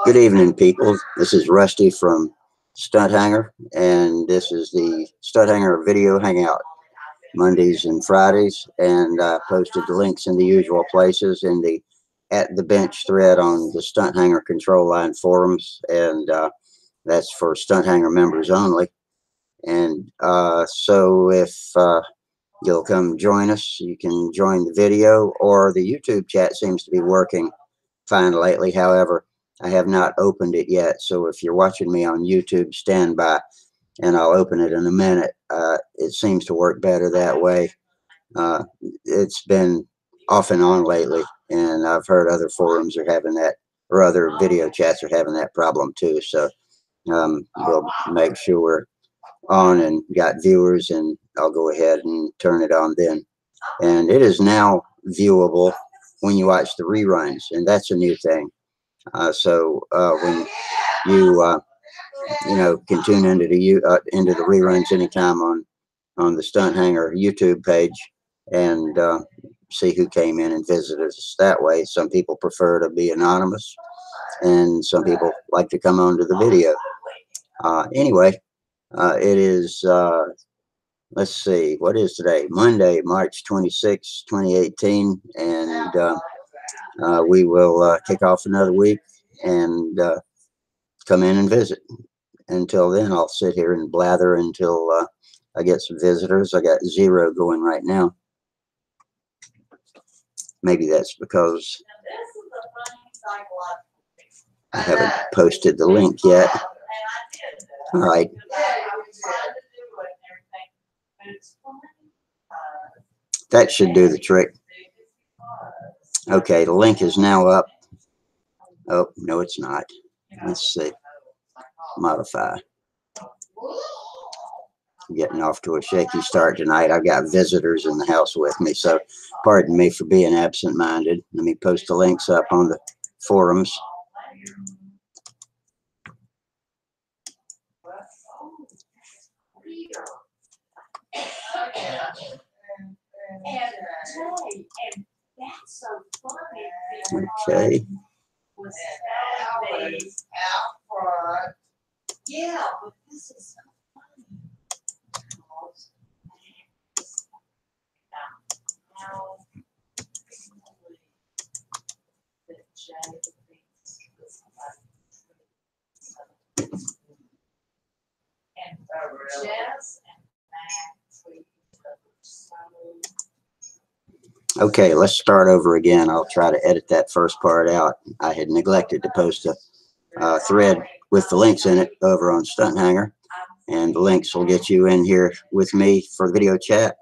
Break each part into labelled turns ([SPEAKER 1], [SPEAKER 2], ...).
[SPEAKER 1] Good evening, people. This is Rusty from Stunthangar, and this is the Stunthangar video hangout, Mondays and Fridays. And I posted the links in the usual places in the At the Bench thread on the Stunthangar control line forums, and that's for Stunthangar members only. And so if you'll come join us, you can join the video, or the YouTube chat seems to be working fine lately. However, I have not opened it yet, so if you're watching me on YouTube, stand by and I'll open it in a minute. It seems to work better that way. It's been off and on lately, and I've heard other forums are having that, or other video chats are having that problem too. So we'll make sure we're on and got viewers, and I'll go ahead and turn it on then. And it is now viewable when you watch the reruns, and that's a new thing. So when you can tune into the reruns anytime on the Stunthangar YouTube page, and see who came in and visited us that way. Some people prefer to be anonymous, and some people like to come onto the video. Anyway, it is let's see, what is today? Monday, March 26, 2018, and we will kick off another week and come in and visit. Until then, I'll sit here and blather until I get some visitors. I got 0 going right now. Maybe that's because I haven't posted the link yet. All right. That should do the trick. Okay, the link is now up. Oh, no, it's not. Let's see. Modify. Getting off to a shaky start tonight. I've got visitors in the house with me, so pardon me for being absent-minded. Let me post the links up on the forums. Okay. Yeah, but this is so funny. Okay, let's start over again. I'll try to edit that first part out. I had neglected to post a thread with the links in it over on Stunthangar, and the links will get you in here with me for the video chat,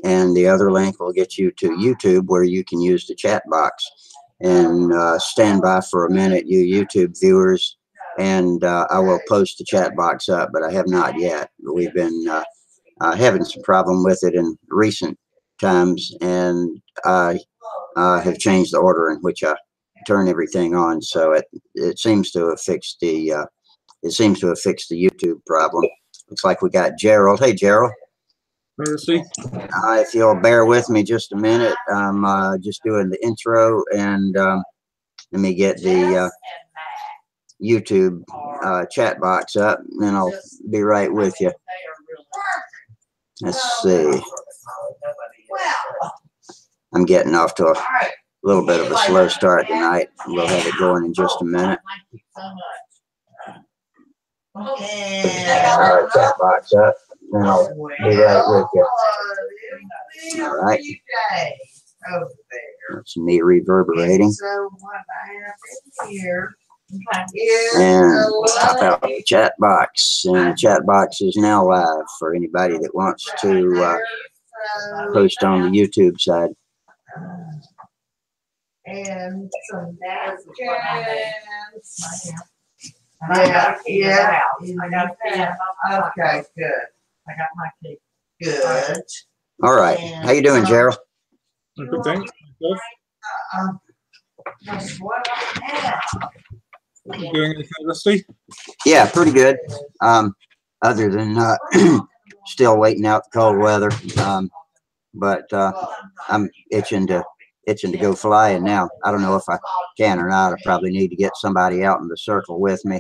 [SPEAKER 1] and the other link will get you to YouTube, where you can use the chat box. And stand by for a minute, you YouTube viewers, and I will post the chat box up, but I have not yet. We've been having some problem with it in recent times, and I have changed the order in which I turn everything on, so it seems to have fixed the YouTube problem. Looks like we got Gerald. Hey, Gerald.
[SPEAKER 2] Mercy.
[SPEAKER 1] If you'll bear with me just a minute, I'm just doing the intro, and let me get the YouTube chat box up, and then I'll be right with you. Let's see. I'm getting off to a little bit of a slow start tonight. We'll have it going in just a minute. All right, chat box up, and I'll be right with you. All right. That's me reverberating. And pop out the chat box, and the chat box is now live for anybody that wants to post on the YouTube side. And some napkins. Yeah. I got okay, good. I got my cake. Good. All right. How you doing, Gerald?
[SPEAKER 2] Good, thanks. You doing anything, Rusty?
[SPEAKER 1] Yeah, pretty good. Other than still waiting out the cold weather. But I'm itching to itching to go fly. And now I don't know if I can or not. I probably need to get somebody out in the circle with me.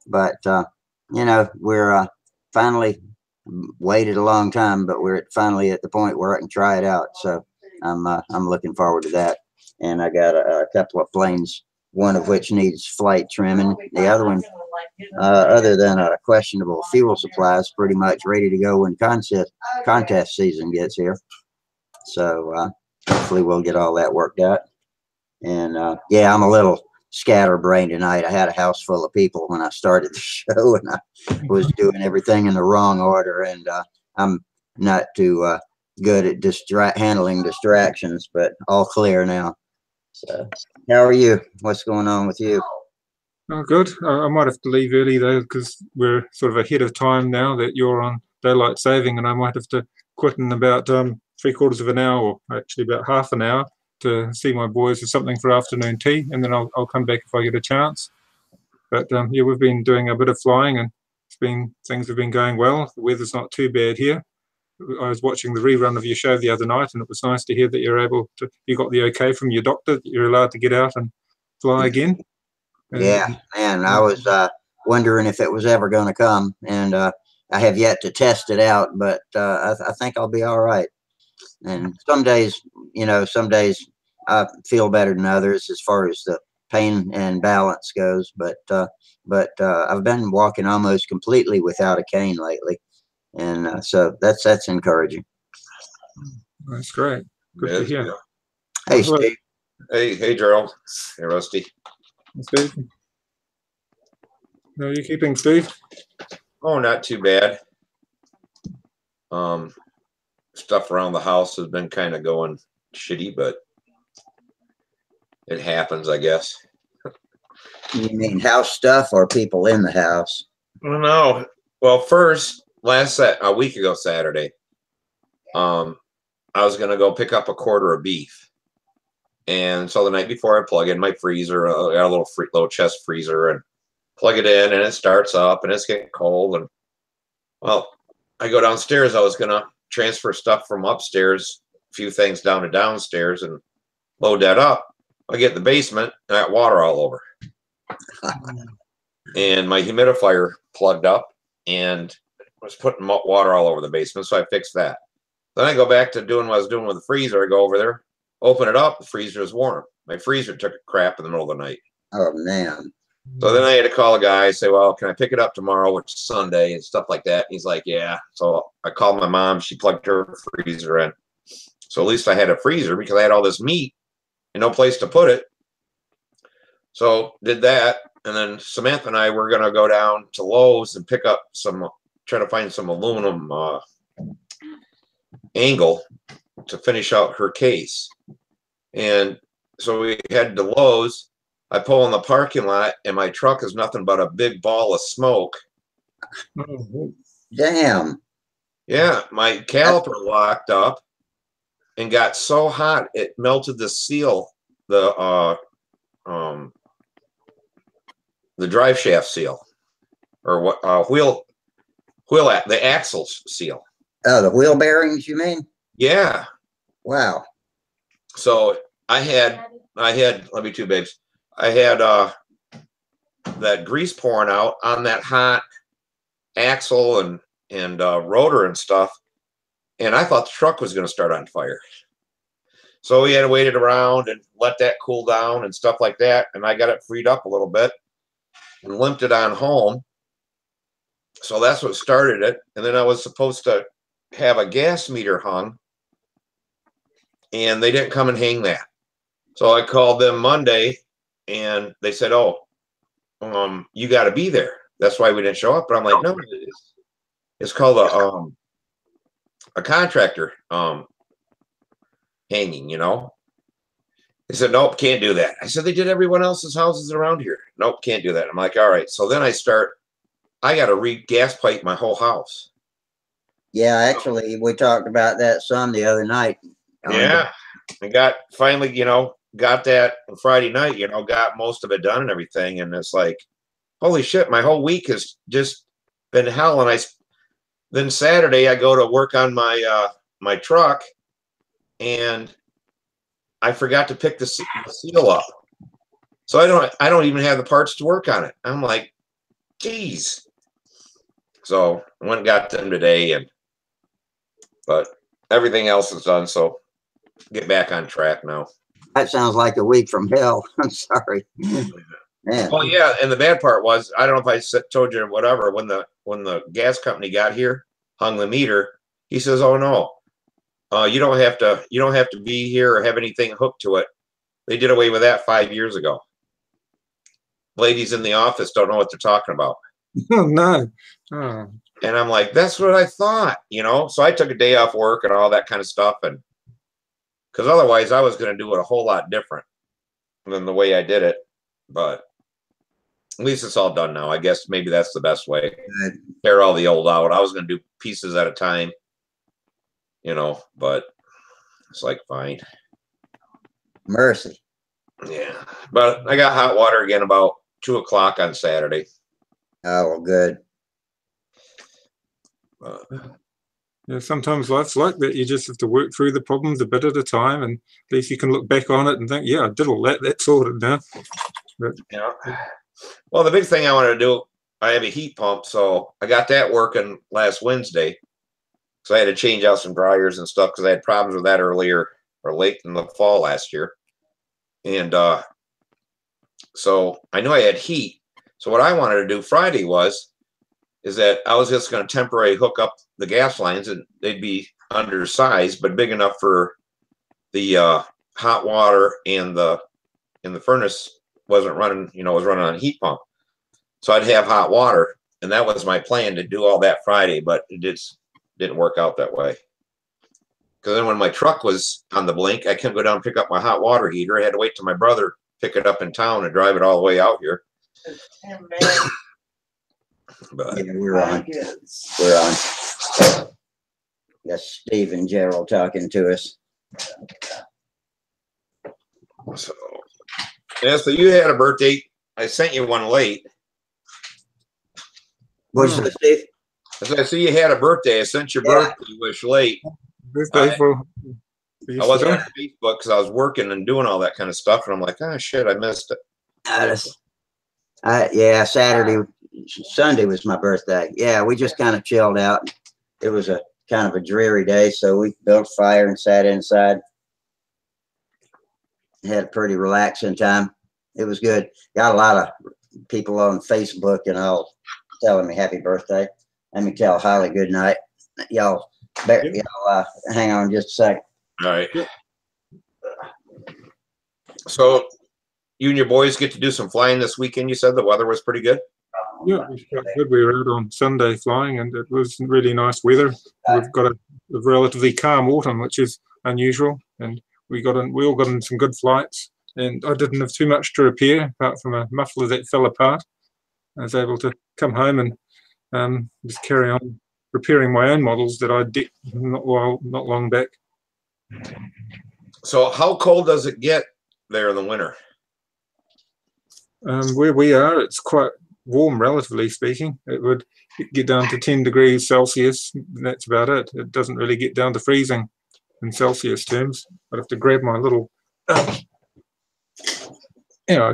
[SPEAKER 1] But you know, we're finally waited a long time, but we're finally at the point where I can try it out. So I'm looking forward to that. And I got a couple of planes, one of which needs flight trimming. The other one, other than a questionable fuel supply, is pretty much ready to go when contest season gets here. So hopefully we'll get all that worked out. And yeah, I'm a little scatterbrained tonight. I had a house full of people when I started the show, and I was doing everything in the wrong order. And I'm not too good at handling distractions, but all clear now. So, how are you? What's going on with you?
[SPEAKER 2] Oh, good. I might have to leave early though, because we're sort of ahead of time now that you're on daylight saving, and I might have to quit in about 3/4 of an hour, or actually about half an hour, to see my boys or something for afternoon tea, and then I'll come back if I get a chance. But yeah, we've been doing a bit of flying, and things have been going well. The weather's not too bad here. I was watching the rerun of your show the other night, and it was nice to hear that you got the okay from your doctor that you're allowed to get out and fly again.
[SPEAKER 1] Yeah, man, I was wondering if it was ever going to come, and I have yet to test it out, but I think I'll be all right. And some days, you know, some days I feel better than others as far as the pain and balance goes. But I've been walking almost completely without a cane lately, and so that's encouraging.
[SPEAKER 2] That's great. Good to hear.
[SPEAKER 1] Hey, Steve.
[SPEAKER 3] Hey, Gerald. Hey, Rusty.
[SPEAKER 2] Steve, how are you keeping, Steve?
[SPEAKER 3] Oh, not too bad. Stuff around the house has been kind of going shitty, but it happens, I guess.
[SPEAKER 1] You mean house stuff or people in the house?
[SPEAKER 3] I don't know. Well, first, a week ago Saturday, I was gonna go pick up a quarter of beef. And so the night before, I plug in my freezer, I got a little chest freezer, and plug it in, and it starts up, and it's getting cold. And well, I go downstairs. I was gonna transfer stuff from upstairs, a few things down to downstairs, and load that up. I get in the basement, and I got water all over, and my humidifier plugged up, and was putting water all over the basement. So I fixed that. Then I go back to doing what I was doing with the freezer. I go over there, open it up, the freezer is warm. My freezer took a crap in the middle of the night.
[SPEAKER 1] Oh, man.
[SPEAKER 3] So then I had to call a guy, say, well, can I pick it up tomorrow, which is Sunday, and stuff like that. He's like, yeah. So I called my mom. She plugged her freezer in. So at least I had a freezer because I had all this meat and no place to put it. So did that. And then Samantha and I were going to go down to Lowe's and pick up try to find some aluminum angle to finish out her case. And so we head to Lowe's. I pull in the parking lot, and my truck is nothing but a big ball of smoke.
[SPEAKER 1] Damn.
[SPEAKER 3] Yeah, my caliper locked up and got so hot it melted the seal, the drive shaft seal, or what the axle seal.
[SPEAKER 1] Oh, the wheel bearings, you mean?
[SPEAKER 3] Yeah.
[SPEAKER 1] Wow.
[SPEAKER 3] So I had let me two babes. I had that grease pouring out on that hot axle and rotor and stuff, and I thought the truck was going to start on fire. So we had to wait it around and let that cool down and stuff like that, and I got it freed up a little bit and limped it on home. So that's what started it. And then I was supposed to have a gas meter hung, and they didn't come and hang that. So I called them Monday, and they said, oh, you got to be there. That's why we didn't show up. But I'm like, no, it's called a contractor hanging, you know. They said, nope, can't do that. I said, they did everyone else's houses around here. Nope, can't do that. I'm like, all right. So then I got to re-gas pipe my whole house.
[SPEAKER 1] Yeah, actually, we talked about that some the other night.
[SPEAKER 3] Yeah. I finally, got that Friday night, got most of it done and everything. And it's like, holy shit, my whole week has just been hell. And then Saturday I go to work on my truck, and I forgot to pick the seal up. So I don't even have the parts to work on it. I'm like, geez. So I went and got them today, but everything else is done. So get back on track now.
[SPEAKER 1] That sounds like a week from hell. I'm sorry. Man.
[SPEAKER 3] Oh yeah, and the bad part was, I don't know if I told you or whatever, when the gas company got here, hung the meter, he says, "Oh no, you don't have to be here or have anything hooked to it. They did away with that 5 years ago. Ladies in the office don't know what they're talking about."
[SPEAKER 2] Oh no. Oh.
[SPEAKER 3] And I'm like, that's what I thought, So I took a day off work and all that kind of stuff, and because otherwise I was going to do it a whole lot different than the way I did it. But at least it's all done now. I guess maybe that's the best way. Tear all the old out. I was going to do pieces at a time, but it's like, fine.
[SPEAKER 1] Mercy.
[SPEAKER 3] Yeah. But I got hot water again about 2 o'clock on Saturday.
[SPEAKER 1] Oh, well, good.
[SPEAKER 2] Yeah, sometimes life's like that. You just have to work through the problems a bit at a time, and at least you can look back on it and think, yeah, I did all that. That's sorted now. But,
[SPEAKER 3] yeah. Well, the big thing I wanted to do, I have a heat pump, so I got that working last Wednesday. So I had to change out some dryers and stuff because I had problems with that earlier or late in the fall last year. And so I knew I had heat. So what I wanted to do Friday is that I was just going to temporarily hook up the gas lines, and they'd be undersized but big enough for the hot water, and the furnace wasn't running, was running on a heat pump. So I'd have hot water, and that was my plan, to do all that Friday, but it just didn't work out that way. Because then when my truck was on the blink, I couldn't go down and pick up my hot water heater. I had to wait till my brother pick it up in town and drive it all the way out here. But
[SPEAKER 1] Yeah, we're on. We're on. Got Steve and Gerald talking to us.
[SPEAKER 3] So, yeah, so you had a birthday. I sent you one late.
[SPEAKER 1] What's that, Steve?
[SPEAKER 3] As I see you had a birthday, I sent your birthday wish late.
[SPEAKER 2] birthday for
[SPEAKER 3] I wasn't on Facebook because I was working and doing all that kind of stuff, and I'm like, oh shit, I missed it.
[SPEAKER 1] Yeah, Sunday was my birthday. Yeah, we just kind of chilled out. It was a kind of a dreary day, so we built a fire and sat inside. Had a pretty relaxing time. It was good. Got a lot of people on Facebook and all telling me happy birthday. Let me tell Holly good night. Y'all hang on just a second.
[SPEAKER 3] All right. So you and your boys get to do some flying this weekend. You said the weather was pretty good.
[SPEAKER 2] Yeah, it was quite good. We were out on Sunday flying, and it was really nice weather. We've got a relatively calm autumn, which is unusual, and we all got in some good flights. And I didn't have too much to repair, apart from a muffler that fell apart. I was able to come home and just carry on repairing my own models that I did not long back.
[SPEAKER 3] So how cold does it get there in the winter?
[SPEAKER 2] Where we are, it's quite warm, relatively speaking. It would get down to 10 degrees Celsius. And that's about it. It doesn't really get down to freezing in Celsius terms. I'd have to grab my little... I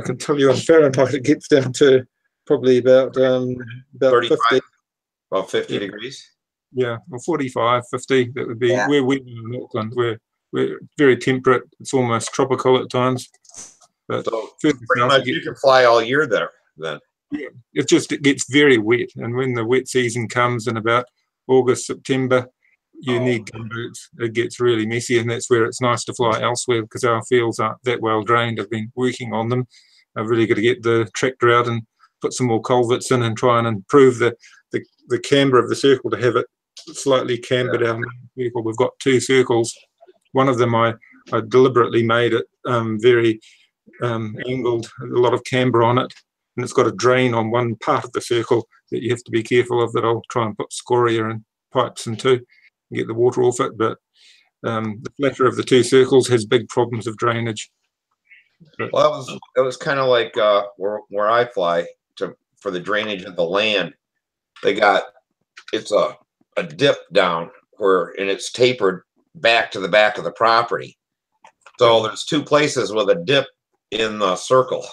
[SPEAKER 2] can tell you in Fahrenheit it gets down to probably about
[SPEAKER 3] 35,
[SPEAKER 2] 50.
[SPEAKER 3] about 50 degrees.
[SPEAKER 2] Yeah, or 45, 50. That would be where we are in Auckland. We're very temperate. It's almost tropical at times. But
[SPEAKER 3] so pretty much you can fly all year there then.
[SPEAKER 2] Yeah, it gets very wet, and when the wet season comes in about August, September, you need gumboots. It gets really messy, and that's where it's nice to fly elsewhere because our fields aren't that well drained. I've been working on them. I've really got to get the tractor out and put some more culverts in and try and improve the camber of the circle to have it slightly cambered out. Circle. We've got 2 circles. One of them I deliberately made it very angled, a lot of camber on it, and it's got a drain on one part of the circle that you have to be careful of, that I'll try and put scoria and pipes into and get the water off it. But the flatter of the 2 circles has big problems of drainage. But,
[SPEAKER 3] well, it was kind of like where I fly for the drainage of the land. It's a dip down and it's tapered back to the back of the property. So there's two places with a dip in the circle.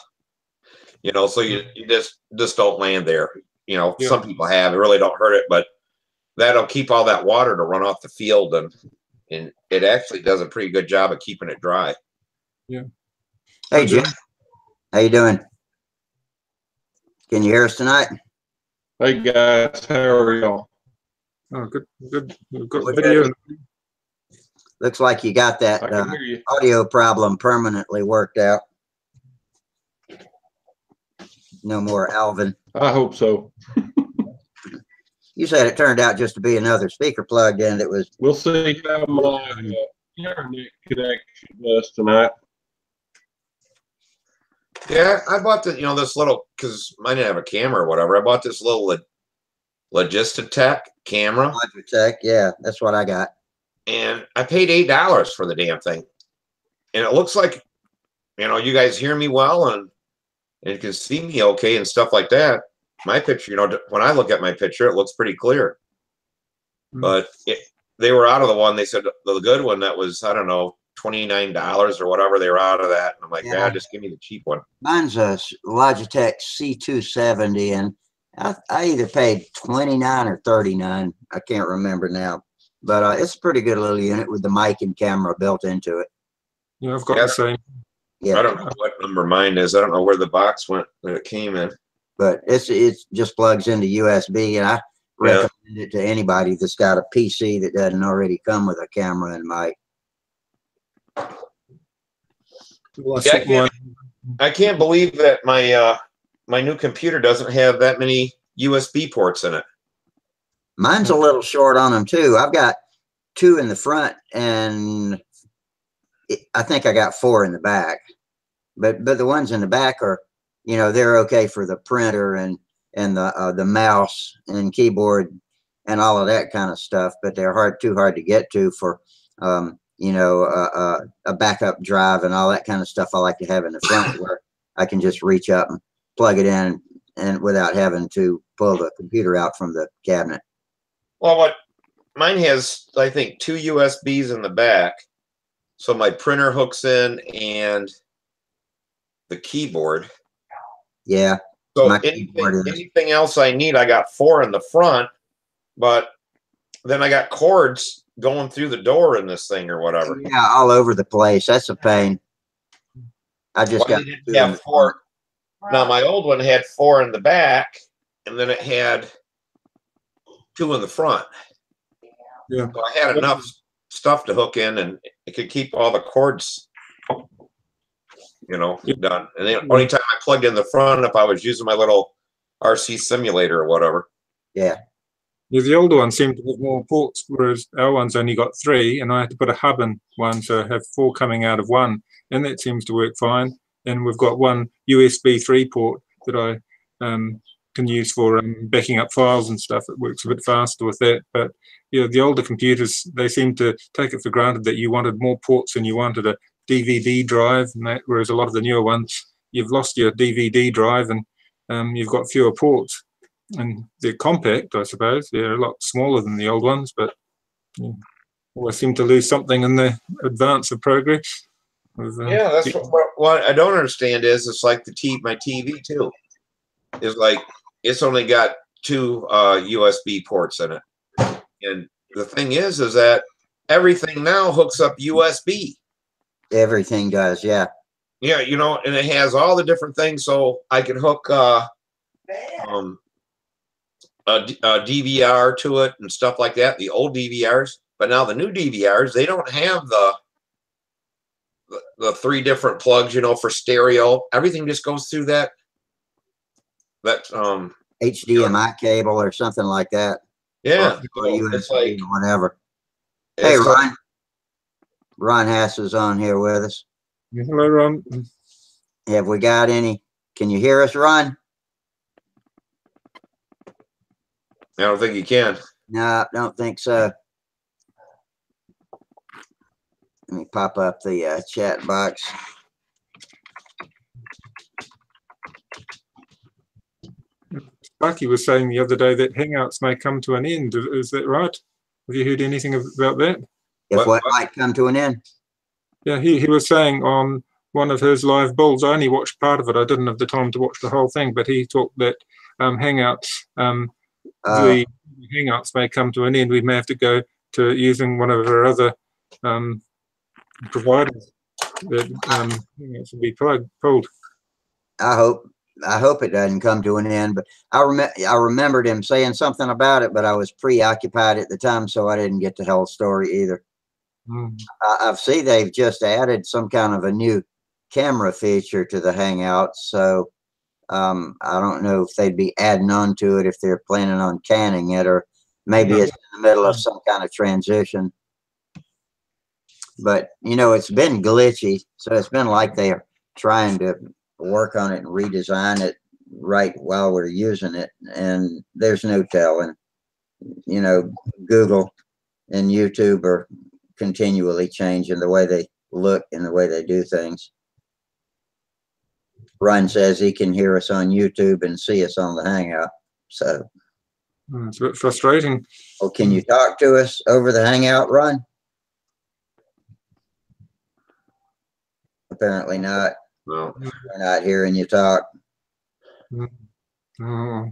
[SPEAKER 3] You know, so you just don't land there. You know,
[SPEAKER 2] Yeah.
[SPEAKER 3] some people have, it really don't hurt it, but that'll keep all that water to run off the field, and it actually does a pretty good job of keeping it dry.
[SPEAKER 2] Yeah.
[SPEAKER 1] Hey, Jim. How you doing? Can you hear us tonight?
[SPEAKER 4] Hey guys, how are y'all?
[SPEAKER 2] Oh, good. We've got
[SPEAKER 1] We're
[SPEAKER 2] video.
[SPEAKER 1] Looks like you got that
[SPEAKER 4] I can hear you.
[SPEAKER 1] audio problem permanently worked out. No more Alvin.
[SPEAKER 4] I hope so.
[SPEAKER 1] You said it turned out just to be another speaker plugged in. It was.
[SPEAKER 4] We'll see how my internet connection does tonight.
[SPEAKER 3] Yeah, I bought this little, because I didn't have a camera or whatever. I bought this little Logistech camera.
[SPEAKER 1] Logitech, yeah, that's what I got.
[SPEAKER 3] And I paid $8 for the damn thing. And it looks like, you guys hear me well and you can see me okay and stuff like that. My picture, when I look at my picture, it looks pretty clear. But they were out of the one, they said the good one that was, I don't know, $29 or whatever, they were out of that. And I'm like, yeah, just give me the cheap one.
[SPEAKER 1] Mine's a Logitech C270, and I either paid $29 or $39. I can't remember now. But it's a pretty good little unit with the mic and camera built into it.
[SPEAKER 2] Yeah, I've got the same.
[SPEAKER 3] Yeah. I don't know what number mine is. I don't know where the box went that it came in.
[SPEAKER 1] But it just plugs into USB, and I recommend it to anybody that's got a PC that doesn't already come with a camera and mic.
[SPEAKER 3] Yeah, I can't believe that my new computer doesn't have that many USB ports in it.
[SPEAKER 1] Mine's a little short on them too. I've got 2 in the front, and I think I got 4 in the back. But the ones in the back are, they're okay for the printer and the mouse and keyboard and all of that kind of stuff. But they're too hard to get to for a backup drive and all that kind of stuff. I like to have in the front where I can just reach up and plug it in and without having to pull the computer out from the cabinet.
[SPEAKER 3] Well, mine has, I think, 2 USBs in the back. So my printer hooks in and the keyboard.
[SPEAKER 1] Yeah.
[SPEAKER 3] So anything else I need, I got 4 in the front, but then I got cords going through the door in this thing or whatever.
[SPEAKER 1] Yeah, all over the place. That's a pain. I just got
[SPEAKER 3] 4. Now my old one had 4 in the back, and then it had 2 in the front.
[SPEAKER 2] Yeah.
[SPEAKER 3] So I had enough stuff to hook in, and it could keep all the cords, done. And the only time I plugged in the front, if I was using my little RC simulator or whatever.
[SPEAKER 1] Yeah.
[SPEAKER 2] Yeah, the older ones seem to have more ports, whereas our one's only got 3, and I had to put a hub in one, so I have 4 coming out of one, and that seems to work fine. And we've got one USB 3 port that I can use for backing up files and stuff. It works a bit faster with that. But the older computers, they seem to take it for granted that you wanted more ports and you wanted a DVD drive, and that, whereas a lot of the newer ones, you've lost your DVD drive and you've got fewer ports. And they're compact, I suppose. They're a lot smaller than the old ones, but always seem to lose something in the advance of progress.
[SPEAKER 3] Yeah, that's what I don't understand is it's like my TV too. Is like it's only got 2 USB ports in it, and the thing is that everything now hooks up USB.
[SPEAKER 1] Everything does, yeah.
[SPEAKER 3] Yeah, and it has all the different things, so I can hook a DVR to it and stuff like that. The old DVRs, but now the new DVRs, they don't have the 3 different plugs, for stereo. Everything just goes through that
[SPEAKER 1] HDMI cable or something like that.
[SPEAKER 3] Yeah,
[SPEAKER 1] or USB,
[SPEAKER 3] it's like
[SPEAKER 1] whatever. Hey, Ron Hass is on here with us.
[SPEAKER 2] Hello, Ron.
[SPEAKER 1] Have we got any? Can you hear us, Ron?
[SPEAKER 3] I don't think you can.
[SPEAKER 1] No, don't think so. Let me pop up the chat box.
[SPEAKER 2] Sparky was saying the other day that Hangouts may come to an end. Is that right? Have you heard anything about that?
[SPEAKER 1] If what might come to an end?
[SPEAKER 2] Yeah, he was saying on one of his live bulls, I only watched part of it. I didn't have the time to watch the whole thing, but he talked that Hangouts, the Hangouts may come to an end. We may have to go to using one of our other providers that Hangouts will be pulled.
[SPEAKER 1] I hope it doesn't come to an end. But I remembered him saying something about it, but I was preoccupied at the time, so I didn't get the whole story either. I see they've just added some kind of a new camera feature to the Hangout, so I don't know if they'd be adding on to it if they're planning on canning it, or maybe it's in the middle of some kind of transition. But you know, it's been glitchy, so it's been like they're trying to work on it and redesign it right while we're using it, and there's no telling. You know, Google and YouTube are continually changing the way they look and the way they do things. Ryan says he can hear us on YouTube and see us on the Hangout. So
[SPEAKER 2] it's a bit frustrating.
[SPEAKER 1] well, can you talk to us over the Hangout, Ryan? Apparently not.
[SPEAKER 3] No.
[SPEAKER 1] We're not hearing you talk.
[SPEAKER 2] Oh,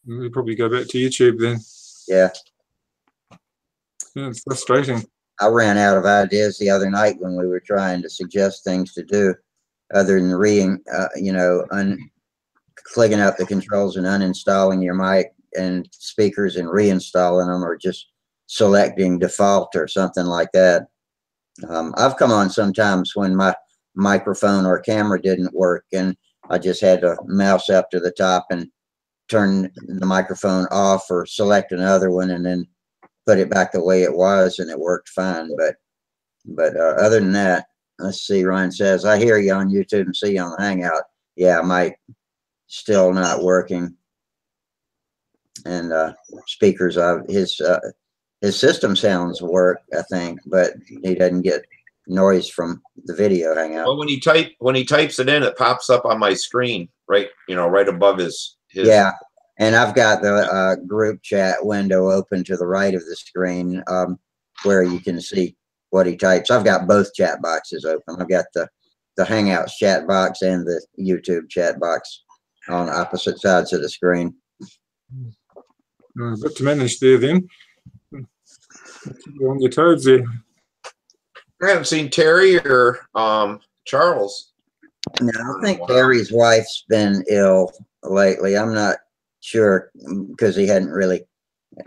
[SPEAKER 2] we'll probably go back to YouTube then.
[SPEAKER 1] Yeah.
[SPEAKER 2] Yeah, it's frustrating.
[SPEAKER 1] I ran out of ideas the other night when we were trying to suggest things to do, other than clicking up the controls and uninstalling your mic and speakers and reinstalling them, or just selecting default or something like that. I've come on sometimes when my microphone or camera didn't work, and I just had to mouse up to the top and turn the microphone off or select another one and then put it back the way it was, and it worked fine. But other than that, let's see. Ryan says, I hear you on YouTube and see you on the Hangout. Yeah, mic still not working. And speakers, his system sounds work, I think, but he doesn't get noise from the video Hangout.
[SPEAKER 3] Well, when he types it in, it pops up on my screen, right above his.
[SPEAKER 1] Yeah, and I've got the group chat window open to the right of the screen, where you can see what he types. I've got both chat boxes open. I've got the Hangouts chat box and the YouTube chat box on opposite sides of the screen.
[SPEAKER 2] A bit to manage there then. You're on your toes there.
[SPEAKER 3] I haven't seen Terry or Charles.
[SPEAKER 1] No, I think Terry's wife's been ill lately. I'm not sure, because he hadn't really,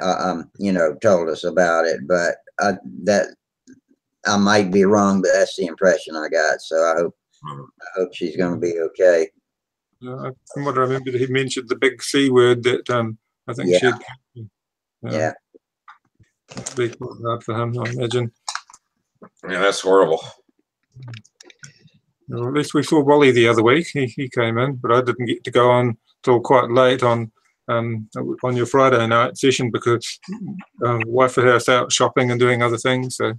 [SPEAKER 1] told us about it. But that I might be wrong, but that's the impression I got. So I hope she's going to be okay.
[SPEAKER 2] From what I remember, he mentioned the big C word that I think she'd.
[SPEAKER 1] Yeah.
[SPEAKER 2] Be quite hard for him, I imagine.
[SPEAKER 3] Yeah, that's horrible.
[SPEAKER 2] Well, at least we saw Wally the other week. He came in, but I didn't get to go on till quite late on your Friday night session, because wife had us out shopping and doing other things. So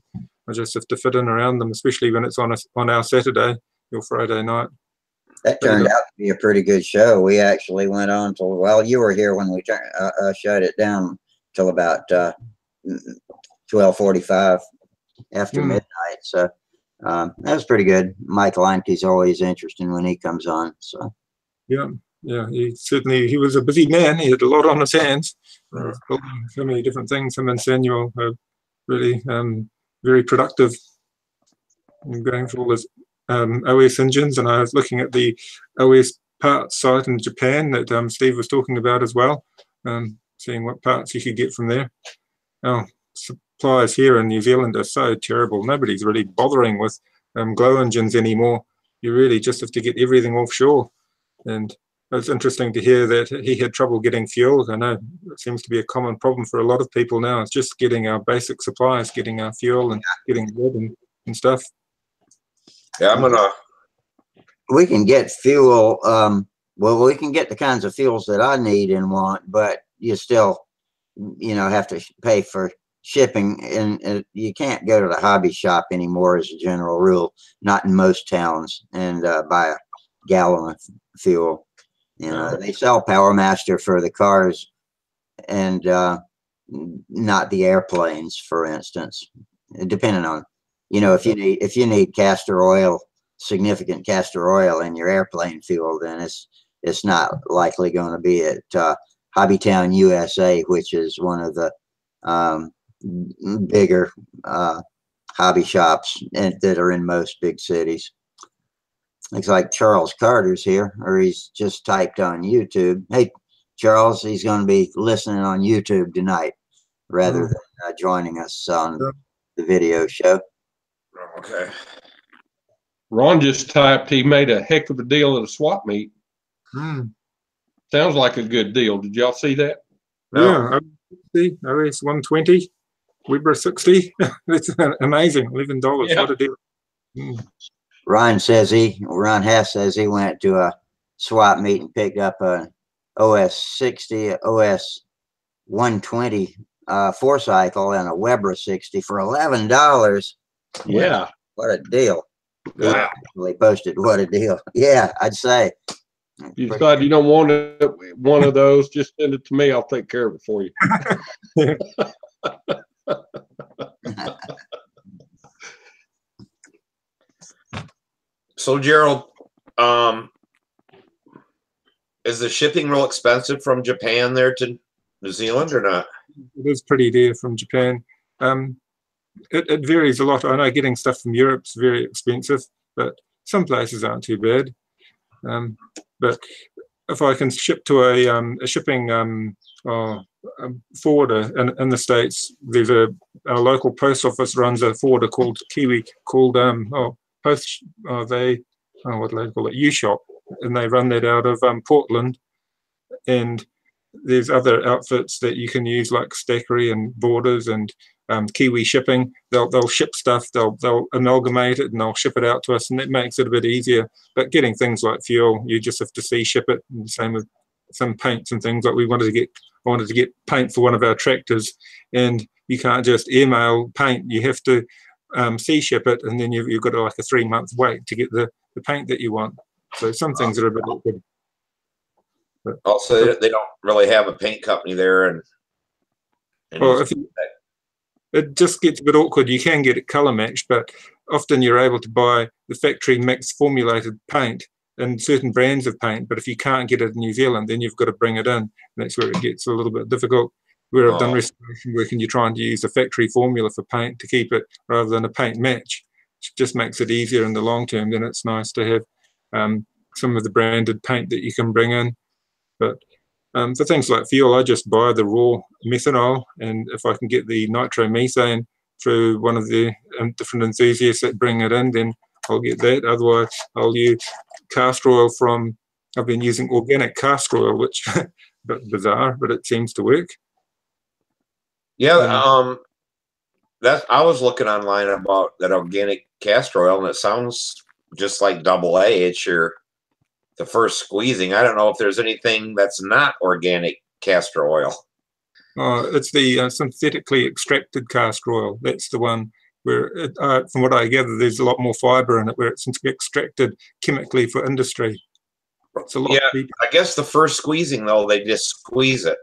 [SPEAKER 2] I just have to fit in around them, especially when it's on our Saturday, your Friday night.
[SPEAKER 1] That turned out to be a pretty good show. We actually went on till, well, you were here when we shut it down till about 12:45 after midnight. So that was pretty good. Mike Leinke's always interesting when he comes on. So
[SPEAKER 2] yeah, he was a busy man. He had a lot on his hands, building so many different things. Him and Samuel are really very productive in going for all his OS engines. And I was looking at the OS parts site in Japan that Steve was talking about as well, seeing what parts you could get from there. Suppliers here in New Zealand are so terrible. Nobody's really bothering with glow engines anymore. You really just have to get everything offshore. And it's interesting to hear that he had trouble getting fuel. I know it seems to be a common problem for a lot of people now. It's just getting our basic supplies, getting our fuel and getting wood and stuff.
[SPEAKER 3] Yeah,
[SPEAKER 1] we can get fuel. Well, we can get the kinds of fuels that I need and want, but you still, have to pay for shipping, and you can't go to the hobby shop anymore as a general rule, not in most towns, and buy a gallon of fuel. They sell Power Master for the cars and not the airplanes, for instance, depending on you know, if you need castor oil, significant castor oil in your airplane fuel, then it's not likely going to be at Hobbytown, USA, which is one of the bigger hobby shops that are in most big cities. Looks like Charles Carter's here, or he's just typed on YouTube. Hey, Charles, he's going to be listening on YouTube tonight rather than joining us on the video show.
[SPEAKER 3] Okay.
[SPEAKER 4] Ron just typed he made a heck of a deal at a swap meet. Sounds like a good deal. Did y'all see that?
[SPEAKER 2] Yeah, OS 120, Weber 60. That's amazing. $11.
[SPEAKER 4] Yeah.
[SPEAKER 2] What a deal.
[SPEAKER 1] Ron Hess says he went to a swap meet and picked up a OS 60, OS 120 4-cycle and a Weber 60 for $11.
[SPEAKER 4] Yeah.
[SPEAKER 1] What a deal.
[SPEAKER 3] Wow.
[SPEAKER 1] They posted what a deal. Yeah, I'd say.
[SPEAKER 4] If you decide you don't want one of those, just send it to me. I'll take care of it for you.
[SPEAKER 3] So Gerald, is the shipping real expensive from Japan there to New Zealand or not?
[SPEAKER 2] It is pretty dear from Japan. It varies a lot. I know getting stuff from Europe's very expensive, but some places aren't too bad. But if I can ship to a shipping forwarder in the States, there's a local post office runs a forwarder called post. What do they call it? U-Shop, and they run that out of Portland. And there's other outfits that you can use like Stackery and Borders and Kiwi Shipping. They'll ship stuff, they'll amalgamate it, and they'll ship it out to us, and that makes it a bit easier. But getting things like fuel, you just have to sea ship it. And the same with some paints and things. Like I wanted to get paint for one of our tractors, and you can't just email paint. You have to sea ship it, and then you've got like a 3-month wait to get the paint that you want. So some things are a bit awkward. But
[SPEAKER 3] Also, they don't really have a paint company there, and
[SPEAKER 2] well, it just gets a bit awkward. You can get it color matched, but often you're able to buy the factory mixed formulated paint and certain brands of paint. But if you can't get it in New Zealand, then you've got to bring it in. And that's where it gets a little bit difficult. Where I've done restoration work and you're trying to use a factory formula for paint to keep it rather than a paint match, it just makes it easier in the long term. Then it's nice to have some of the branded paint that you can bring in. But for things like fuel, I just buy the raw methanol, and if I can get the nitromethane through one of the different enthusiasts that bring it in, then I'll get that. Otherwise, I'll use castor oil I've been using organic castor oil, which is a bit bizarre, but it seems to work.
[SPEAKER 3] Yeah, I was looking online about that organic castor oil, and it sounds just like AA. It's the first squeezing. I don't know if there's anything that's not organic castor oil.
[SPEAKER 2] It's the synthetically extracted castor oil. That's the one where, from what I gather, there's a lot more fiber in it, where it's extracted chemically for industry. It's a lot cheaper.
[SPEAKER 3] I guess the first squeezing, though, they just squeeze it,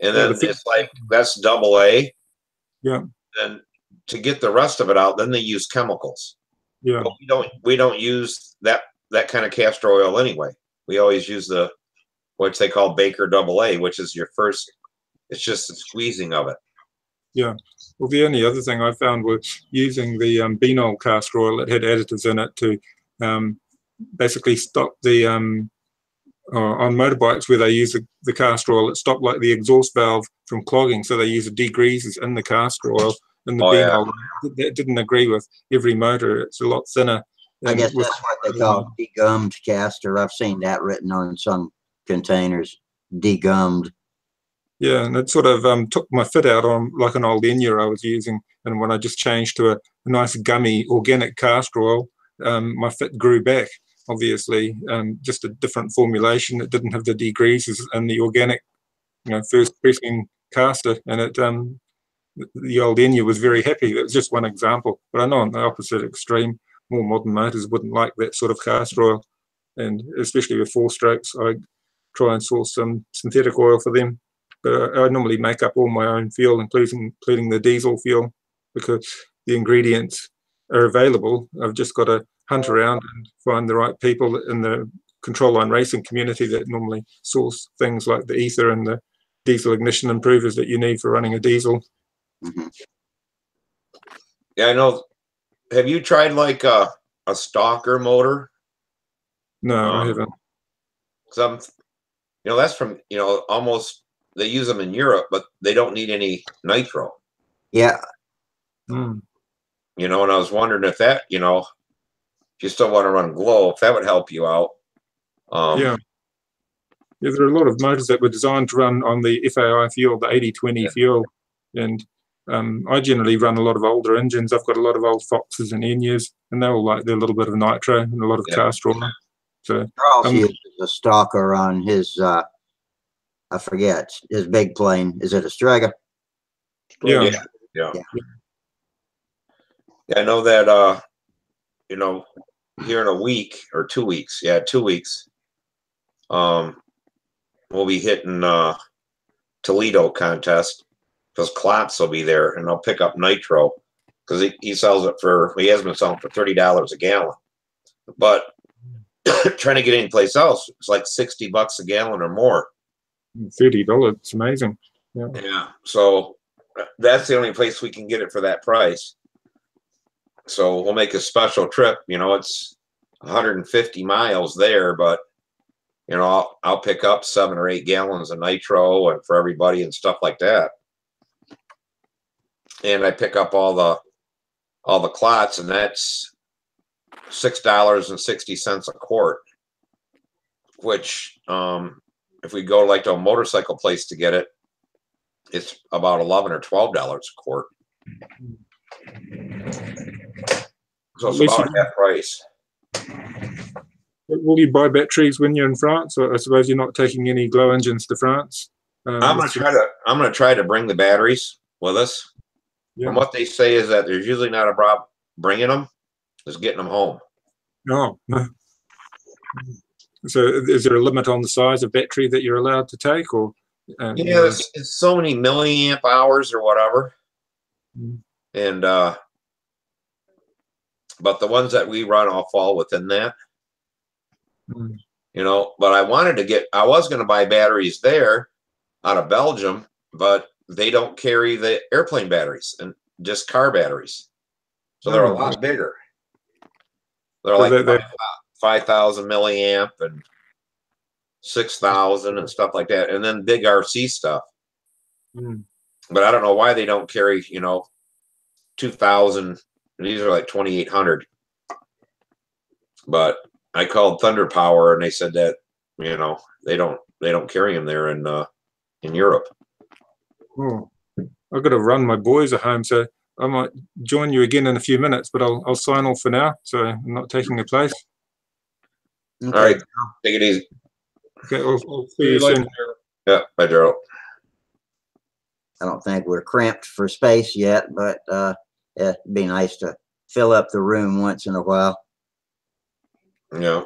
[SPEAKER 3] and then it's like that's AA.
[SPEAKER 2] Yeah.
[SPEAKER 3] And to get the rest of it out, then they use chemicals.
[SPEAKER 2] Yeah.
[SPEAKER 3] But we don't use that kind of castor oil anyway. We always use which they call Baker AA, which is your first. It's just the squeezing of it.
[SPEAKER 2] Yeah. Well, the only other thing I found was using the Benol castor oil that had additives in it to basically stop the on motorbikes where they use the castor oil, it stopped like the exhaust valve from clogging. So they use degreasers in the castor oil, and the Benol that didn't agree with every motor. It's a lot thinner.
[SPEAKER 1] I guess that's what they call degummed castor. I've seen that written on some containers, degummed.
[SPEAKER 2] Yeah, and it sort of took my fit out on like an old Enya I was using. And when I just changed to a nice gummy organic castor oil, my fit grew back, obviously. Just a different formulation that didn't have the degreasers and the organic, first pressing castor. And the old Enya was very happy. That was just one example. But I know on the opposite extreme, more modern motors wouldn't like that sort of castor oil. And especially with 4-strokes, I try and source some synthetic oil for them. But I normally make up all my own fuel, including the diesel fuel, because the ingredients are available. I've just got to hunt around and find the right people in the control line racing community that normally source things like the ether and the diesel ignition improvers that you need for running a diesel.
[SPEAKER 1] Mhm.
[SPEAKER 3] Yeah, I know. Have you tried like a stalker motor?
[SPEAKER 2] No, I haven't.
[SPEAKER 3] Some, that's from, almost, they use them in Europe, but they don't need any nitro.
[SPEAKER 1] Yeah.
[SPEAKER 2] Mm.
[SPEAKER 3] And I was wondering if that, if you still want to run glow, if that would help you out.
[SPEAKER 2] Yeah, there are a lot of motors that were designed to run on the FAI fuel, the 80-20 fuel, and I generally run a lot of older engines. I've got a lot of old Foxes and Enyas, and they all like their little bit of nitro and a lot of cast oil. So
[SPEAKER 1] Charles uses a stalker on his, I forget, his big plane. Is it a Strega?
[SPEAKER 2] yeah.
[SPEAKER 3] Yeah. I know that, here in a week or 2 weeks, 2 weeks, we'll be hitting Toledo contest because Klops will be there, and I'll pick up nitro because he sells it he has been selling for $30 a gallon. But trying to get any place else, it's like $60 a gallon or more.
[SPEAKER 2] $30, it's amazing.
[SPEAKER 3] Yeah. So that's the only place we can get it for that price. So we'll make a special trip. It's 150 miles there, but I'll pick up 7 or 8 gallons of nitro and for everybody and stuff like that. And I pick up all the clots, and that's $6.60 a quart. Which, if we go like to a motorcycle place to get it, it's about $11 or $12 a quart. So it's about half price.
[SPEAKER 2] Will you buy batteries when you're in France? Or I suppose you're not taking any glow engines to France.
[SPEAKER 3] I'm gonna try to bring the batteries with us.
[SPEAKER 2] Yeah.
[SPEAKER 3] From what they say is that there's usually not a problem bringing them, just getting them home.
[SPEAKER 2] Oh. So is there a limit on the size of battery that you're allowed to take, or?
[SPEAKER 3] It's so many milliamp hours or whatever, and but the ones that we run all fall within that. But I was going to buy batteries there out of Belgium, but they don't carry the airplane batteries and just car batteries. So they're a lot bigger. They're like 5,000 milliamp and 6,000 and stuff like that. And then big RC stuff. But I don't know why they don't carry, 2,000. These are like 2,800. But I called Thunder Power, and they said that they don't carry them there in Europe.
[SPEAKER 2] Oh, I've got to run. My boys are home, so I might join you again in a few minutes. But I'll sign off for now, so I'm not taking their place.
[SPEAKER 3] Okay. All right, take it easy.
[SPEAKER 2] Okay, I'll see you soon.
[SPEAKER 3] Yeah, bye, Gerald.
[SPEAKER 1] I don't think we're cramped for space yet, but it'd be nice to fill up the room once in a while.
[SPEAKER 3] Yeah.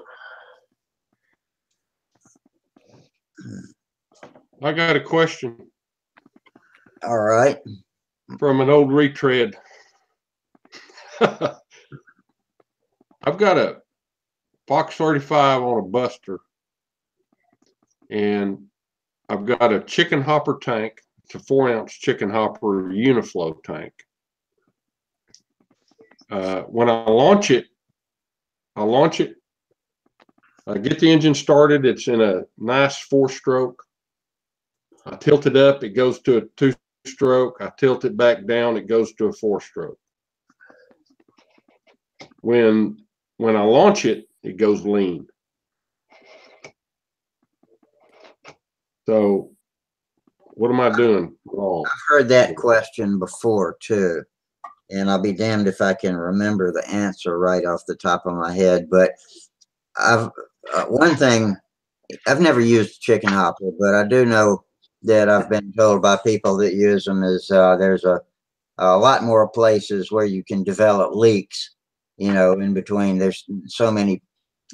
[SPEAKER 4] I got a question.
[SPEAKER 1] All right.
[SPEAKER 4] From an old retread. I've got a Fox 35 on a Buster, and I've got a chicken hopper tank. It's a 4-ounce chicken hopper Uniflow tank. When I launch it, I get the engine started. It's in a nice 4-stroke. I tilt it up, it goes to a 2-stroke. I tilt it back down, it goes to a 4-stroke. When I launch it, it goes lean. So what am I doing wrong?
[SPEAKER 1] I've heard that question before too, and I'll be damned if I can remember the answer right off the top of my head. But one thing, I've never used chicken hopper, but I do know that I've been told by people that use them is there's a lot more places where you can develop leaks, in between. There's so many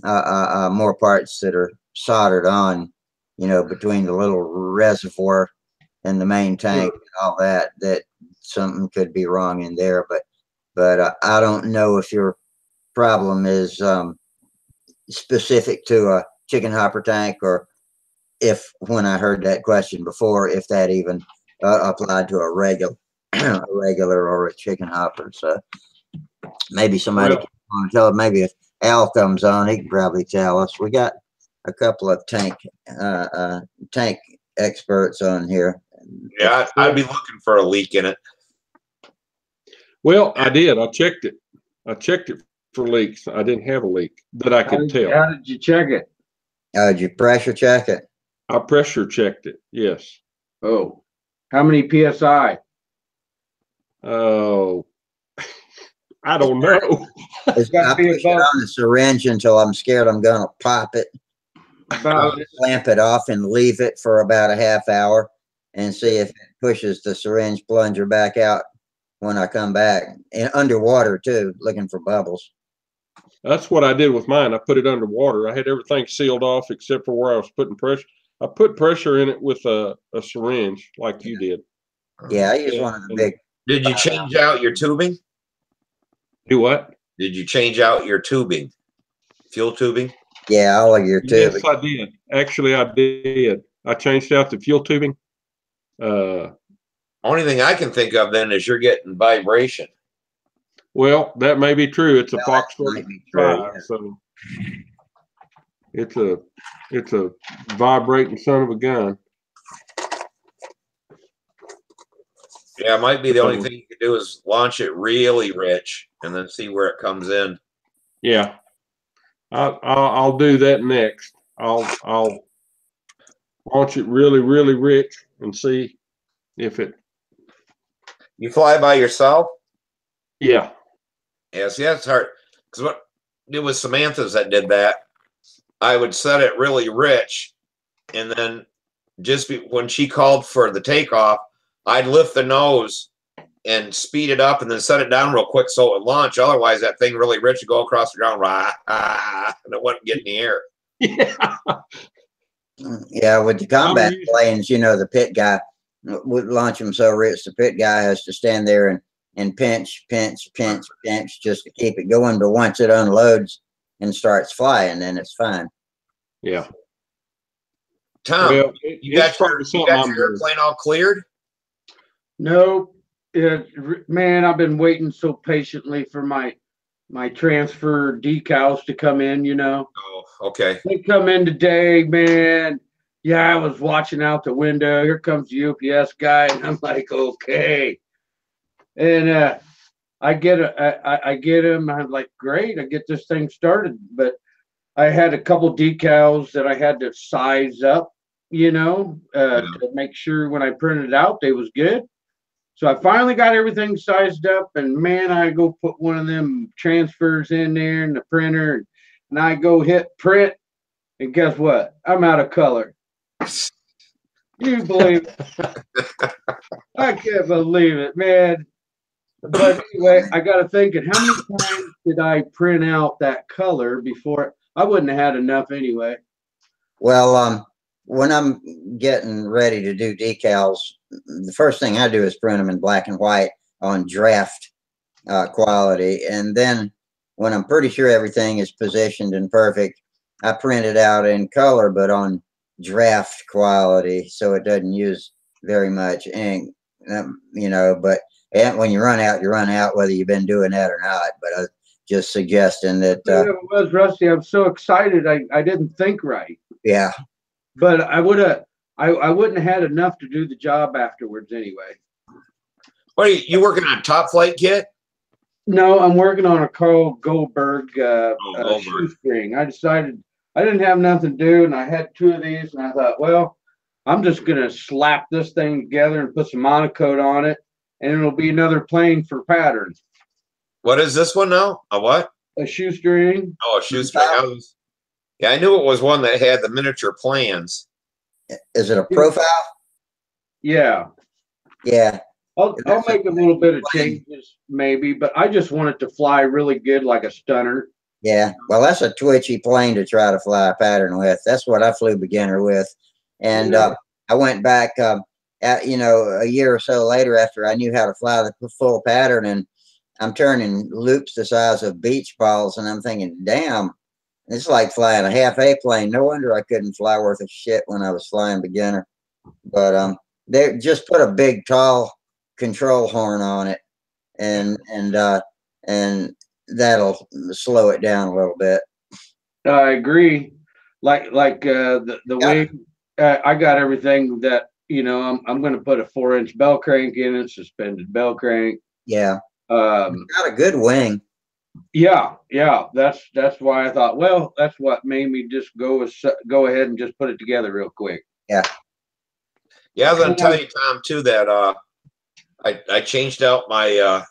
[SPEAKER 1] more parts that are soldered on, between the little reservoir and the main tank and all that something could be wrong in there. But but I don't know if your problem is specific to a chicken hopper tank, or if, when I heard that question before, if that even applied to a regular or a chicken hopper. So maybe somebody can tell. Maybe if Al comes on, he can probably tell us. We got a couple of tank experts on here.
[SPEAKER 3] Yeah, I'd be looking for a leak in it.
[SPEAKER 4] Well, I did. I checked it. I checked it for leaks. I didn't have a leak that I could tell.
[SPEAKER 5] How did you check it?
[SPEAKER 1] Did you pressure check it?
[SPEAKER 4] I pressure checked it. Yes.
[SPEAKER 5] Oh, how many PSI?
[SPEAKER 4] Oh, I don't know.
[SPEAKER 1] I push it on the syringe until I'm scared I'm gonna pop it. Clamp it off and leave it for about a half hour and see if it pushes the syringe plunger back out when I come back. And underwater too, looking for bubbles.
[SPEAKER 4] That's what I did with mine. I put it underwater. I had everything sealed off except for where I was putting pressure. I put pressure in it with a syringe like you did.
[SPEAKER 1] Yeah, I use one of the big.
[SPEAKER 3] Did you change out your tubing?
[SPEAKER 4] Do what?
[SPEAKER 3] Did you change out your tubing? Fuel tubing?
[SPEAKER 1] Yeah, all of your tubing.
[SPEAKER 4] Yes, I did. Actually, I did. I changed out the fuel tubing.
[SPEAKER 3] Only thing I can think of then is you're getting vibration.
[SPEAKER 4] Well, that may be true. It's a
[SPEAKER 1] Well,
[SPEAKER 4] Foxtrot
[SPEAKER 1] that might be true,
[SPEAKER 4] 5,
[SPEAKER 1] yeah.
[SPEAKER 4] so it's a vibrating son of a gun.
[SPEAKER 3] Yeah, it might be the only thing you can do is launch it really rich and then see where it comes in.
[SPEAKER 4] Yeah, I'll do that next. I'll launch it really, really rich and see if it.
[SPEAKER 3] You fly by yourself?
[SPEAKER 4] Yeah.
[SPEAKER 3] Yeah, see, that's hard. Because what it was Samantha's that did that. I would set it really rich, and then when she called for the takeoff, I'd lift the nose and speed it up and then set it down real quick so it would launch. Otherwise, that thing really rich would go across the ground, and it wouldn't get in the air.
[SPEAKER 4] Yeah.
[SPEAKER 1] Yeah, with the combat planes, you know, the pit guy would launch them so rich, the pit guy has to stand there and pinch just to keep it going. But once it unloads and starts flying, then it's fine.
[SPEAKER 4] Yeah.
[SPEAKER 3] Tom,
[SPEAKER 4] Well,
[SPEAKER 3] you got your airplane all cleared?
[SPEAKER 5] No, man, I've been waiting so patiently for my transfer decals to come in, you know.
[SPEAKER 3] Oh, okay.
[SPEAKER 5] They come in today, man. Yeah, I was watching out the window. Here comes the UPS guy, and I'm like, okay. And I get him. I'm like, great. I get this thing started, but I had a couple decals that I had to size up, you know, to make sure when I printed it out, they was good. So I finally got everything sized up, and man, I go put one of them transfers in there in the printer, and I go hit print, and guess what? I'm out of color. You believe it? I can't believe it, man. But anyway, I got to thinking, how many times did I print out that color before? I wouldn't have had enough anyway.
[SPEAKER 1] Well, when I'm getting ready to do decals, the first thing I do is print them in black and white on draft quality. And then when I'm pretty sure everything is positioned and perfect, I print it out in color, but on draft quality, so it doesn't use very much ink, you know. But when you run out, you run out, whether you've been doing that or not. But I was just suggesting that.
[SPEAKER 5] It was Rusty. I'm so excited. I didn't think right.
[SPEAKER 1] Yeah.
[SPEAKER 5] But I wouldn't have had enough to do the job afterwards anyway.
[SPEAKER 3] What are you working on? Top Flight kit?
[SPEAKER 5] No, I'm working on a Carl Goldberg shoestring. I decided I didn't have nothing to do, and I had two of these, and I thought, well, I'm just gonna slap this thing together and put some monocoat on it, and it'll be another plane for pattern.
[SPEAKER 3] What is this one now? A what?
[SPEAKER 5] A shoestring.
[SPEAKER 3] Oh, a shoestring. Yeah, I knew it was one that had the miniature plans.
[SPEAKER 1] Is it a profile?
[SPEAKER 5] Yeah.
[SPEAKER 1] Yeah.
[SPEAKER 5] I'll make a little bit of changes maybe, but I just want it to fly really good like a stunner.
[SPEAKER 1] Yeah. Well, that's a twitchy plane to try to fly a pattern with. That's what I flew beginner with. And I went back, a year or so later after I knew how to fly the full pattern, and I'm turning loops the size of beach balls, and I'm thinking, damn, it's like flying a half A plane. No wonder I couldn't fly worth a shit when I was flying beginner. But they just put a big, tall control horn on it, and that'll slow it down a little bit.
[SPEAKER 5] I agree. Like the way I got everything that, you know, I'm going to put a 4-inch bell crank in it, suspended bell crank.
[SPEAKER 1] Yeah. Got a good wing.
[SPEAKER 5] Yeah. That's why I thought, well, that's what made me just go ahead and just put it together real quick.
[SPEAKER 1] Yeah.
[SPEAKER 3] Yeah, I was gonna tell you, Tom, too, that I changed out my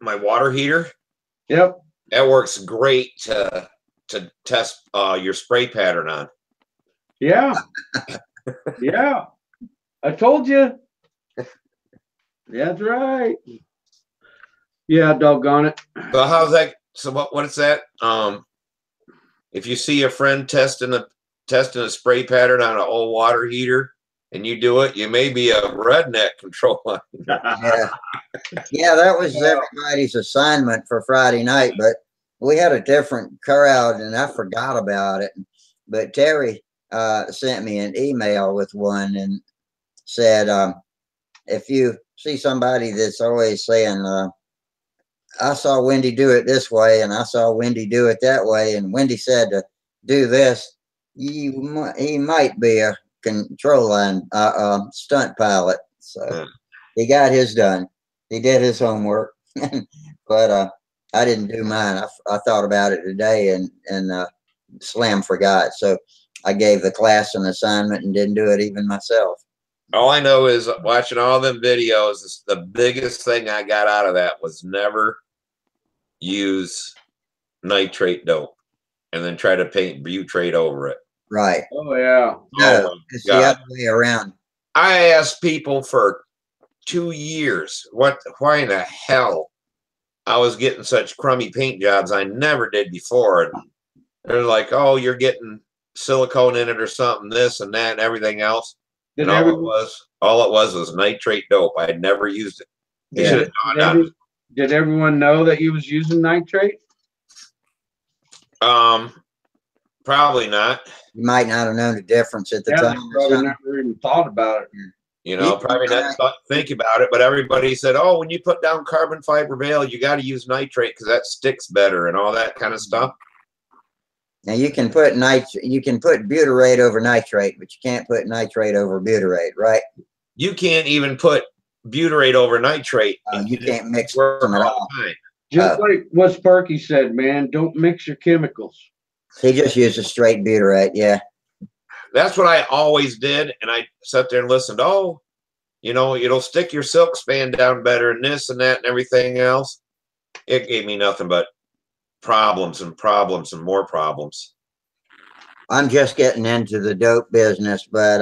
[SPEAKER 3] my water heater.
[SPEAKER 5] Yep.
[SPEAKER 3] That works great to test your spray pattern on.
[SPEAKER 5] Yeah. Yeah. I told you. That's right. Yeah, doggone it.
[SPEAKER 3] So how's that? So what is that? If you see a friend testing a spray pattern on an old water heater and you do it, you may be a redneck controller.
[SPEAKER 1] Yeah. Yeah, that was everybody's assignment for Friday night, but we had a different crowd and I forgot about it. But Terry sent me an email with one and said, if you see somebody that's always saying, I saw Wendy do it this way and I saw Wendy do it that way, and Wendy said to do this, he might be a control line stunt pilot. So he got his done. He did his homework, but I didn't do mine. I thought about it today and slam forgot. So I gave the class an assignment and didn't do it even myself.
[SPEAKER 3] All I know is watching all them videos, the biggest thing I got out of that was never use nitrate dope and then try to paint butyrate over it.
[SPEAKER 1] Right.
[SPEAKER 5] Oh, yeah.
[SPEAKER 1] No,
[SPEAKER 3] Oh,
[SPEAKER 1] it's the other way around.
[SPEAKER 3] I asked people for 2 years, why in the hell I was getting such crummy paint jobs I never did before. And they're like, oh, you're getting silicone in it or something, this and that and everything else. And all it was nitrate dope. I had never used it. They should have gone on.
[SPEAKER 5] Did everyone know that you was using nitrate?
[SPEAKER 3] Probably not.
[SPEAKER 1] You might not have known the difference at the time.
[SPEAKER 5] Probably never even thought about it.
[SPEAKER 3] You know, probably not think about it, but everybody said, oh, when you put down carbon fiber bale, you got to use nitrate because that sticks better and all that kind of stuff.
[SPEAKER 1] Now you can put butyrate over nitrate, but you can't put nitrate over butyrate, right?
[SPEAKER 3] You can't even put butyrate over nitrate.
[SPEAKER 1] You can't mix them at all.
[SPEAKER 5] Just like what Sparky said, man, don't mix your chemicals.
[SPEAKER 1] He just uses straight butyrate, yeah.
[SPEAKER 3] That's what I always did, and I sat there and listened. Oh, you know, it'll stick your silk span down better and this and that and everything else. It gave me nothing but problems and problems and more problems.
[SPEAKER 1] I'm just getting into the dope business, but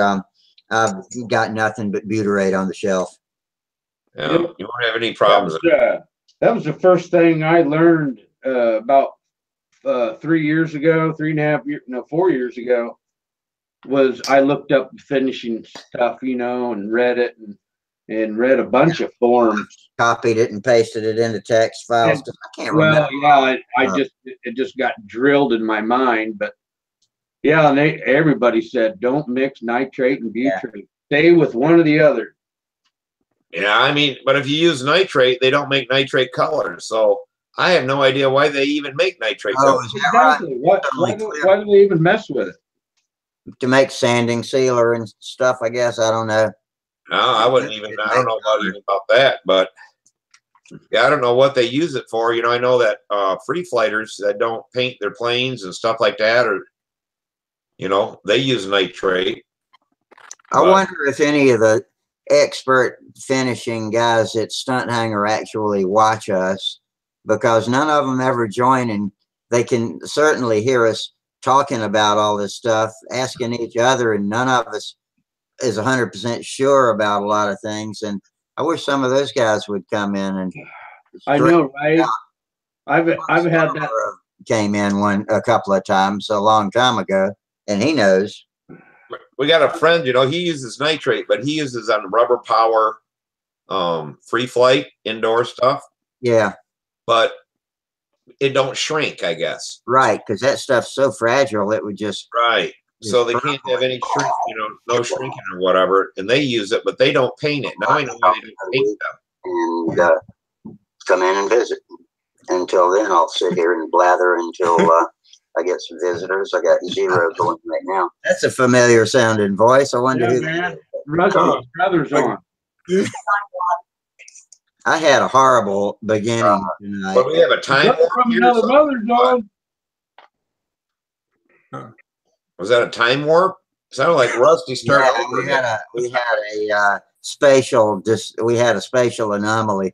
[SPEAKER 1] I've got nothing but butyrate on the shelf.
[SPEAKER 3] Yeah, you won't have any problems.
[SPEAKER 5] That was the first thing I learned about 3 years ago, 4 years ago, was I looked up finishing stuff, you know, and read it and read a bunch of forums.
[SPEAKER 1] Copied it and pasted it into text files. I can't remember.
[SPEAKER 5] Well, yeah, it just got drilled in my mind. But yeah, and everybody said don't mix nitrate and butyrate. Yeah. Stay with one or the other.
[SPEAKER 3] Yeah, I mean, but if you use nitrate, they don't make nitrate colors. So I have no idea why they even make nitrate colors.
[SPEAKER 5] Exactly. Right? Why do they even mess with it?
[SPEAKER 1] To make sanding sealer and stuff, I guess. I don't know.
[SPEAKER 3] No, I don't know about that, but yeah, I don't know what they use it for. You know, I know that free flighters that don't paint their planes and stuff like that, or, you know, they use nitrate.
[SPEAKER 1] I wonder if any of the expert finishing guys at Stunthangar actually watch us, because none of them ever join, and they can certainly hear us talking about all this stuff, asking each other, and none of us is 100% sure about a lot of things. And I wish some of those guys would come in and
[SPEAKER 5] I know, right? I've had that.
[SPEAKER 1] Came in a couple of times a long time ago, and he knows.
[SPEAKER 3] We got a friend, you know, he uses nitrate, but he uses on rubber power free flight indoor stuff.
[SPEAKER 1] Yeah.
[SPEAKER 3] but it don't shrink, I guess.
[SPEAKER 1] Right, because that stuff's so fragile, it would just.
[SPEAKER 3] Right. So they can't have any shrink, no shrinking or whatever, and they use it, but they don't paint it. Now I know why they don't paint them.
[SPEAKER 1] And come in and visit. Until then, I'll sit here and blather until I get some visitors. I got 0 going right now. That's a familiar sounding voice. I wonder
[SPEAKER 5] Yeah,
[SPEAKER 1] who.
[SPEAKER 5] man. Rusty's brother's on.
[SPEAKER 1] I had a horrible beginning tonight.
[SPEAKER 3] But we have a time
[SPEAKER 5] Brother
[SPEAKER 3] warp
[SPEAKER 5] from
[SPEAKER 3] here,
[SPEAKER 5] another
[SPEAKER 3] so-
[SPEAKER 5] mother's on.
[SPEAKER 3] Was that a time warp? Sounded like Rusty started.
[SPEAKER 1] Yeah,
[SPEAKER 3] over again.
[SPEAKER 1] we had a spatial anomaly.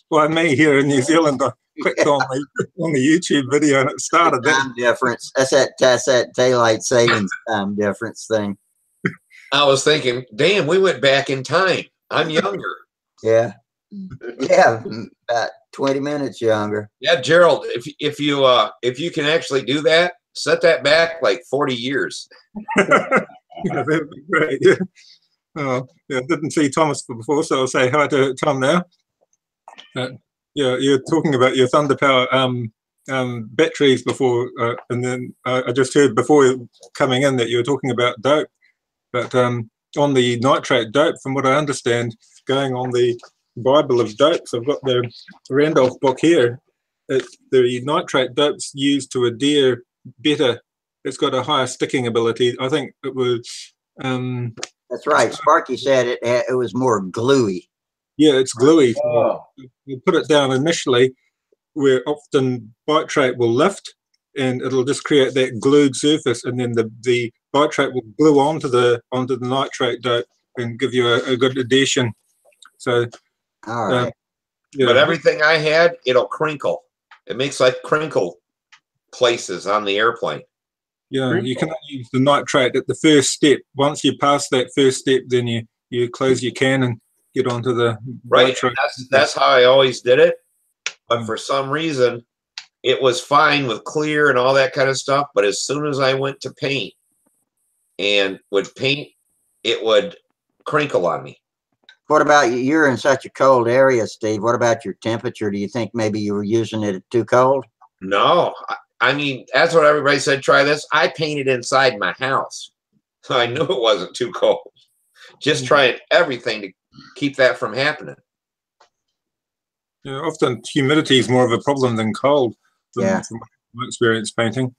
[SPEAKER 2] Well, me here in New Zealand, I clicked on the YouTube video and it started that.
[SPEAKER 1] Time difference. That's that daylight savings time difference thing.
[SPEAKER 3] I was thinking, damn, we went back in time. I'm younger.
[SPEAKER 1] Yeah. Yeah, about 20 minutes younger.
[SPEAKER 3] Yeah, Gerald, if you can actually do that, set that back like 40 years.
[SPEAKER 2] Yeah, that'd be great. Yeah. Oh, yeah, didn't see Thomas before, so I'll say hi to Tom now. Yeah, you're talking about your Thunder Power batteries before, and then I just heard before coming in that you were talking about dope. But on the nitrate dope, from what I understand, going on the Bible of dopes, I've got the Randolph book here. The nitrate dope's used to adhere better. It's got a higher sticking ability. I think it was.
[SPEAKER 1] That's right. Sparky said it was more gluey.
[SPEAKER 2] Yeah, it's gluey.
[SPEAKER 5] Oh.
[SPEAKER 2] You put it down initially, where often bitrate will lift, and it'll just create that glued surface, and then the bitrate will glue onto the nitrate dope and give you a good adhesion. So,
[SPEAKER 1] All right.
[SPEAKER 2] yeah.
[SPEAKER 3] But everything I had, it'll crinkle. It makes like crinkle places on the airplane.
[SPEAKER 2] Yeah, you can only use the nitrate at the first step. Once you pass that first step, then you close your can and get onto the
[SPEAKER 3] Right.
[SPEAKER 2] bitrate.
[SPEAKER 3] That's how I always did it. But for some reason, it was fine with clear and all that kind of stuff. But as soon as I went to paint and would paint, it would crinkle on me.
[SPEAKER 1] What about you? You're in such a cold area, Steve. What about your temperature? Do you think maybe you were using it too cold?
[SPEAKER 3] No, I mean, that's what everybody said. Try this. I painted inside my house, so I knew it wasn't too cold. Just trying everything to keep that from happening.
[SPEAKER 2] Yeah, often humidity is more of a problem than cold.
[SPEAKER 1] Yeah.
[SPEAKER 2] From my experience painting.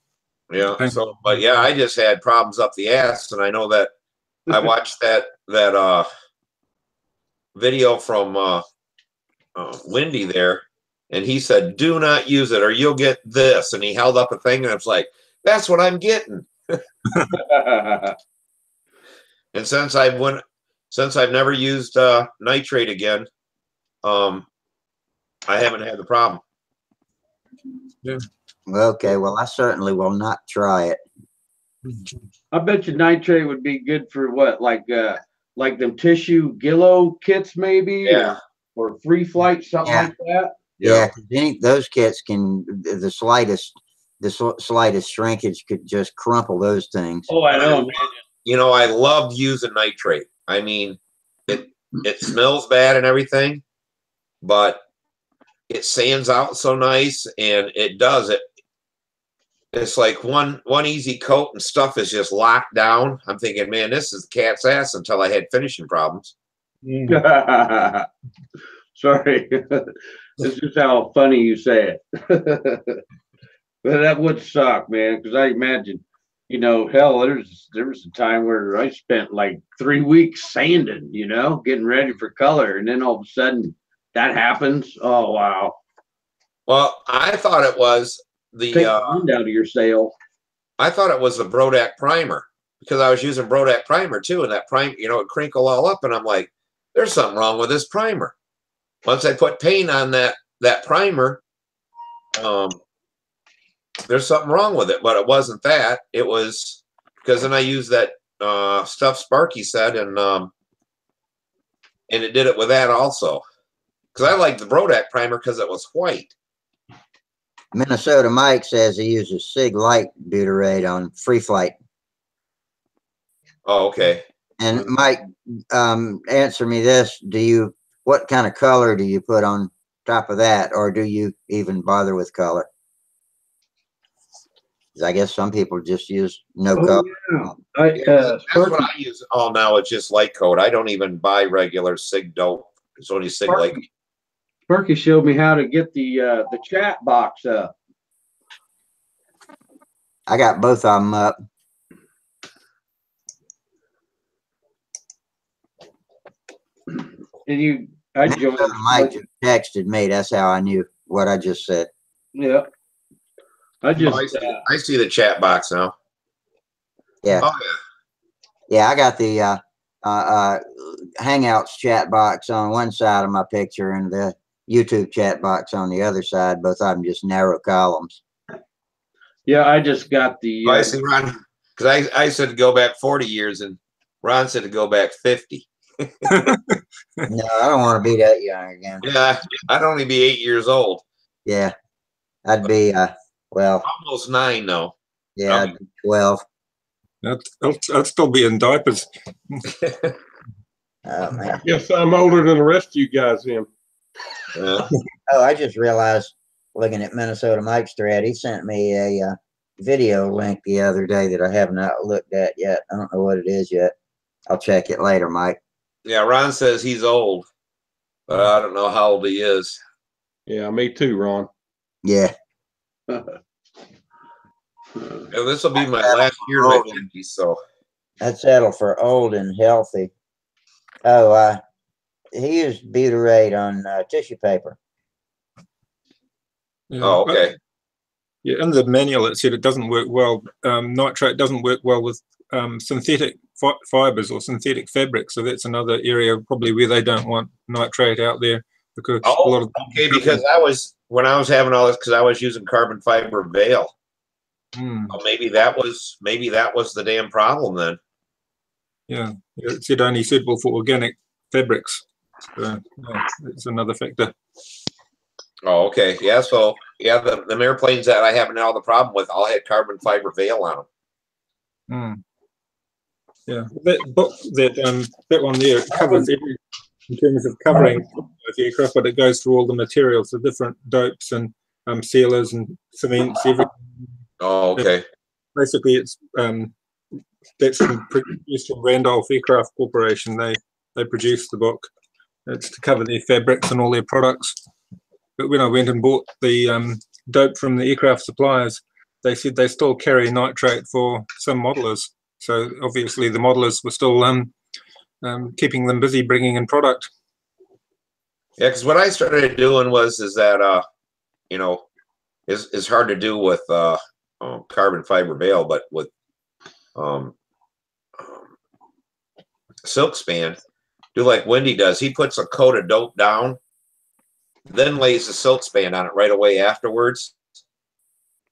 [SPEAKER 3] Yeah. So, but yeah, I just had problems up the ass, and I know that I watched that video from Lindy there, and he said, "Do not use it, or you'll get this." And he held up a thing, and I was like, "That's what I'm getting." And since I've never used nitrate again, I haven't had the problem.
[SPEAKER 2] Yeah.
[SPEAKER 1] Okay, well, I certainly will not try it.
[SPEAKER 5] I bet you nitrate would be good for what, like them tissue Gillo kits, maybe,
[SPEAKER 3] Yeah.
[SPEAKER 5] or free flight, something
[SPEAKER 1] Yeah.
[SPEAKER 5] like that.
[SPEAKER 1] Yeah, 'cause those kits can the slightest shrinkage could just crumple those things.
[SPEAKER 5] Oh, I know, man.
[SPEAKER 3] You know, I love using nitrate. I mean, it smells bad and everything, but it sands out so nice, and it does it. It's like one easy coat and stuff is just locked down. I'm thinking, man, this is the cat's ass, until I had finishing problems.
[SPEAKER 5] Sorry, this is how funny you say it. But that would suck, man, because I imagine, hell, there was a time where I spent like 3 weeks sanding, getting ready for color, and then all of a sudden that happens. Oh wow!
[SPEAKER 3] Well, I thought it was
[SPEAKER 5] Take the wind out of your sail.
[SPEAKER 3] I thought it was the Brodak primer, because I was using Brodak primer too, and that primer, it crinkle all up, and I'm like, there's something wrong with this primer. Once I put paint on that primer, there's something wrong with it, but it wasn't that. It was because then I used that stuff Sparky said, and it did it with that also. Because I like the Brodak primer because it was white.
[SPEAKER 1] Minnesota Mike says he uses Sig Light butyrate on free flight.
[SPEAKER 3] Oh, okay.
[SPEAKER 1] And Mike, answer me this: what kind of color do you put on top of that, or do you even bother with color? 'Cause I guess some people just use no color.
[SPEAKER 5] Yeah.
[SPEAKER 3] Yeah, that's what I use all now. It's just light coat. I don't even buy regular SIG dope. It's only SIG light.
[SPEAKER 5] Sparky showed me how to get the chat box up.
[SPEAKER 1] I got both of them up.
[SPEAKER 5] And I joined.
[SPEAKER 1] Mike just texted me. That's how I knew what I just said.
[SPEAKER 5] Yeah. I just.
[SPEAKER 3] I see the chat box now.
[SPEAKER 1] Yeah.
[SPEAKER 3] Oh,
[SPEAKER 1] Yeah, I got the Hangouts chat box on one side of my picture and the YouTube chat box on the other side. Both of them just narrow columns.
[SPEAKER 5] Yeah, I just got the.
[SPEAKER 3] I see, Ron, because I said to go back 40 years, and Ron said to go back 50.
[SPEAKER 1] No, I don't want to be that young again.
[SPEAKER 3] Yeah, I'd only be 8 years old.
[SPEAKER 1] Yeah, I'd be well,
[SPEAKER 3] Almost 9 now.
[SPEAKER 1] yeah, I'd be 12.
[SPEAKER 2] I'd still be in diapers.
[SPEAKER 1] Oh man.
[SPEAKER 4] Yes, I'm older than the rest of you guys then.
[SPEAKER 3] Yeah.
[SPEAKER 1] Oh, I just realized looking at Minnesota Mike's thread, he sent me a video link the other day that I have not looked at yet. I don't know what it is yet. I'll check it later, Mike.
[SPEAKER 3] Yeah, Ron says he's old, but I don't know how old he is.
[SPEAKER 4] Yeah, me too, Ron.
[SPEAKER 1] Yeah.
[SPEAKER 3] This will be my last year in my 50s, so.
[SPEAKER 1] I'd settle for old and healthy. Oh, he used butyrate on tissue paper.
[SPEAKER 2] Yeah.
[SPEAKER 3] Oh, okay.
[SPEAKER 2] Yeah, in the manual it said it doesn't work well. Nitrate doesn't work well with synthetic fibers or synthetic fabric. So that's another area probably where they don't want nitrate out there, because a lot of
[SPEAKER 3] because when I was having all this, because I was using carbon fiber veil. Well, maybe that was the damn problem then.
[SPEAKER 2] Yeah, it said only suitable for organic fabrics. So yeah, it's another factor.
[SPEAKER 3] Oh, okay. Yeah, so yeah, the airplanes that I have now the problem with all had carbon fiber veil on them.
[SPEAKER 2] Yeah, that book, that one there, it covers every in terms of covering the aircraft, but it goes through all the materials, the different dopes and sealers and cements, everything.
[SPEAKER 3] Oh, okay.
[SPEAKER 2] Basically, it's that's produced from Randolph Aircraft Corporation. They produce the book. It's to cover their fabrics and all their products. But when I went and bought the dope from the aircraft suppliers, they said they still carry nitrate for some modelers. So obviously the modelers were still keeping them busy bringing in product.
[SPEAKER 3] Yeah, because what I started doing is that you know, is hard to do with carbon fiber veil, but with silk span, do like Wendy does. He puts a coat of dope down, then lays the silk span on it right away afterwards,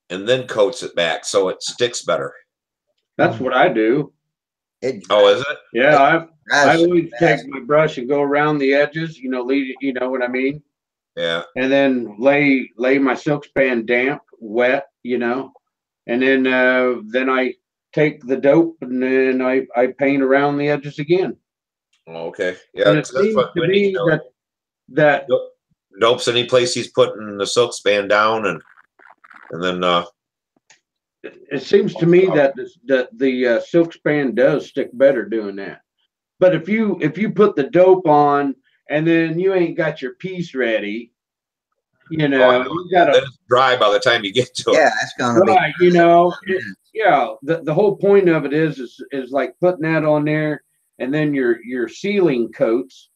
[SPEAKER 3] and then coats it back so it sticks better.
[SPEAKER 5] That's what I do.
[SPEAKER 3] Oh, is it?
[SPEAKER 5] Yeah, I always take my brush and go around the edges, you know, you know what I mean?
[SPEAKER 3] Yeah.
[SPEAKER 5] And then lay my silk span damp, wet, you know, and then I take the dope and then I paint around the edges again.
[SPEAKER 3] Oh, okay. Yeah,
[SPEAKER 5] And it seems to me that
[SPEAKER 3] dope's any place he's putting the silk span down, and then
[SPEAKER 5] it seems to me that the silk span does stick better doing that. But if you put the dope on and then you ain't got your piece ready, you know, you gotta
[SPEAKER 3] it's dry by the time you get to it.
[SPEAKER 1] Yeah, it's gonna
[SPEAKER 5] right, you know, the whole point of it is like putting that on there, and then your sealing coats,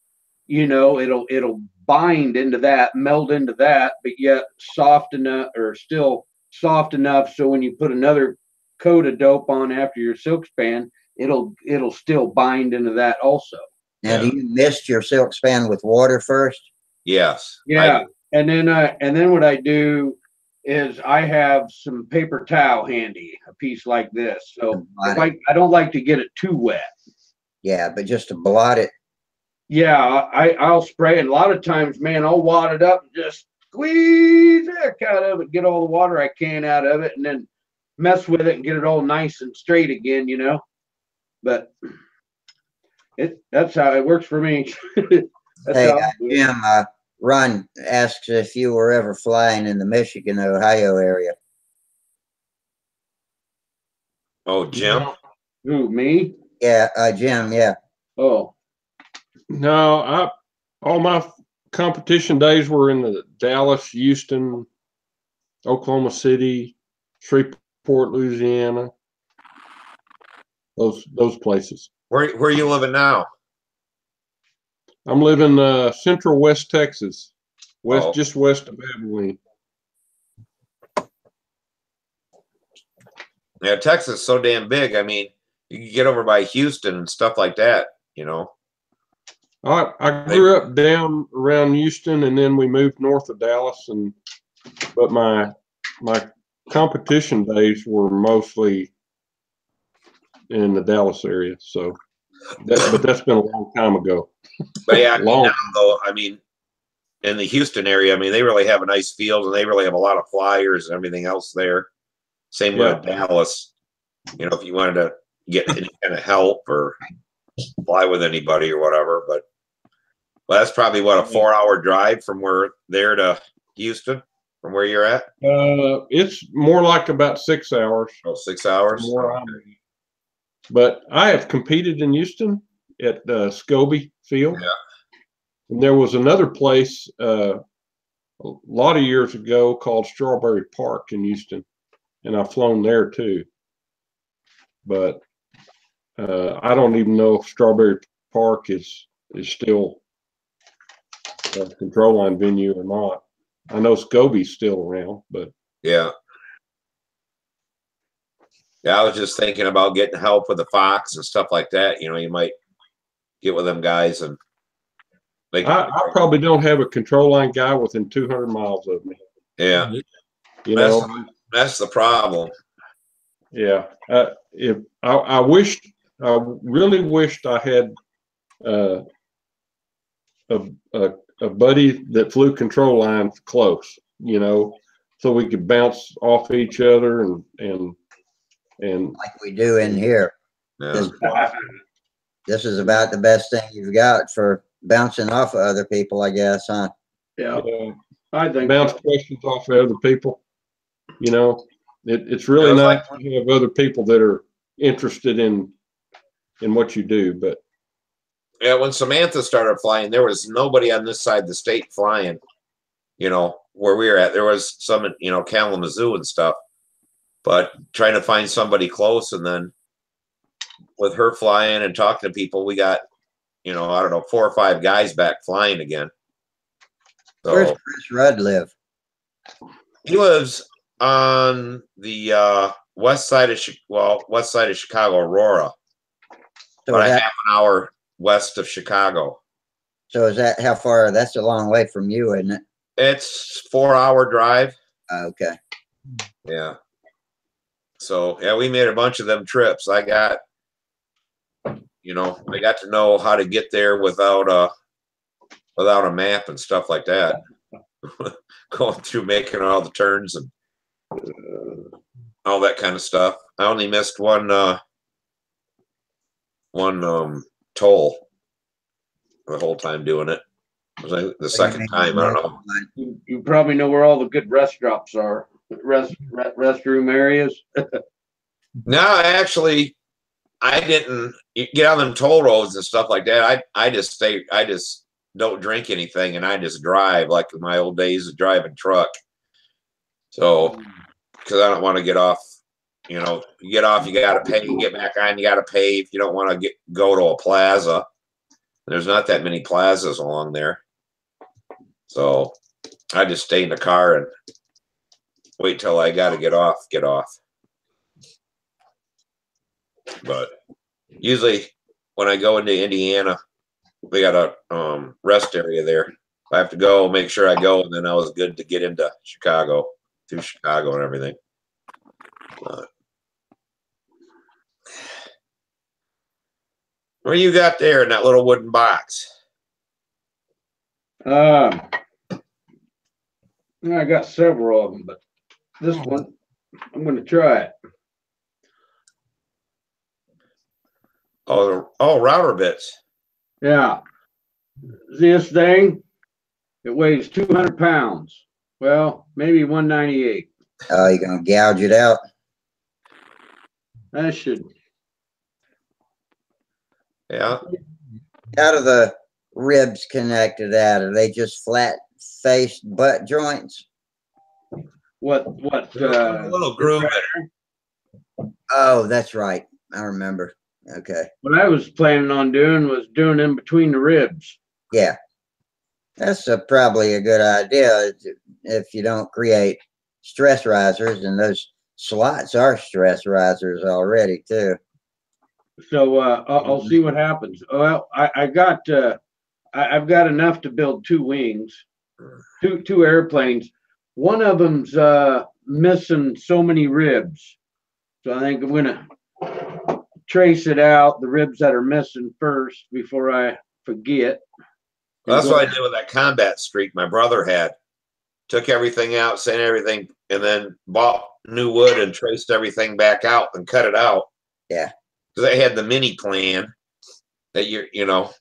[SPEAKER 5] you know, it'll bind into that, meld into that, but yet soft enough, or still soft enough so when you put another coat of dope on after your silk span, it'll still bind into that also.
[SPEAKER 1] Now, do you mist your silk span with water first?
[SPEAKER 3] Yes.
[SPEAKER 5] Yeah, and then what I do is I have some paper towel handy, a piece like this. So if I don't like to get it too wet.
[SPEAKER 1] Yeah, but just to blot it.
[SPEAKER 5] Yeah, I'll spray it. A lot of times, man, I'll wad it up and just squeeze the heck out of it, get all the water I can out of it, and then mess with it and get it all nice and straight again, you know. But that's how it works for me.
[SPEAKER 1] Hey, Jim, Ron asks if you were ever flying in the Michigan, Ohio area.
[SPEAKER 3] Oh, Jim.
[SPEAKER 5] Who, me?
[SPEAKER 1] Yeah, Jim, yeah.
[SPEAKER 5] Oh,
[SPEAKER 4] No, all my competition days were in the Dallas, Houston, Oklahoma City, Shreveport, Louisiana. Those places.
[SPEAKER 3] Where are you living now?
[SPEAKER 4] I'm living central West Texas,
[SPEAKER 3] Oh.
[SPEAKER 4] just west of Abilene.
[SPEAKER 3] Yeah, Texas is so damn big. I mean, you can get over by Houston and stuff like that, you know.
[SPEAKER 4] I grew up down around Houston, and then we moved north of Dallas. But my competition days were mostly in the Dallas area. So, but that's been a long time ago.
[SPEAKER 3] But yeah, I mean, now though, I mean, in the Houston area, I mean, they really have a nice field, and they really have a lot of flyers and everything else there. Same with Dallas. You know, if you wanted to get any kind of help or fly with anybody or whatever, but well, that's probably what, a 4-hour drive from where there to Houston, from where you're at.
[SPEAKER 4] It's more like about 6 hours.
[SPEAKER 3] Oh, 6 hours.
[SPEAKER 4] But I have competed in Houston at Scobie Field.
[SPEAKER 3] Yeah.
[SPEAKER 4] And there was another place a lot of years ago called Strawberry Park in Houston, and I've flown there too. But I don't even know if Strawberry Park is still a control line venue or not. I know Scobie's still around, but
[SPEAKER 3] yeah. Yeah, I was just thinking about getting help with the Fox and stuff like that. You know, you might get with them guys and.
[SPEAKER 4] I probably don't have a control line guy within 200 miles of me.
[SPEAKER 3] Yeah, that's the problem.
[SPEAKER 4] Yeah, if I really wished I had a buddy that flew control line close, you know, so we could bounce off each other and
[SPEAKER 1] like we do in here.
[SPEAKER 3] Yeah.
[SPEAKER 1] This is about the best thing you've got for bouncing off of other people, I guess, huh?
[SPEAKER 5] Yeah, I think
[SPEAKER 4] bounce questions off of other people. You know, it's really nice to have other people that are interested in what you do. But
[SPEAKER 3] yeah, when Samantha started flying, there was nobody on this side of the state flying. You know, where we were at, there was some, you know, Kalamazoo and stuff, but trying to find somebody close, and then with her flying and talking to people, we got, you know, I don't know, 4 or 5 guys back flying again. So,
[SPEAKER 1] where's Chris Rudd live?
[SPEAKER 3] He lives on the west side of Chicago, Aurora,
[SPEAKER 1] So
[SPEAKER 3] about a half an hour west of Chicago.
[SPEAKER 1] So is that how far? That's a long way from you, isn't it?
[SPEAKER 3] It's 4-hour drive.
[SPEAKER 1] Okay.
[SPEAKER 3] Yeah. So yeah, we made a bunch of them trips. I got to know how to get there without a map and stuff like that. Going through, making all the turns and all that kind of stuff. I only missed one toll the whole time doing it. It was like the second time. I don't know.
[SPEAKER 5] You probably know where all the good rest stops are, restroom areas.
[SPEAKER 3] No, actually, I didn't get on them toll roads and stuff like that. I just don't drink anything, and I just drive like in my old days of driving truck. So, because I don't want to get off. You know, you get off, you got to pay. You get back on, you got to pay. If you don't want to go to a plaza, there's not that many plazas along there. So, I just stay in the car and wait till I got to get off. But usually, when I go into Indiana, we got a rest area there. I have to go, make sure I go, and then I was good to get into Chicago, through Chicago and everything. What you got there in that little wooden box?
[SPEAKER 5] I got several of them, but this one, I'm going to try it.
[SPEAKER 3] Oh, router bits.
[SPEAKER 5] Yeah. This thing, It weighs 200 pounds. Well, maybe 198.
[SPEAKER 1] Oh, you're gonna gouge it out?
[SPEAKER 5] That should.
[SPEAKER 3] Yeah.
[SPEAKER 1] How do the ribs connect to that? Are they just flat faced butt joints?
[SPEAKER 5] What?
[SPEAKER 3] A little groove in it.
[SPEAKER 1] Oh, that's right. I remember. Okay.
[SPEAKER 5] What I was planning on doing was doing in between the ribs.
[SPEAKER 1] Yeah. That's probably a good idea if you don't create stress risers, and those slots are stress risers already too.
[SPEAKER 5] So I'll see what happens. Well, I've got enough to build 2 wings, two airplanes. One of them's missing so many ribs, so I think I'm gonna trace it out, the ribs that are missing first before I forget.
[SPEAKER 3] That's what I did with that combat streak my brother had. Took everything out, sent everything, and then bought new wood and traced everything back out and cut it out.
[SPEAKER 1] Yeah.
[SPEAKER 3] Because I had the mini plan that you know,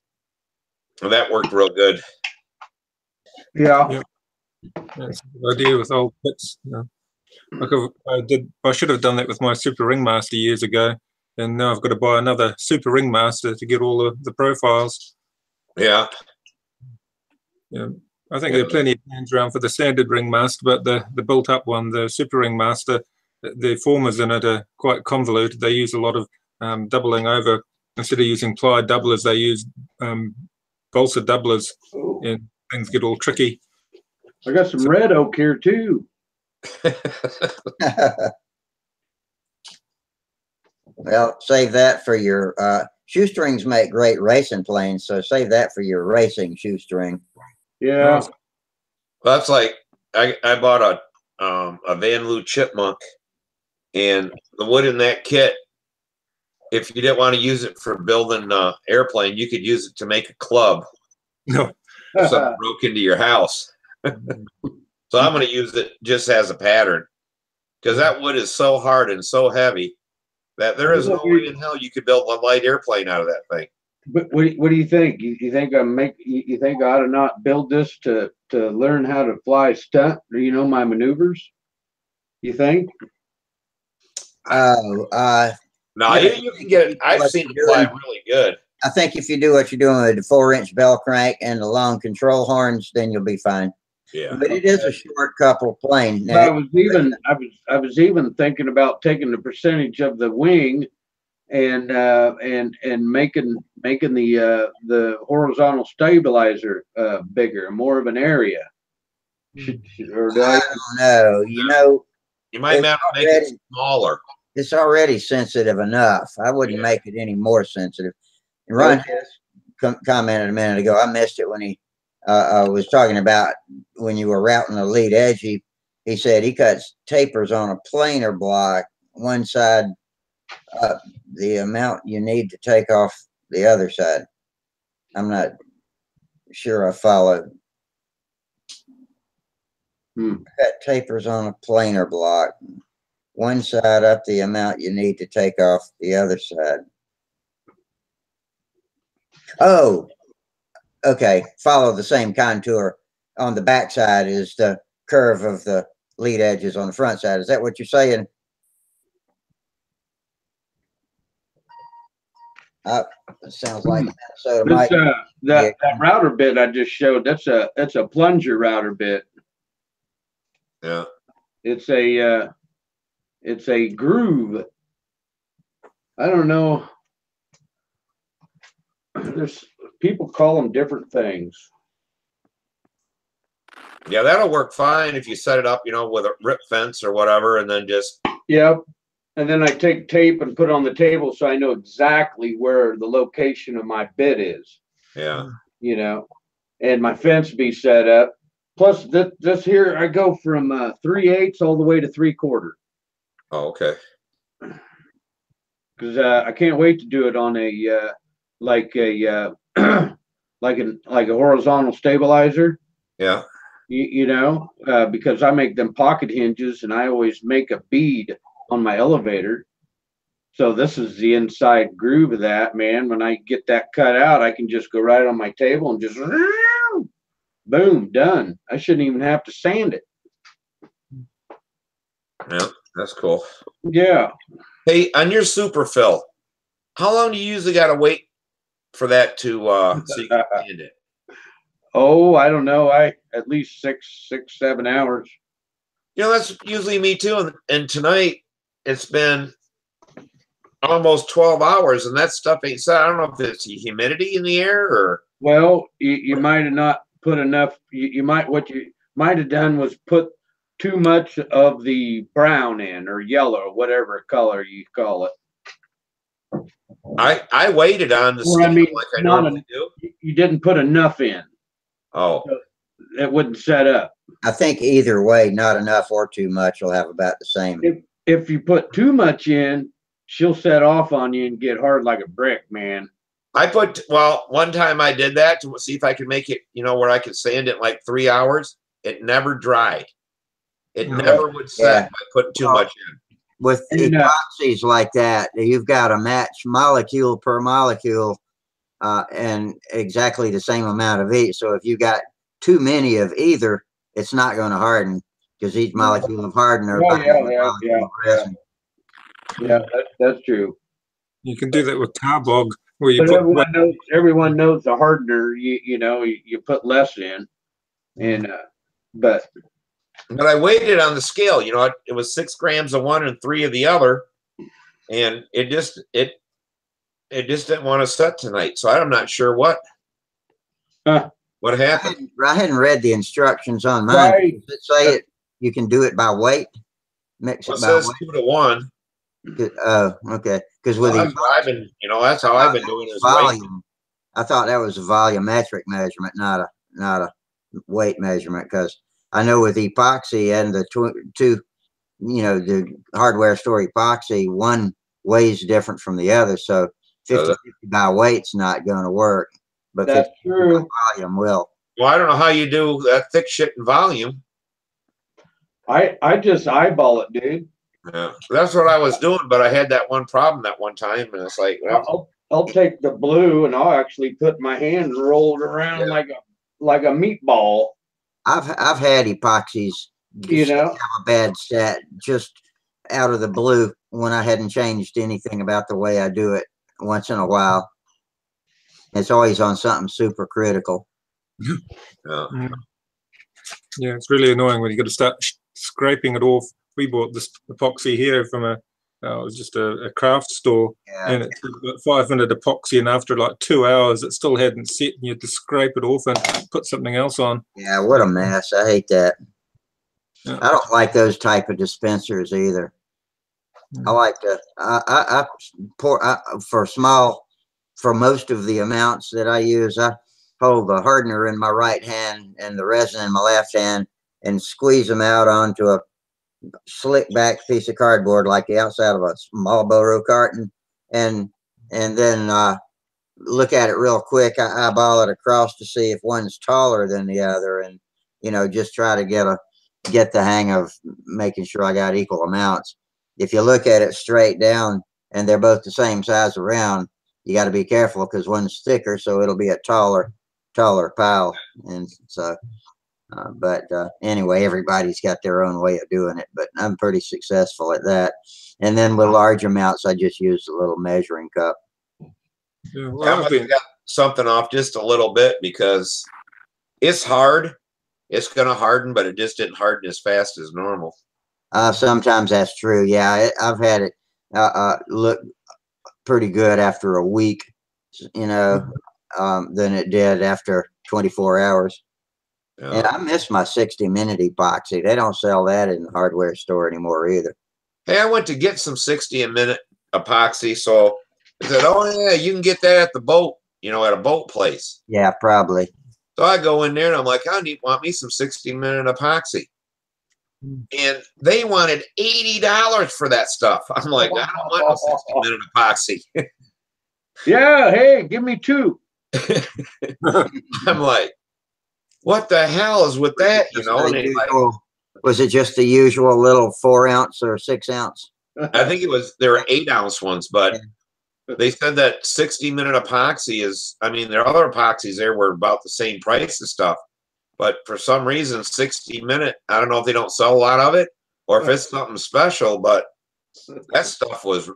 [SPEAKER 3] and that worked real good.
[SPEAKER 5] Yeah.
[SPEAKER 2] That's a good idea with old pits. Like I should have done that with my Super Ringmaster years ago, and now I've got to buy another Super Ringmaster to get all the profiles.
[SPEAKER 3] Yeah.
[SPEAKER 2] Yeah, I think there are plenty of plans around for the standard Ringmaster, but the built-up one, the Super Ringmaster, the formers in it are quite convoluted. They use a lot of doubling over. Instead of using plied doublers, they use balsa doublers, and things get all tricky.
[SPEAKER 5] I got some red oak here too.
[SPEAKER 1] Well, save that for your shoestrings. Make great racing planes, so save that for your racing shoestring.
[SPEAKER 5] Yeah.
[SPEAKER 3] Well, that's like I bought a Van Loo Chipmunk, and the wood in that kit, if you didn't want to use it for building an airplane, you could use it to make a club.
[SPEAKER 2] No.
[SPEAKER 3] If something broke into your house. So I'm going to use it just as a pattern, because that wood is so hard and so heavy that there is no way in hell you could build a light airplane out of that thing.
[SPEAKER 5] But what do you think? You think you think I ought to not build this to learn how to fly stunt? Or, you know, my maneuvers. You think?
[SPEAKER 1] Oh,
[SPEAKER 3] No,
[SPEAKER 1] yeah,
[SPEAKER 3] you can get it. I've seen it fly really good.
[SPEAKER 1] I think if you do what you're doing with the 4-inch bell crank and the long control horns, then you'll be fine.
[SPEAKER 3] Yeah,
[SPEAKER 1] But it is a short couple plane.
[SPEAKER 5] Now, I was even thinking about taking the percentage of the wing and making the horizontal stabilizer bigger, more of an area. Or do
[SPEAKER 1] I don't know. You know,
[SPEAKER 3] you might have to make it smaller.
[SPEAKER 1] It's already sensitive enough. I wouldn't make it any more sensitive. And Ron commented a minute ago. I missed it when he was talking about when you were routing the lead edge. He said he cuts tapers on a planer block, one side up the amount you need to take off the other side. I'm not sure I followed. Cut tapers on a planer block, one side up the amount you need to take off the other side. Oh, okay. Follow the same contour on the back side as the curve of the lead edges on the front side. Is that what you're saying? It sounds like Minnesota.
[SPEAKER 5] That router bit I just showed, that's a plunger router bit.
[SPEAKER 3] Yeah.
[SPEAKER 5] It's a groove. I don't know. There's people call them different things.
[SPEAKER 3] Yeah, that'll work fine if you set it up, you know, with a rip fence or whatever, and then just.
[SPEAKER 5] Yep. And then I take tape and put it on the table so I know exactly where the location of my bit is.
[SPEAKER 3] Yeah.
[SPEAKER 5] You know, and my fence be set up. Plus, this here, I go from 3/8 all the way to 3/4.
[SPEAKER 3] Oh, okay.
[SPEAKER 5] Because I can't wait to do it on a like a horizontal stabilizer.
[SPEAKER 3] Yeah.
[SPEAKER 5] You know, because I make them pocket hinges, and I always make a bead on my elevator. So this is the inside groove of that, man. When I get that cut out, I can just go right on my table and just boom, done. I shouldn't even have to sand it.
[SPEAKER 3] Yeah, that's cool.
[SPEAKER 5] Yeah.
[SPEAKER 3] Hey, on your super fill, how long do you usually got to wait for that to so you can sand it?
[SPEAKER 5] Oh, I don't know. At least 7 hours.
[SPEAKER 3] You know, that's usually me too. And tonight it's been almost 12 hours, and that stuff ain't set. I don't know if it's the humidity in the air or.
[SPEAKER 5] Well, you might have not put enough. What you might have done was put too much of the brown in, or yellow, whatever color you call it.
[SPEAKER 3] I waited on the scale like I normally do.
[SPEAKER 5] You didn't put enough in.
[SPEAKER 3] Oh,
[SPEAKER 5] So it wouldn't set up.
[SPEAKER 1] I think either way, not enough or too much will have about the same.
[SPEAKER 5] If you put too much in, she'll set off on you and get hard like a brick, man.
[SPEAKER 3] One time I did that to see if I could make it, where I could sand it in like 3 hours. It never dried. It never would set by putting too much in.
[SPEAKER 1] With epoxies like that, you've got to match molecule per molecule and exactly the same amount of each. So if you got too many of either, it's not going to harden because each molecule of hardener.
[SPEAKER 5] Yeah, that's true.
[SPEAKER 2] You can do that with carbog, where you
[SPEAKER 5] everyone knows the hardener. You put less in, and but
[SPEAKER 3] I waited on the scale. It was 6 grams of one and 3 of the other, and it just didn't want to set tonight. So I'm not sure what happened.
[SPEAKER 1] I hadn't read the instructions on mine.
[SPEAKER 5] Right.
[SPEAKER 1] Does it say you can do it by weight? Mix it by weight.
[SPEAKER 3] 2 to 1.
[SPEAKER 1] Oh, okay. Because with
[SPEAKER 3] I'm driving, that's how I've been doing is
[SPEAKER 1] volume. I thought that was a volumetric measurement, not a weight measurement. Because I know with epoxy and the two, the hardware store epoxy, one weighs different from the other. So 50 by weight's not going to work. But
[SPEAKER 5] that's true.
[SPEAKER 1] Volume will.
[SPEAKER 3] Well, I don't know how you do that thick shit in volume.
[SPEAKER 5] I just eyeball it, dude.
[SPEAKER 3] Yeah, that's what I was doing, but I had that one problem that one time, and it's like,
[SPEAKER 5] I'll take the blue and I'll actually put my hand and roll it around like a meatball.
[SPEAKER 1] I've had epoxies, have a bad set just out of the blue when I hadn't changed anything about the way I do it once in a while. It's always on something super critical.
[SPEAKER 2] Yeah, it's really annoying when you got to start scraping it off. We bought this epoxy here from it was just a craft store, and it took about 5 minute epoxy, and after like 2 hours it still hadn't set, and you had to scrape it off and put something else on.
[SPEAKER 1] Yeah, what a mess. I hate that. I don't like those type of dispensers either. I like to I pour for most of the amounts that I use, I hold the hardener in my right hand and the resin in my left hand and squeeze them out onto a slick back piece of cardboard like the outside of a Marlboro carton, and then look at it real quick. I eyeball it across to see if one's taller than the other, and just try to get the hang of making sure I got equal amounts. If you look at it straight down and they're both the same size around, you got to be careful because one's thicker, so it'll be a taller pile. And so but anyway, everybody's got their own way of doing it, but I'm pretty successful at that. And then with large amounts, I just use a little measuring cup.
[SPEAKER 2] Yeah, well,
[SPEAKER 3] I got something off just a little bit because it's hard. It's going to harden, but it just didn't harden as fast as normal.
[SPEAKER 1] Sometimes that's true. Yeah, I've had it look pretty good after a week, than it did after 24 hours. Yeah. And I miss my 60-minute epoxy. They don't sell that in the hardware store anymore either.
[SPEAKER 3] Hey, I went to get some 60-minute epoxy, so I said, "Oh yeah, you can get that at the boat, at a boat place."
[SPEAKER 1] Yeah, probably.
[SPEAKER 3] So I go in there and I'm like, "I want me some 60-minute epoxy," and they wanted $80 for that stuff. I'm like, I don't want no 60-minute epoxy.
[SPEAKER 5] Yeah, hey, give me 2.
[SPEAKER 3] I'm like, what the hell is with that?
[SPEAKER 1] Was it just the usual little 4-ounce or 6-ounce?
[SPEAKER 3] I think there were 8-ounce ones, but they said that 60-minute epoxy is, their other epoxies there were about the same price and stuff. but for some reason, 60-minute, I don't know if they don't sell a lot of it or if it's something special, but that stuff was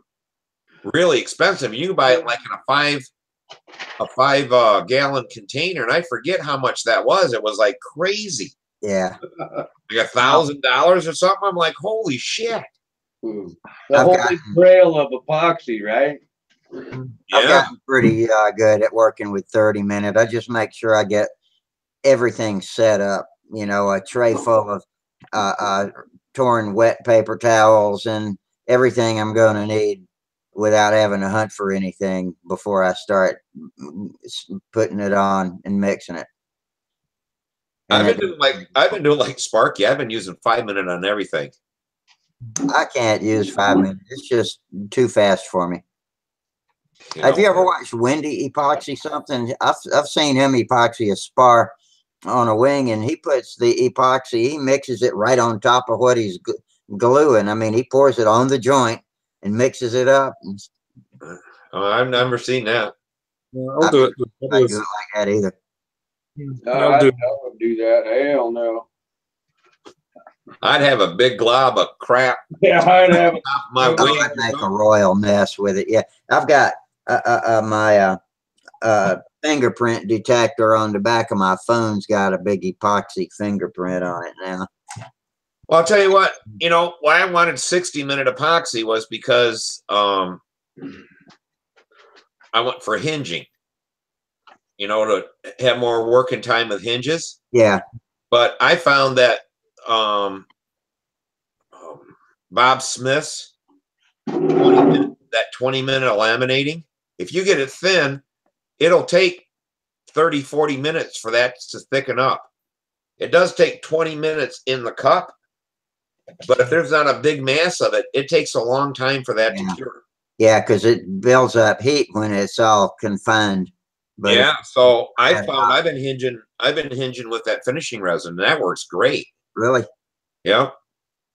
[SPEAKER 3] really expensive. You can buy it like in a five gallon container, and I forget how much that was. It was like crazy.
[SPEAKER 1] Yeah.
[SPEAKER 3] Like $1,000 or something. I'm like, holy shit.
[SPEAKER 5] The
[SPEAKER 1] I've
[SPEAKER 5] holy
[SPEAKER 1] got-
[SPEAKER 5] grail of epoxy, right?
[SPEAKER 1] I've
[SPEAKER 3] Yeah.
[SPEAKER 1] gotten pretty good at working with 30-minute. I just make sure I get everything set up. You know, a tray full of torn wet paper towels and everything I'm going to need without having to hunt for anything before I start putting it on and mixing it. And
[SPEAKER 3] I've been doing like Sparky. I've been using 5-minute on everything.
[SPEAKER 1] I can't use 5 minutes. It's just too fast for me.
[SPEAKER 3] You
[SPEAKER 1] Have
[SPEAKER 3] know?
[SPEAKER 1] you ever watched Wendy epoxy something? I've seen him epoxy a spar on a wing, and he puts the epoxy, he mixes it right on top of what he's gluing. I mean, he pours it on the joint and mixes it up.
[SPEAKER 3] Oh, I've never seen that.
[SPEAKER 2] Yeah, I'll do it with
[SPEAKER 1] I don't do
[SPEAKER 2] others.
[SPEAKER 1] it like that either.
[SPEAKER 2] I'll do.
[SPEAKER 5] I would do that. Hell no.
[SPEAKER 3] I'd have a big glob of crap
[SPEAKER 5] Yeah, I'd have.
[SPEAKER 3] on top of my
[SPEAKER 5] Oh,
[SPEAKER 3] wing.
[SPEAKER 1] I'd make a royal mess with it. Yeah, I've got my fingerprint detector on the back of my phone's got a big epoxy fingerprint on it now.
[SPEAKER 3] Well, I'll tell you what, you know, why I wanted 60-minute epoxy was because I went for hinging, you know, to have more working time with hinges.
[SPEAKER 1] Yeah,
[SPEAKER 3] But I found that Bob Smith's 20-minute laminating, if you get it thin, it'll take 30, 40 minutes for that to thicken up. It does take 20 minutes in the cup, but if there's not a big mass of it, it takes a long time for that to cure.
[SPEAKER 1] yeah, because it builds up heat when it's all confined. But
[SPEAKER 3] Yeah, so I
[SPEAKER 1] Yeah.
[SPEAKER 3] found I've been hinging with that finishing resin, and that works great.
[SPEAKER 1] really,
[SPEAKER 3] Yeah,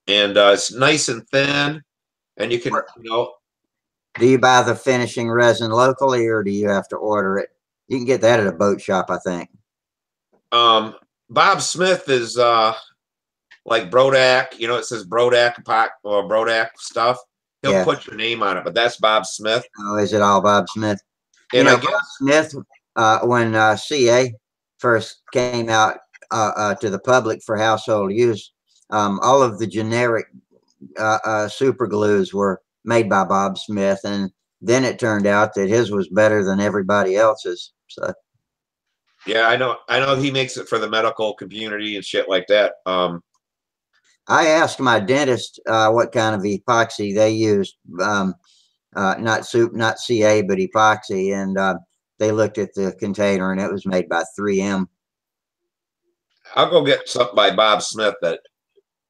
[SPEAKER 3] and it's nice and thin, and you can, you know,
[SPEAKER 1] do you buy the finishing resin locally, or do you have to order it? You can get that at a boat shop, I think.
[SPEAKER 3] Bob Smith is like Brodak, you know, it says Brodak or Brodak stuff. He'll
[SPEAKER 1] Yeah.
[SPEAKER 3] put your name on it, but that's Bob Smith.
[SPEAKER 1] Oh, is it all Bob Smith?
[SPEAKER 3] And
[SPEAKER 1] You know,
[SPEAKER 3] I guess
[SPEAKER 1] Bob Smith, when CA first came out to the public for household use, all of the generic super glues were made by Bob Smith, and then it turned out that his was better than everybody else's. So
[SPEAKER 3] yeah, I know he makes it for the medical community and shit like that.
[SPEAKER 1] I asked my dentist what kind of epoxy they used, not CA, but epoxy, and they looked at the container, and it was made by 3M.
[SPEAKER 3] I'll go get something by Bob Smith that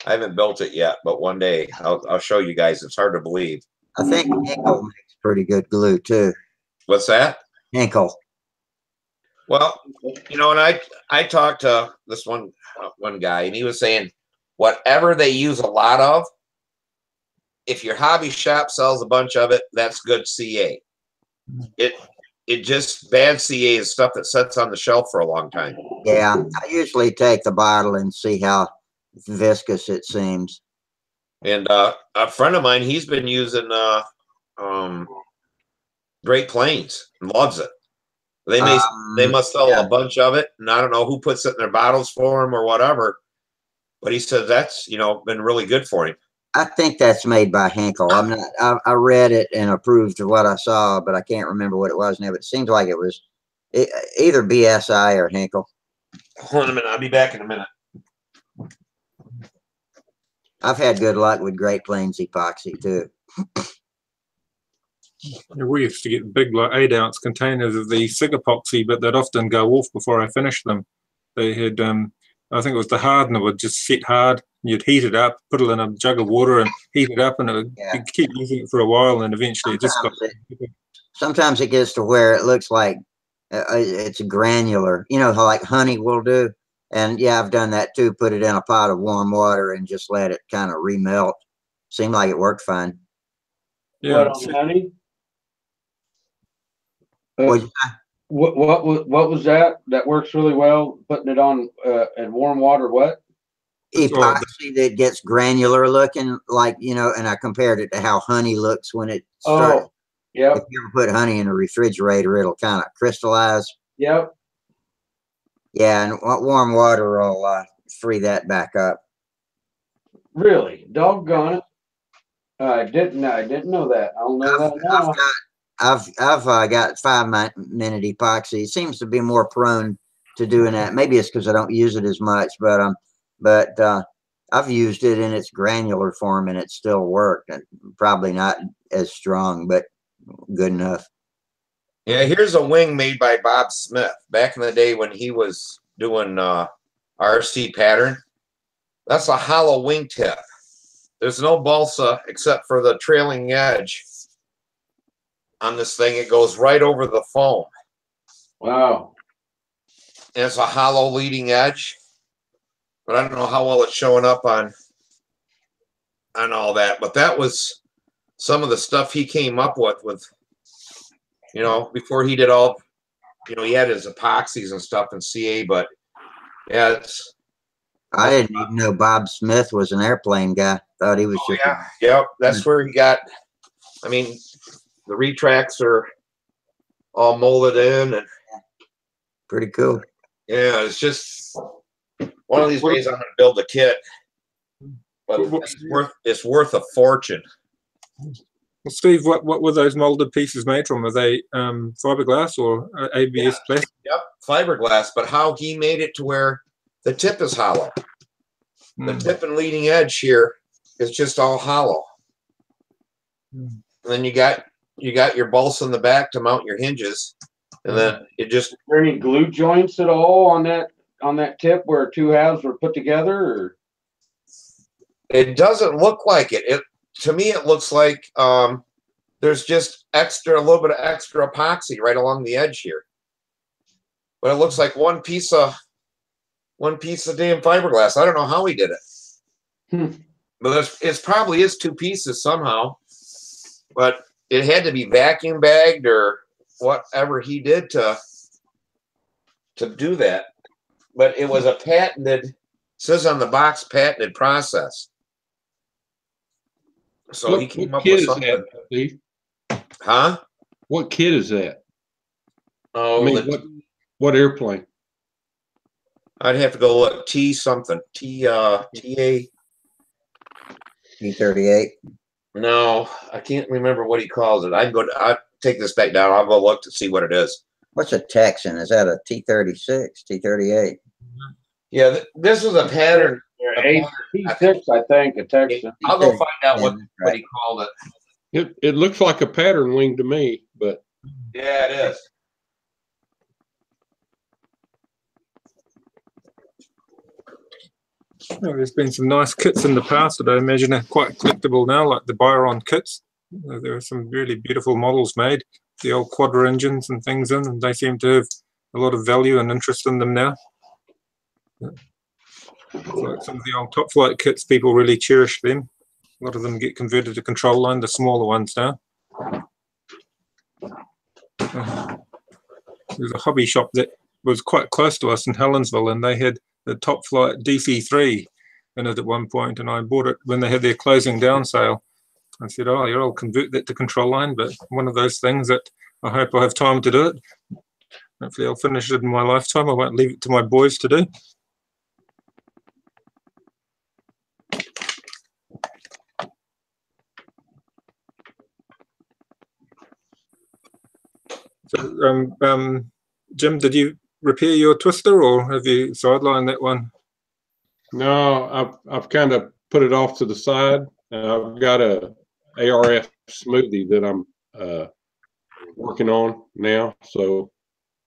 [SPEAKER 3] I haven't built it yet, but one day I'll show you guys. It's hard to believe.
[SPEAKER 1] I think Hinkle makes pretty good glue too.
[SPEAKER 3] What's that?
[SPEAKER 1] Hinkle.
[SPEAKER 3] Well, you know, and I talked to this one guy, and he was saying whatever they use a lot of, if your hobby shop sells a bunch of it, that's good CA. It just bad CA is stuff that sits on the shelf for a long time.
[SPEAKER 1] Yeah, I usually take the bottle and see how viscous it seems.
[SPEAKER 3] And a friend of mine, he's been using Great Plains and loves it. They must sell
[SPEAKER 1] yeah.
[SPEAKER 3] a bunch of it, and I don't know who puts it in their bottles for him or whatever. But he says that's, you know, been really good for him.
[SPEAKER 1] I think that's made by Hinkle. I'm not. I read it and approved of what I saw, but I can't remember what it was now. But it seems like it was either BSI or Hinkle.
[SPEAKER 3] Hold on a minute. I'll be back in a minute.
[SPEAKER 1] I've had good luck with Great Plains epoxy too.
[SPEAKER 2] Yeah, we used to get big, like 8-ounce containers of the SIG epoxy, but they'd often go off before I finished them. They had, I think it was the hardener would just sit hard. You'd heat it up, put it in a jug of water, and heat it up, and you'd keep using it for a while, and eventually it just got.
[SPEAKER 1] Sometimes it gets to where it looks like it's granular. You know how like honey will do. And yeah, I've done that too. Put it in a pot of warm water and just let it kind of remelt. Seemed like it worked fine.
[SPEAKER 2] Yeah,
[SPEAKER 5] What, on honey?
[SPEAKER 1] What'd you say?
[SPEAKER 5] What was that? That works really well. Putting it on in warm water. What?
[SPEAKER 1] Epoxy that gets granular looking, like, you know, and I compared it to how honey looks when it starts.
[SPEAKER 5] Oh, yep,
[SPEAKER 1] If you ever put honey in a refrigerator, it'll kind of crystallize.
[SPEAKER 5] yep.
[SPEAKER 1] Yeah, and warm water will free that back up.
[SPEAKER 5] Really, doggone it. I didn't know that. I'll know that now.
[SPEAKER 1] I've got 5-minute epoxy. It seems to be more prone to doing that. Maybe it's because I don't use it as much, but I've used it in its granular form and it still worked. And probably not as strong, but good enough.
[SPEAKER 3] Yeah, here's a wing made by Bob Smith back in the day when he was doing RC pattern. That's a hollow wingtip. There's no balsa except for the trailing edge on this thing. It goes right over the foam.
[SPEAKER 5] Wow.
[SPEAKER 3] And it's a hollow leading edge. But I don't know how well it's showing up on all that. But that was some of the stuff he came up with, you know, before he did all, you know, he had his epoxies and stuff in CA. But yeah,
[SPEAKER 1] I didn't even know Bob Smith was an airplane guy. Thought he was just.
[SPEAKER 3] Yep. That's where he got. I mean, the retracts are all molded in, and
[SPEAKER 1] Pretty cool.
[SPEAKER 3] yeah, it's just one of these days I'm going to build a kit, but it's worth a fortune.
[SPEAKER 2] Well, Steve, what were those molded pieces made from? Were they fiberglass or ABS plastic?
[SPEAKER 3] Yep, fiberglass. But how he made it to where the tip is hollow. The tip and leading edge here is just all hollow. And then you got your bolts in the back to mount your hinges, and then it just.
[SPEAKER 5] Are there any glue joints at all on that tip where two halves were put together? Or?
[SPEAKER 3] It doesn't look like it. To me, it looks like there's just a little bit of extra epoxy right along the edge here. But it looks like one piece of damn fiberglass. I don't know how he did it. But it probably is two pieces somehow. But it had to be vacuum bagged or whatever he did to do that. But it was a patented, says on the box, patented process. So he came up with something.
[SPEAKER 4] What kit is that, Steve?
[SPEAKER 3] Huh?
[SPEAKER 4] What kit is that?
[SPEAKER 3] Oh,
[SPEAKER 4] I mean, what airplane?
[SPEAKER 3] I'd have to go look. T something. TA.
[SPEAKER 1] T-38.
[SPEAKER 3] No, I can't remember what he calls it. I'll take this back down. I'll go look to see what it is.
[SPEAKER 1] What's a Texan? Is that a T-36, T-38?
[SPEAKER 3] Yeah, this was a pattern.
[SPEAKER 5] T6, I think, a Texan.
[SPEAKER 3] I'll go find out what he called it.
[SPEAKER 4] It looks like a pattern wing to me, but
[SPEAKER 3] yeah, it is.
[SPEAKER 2] Well, there's been some nice kits in the past that I imagine are quite collectible now, like the Byron kits. There are some really beautiful models made, the old quadra engines and things in, and they seem to have a lot of value and interest in them now. So some of the old top flight kits, people really cherish them. A lot of them get converted to control line, the smaller ones now. There's a hobby shop that was quite close to us in Helensville, and they had the top flight DC3 in it at one point, and I bought it when they had their closing down sale. I said, oh, yeah, I'll convert that to control line, but one of those things that I hope I have time to do it. Hopefully I'll finish it in my lifetime. I won't leave it to my boys to do. So, Jim, did you repair your twister, or have you sidelined that one?
[SPEAKER 4] no, I've kind of put it off to the side. I've got a ARF smoothie that I'm working on now, so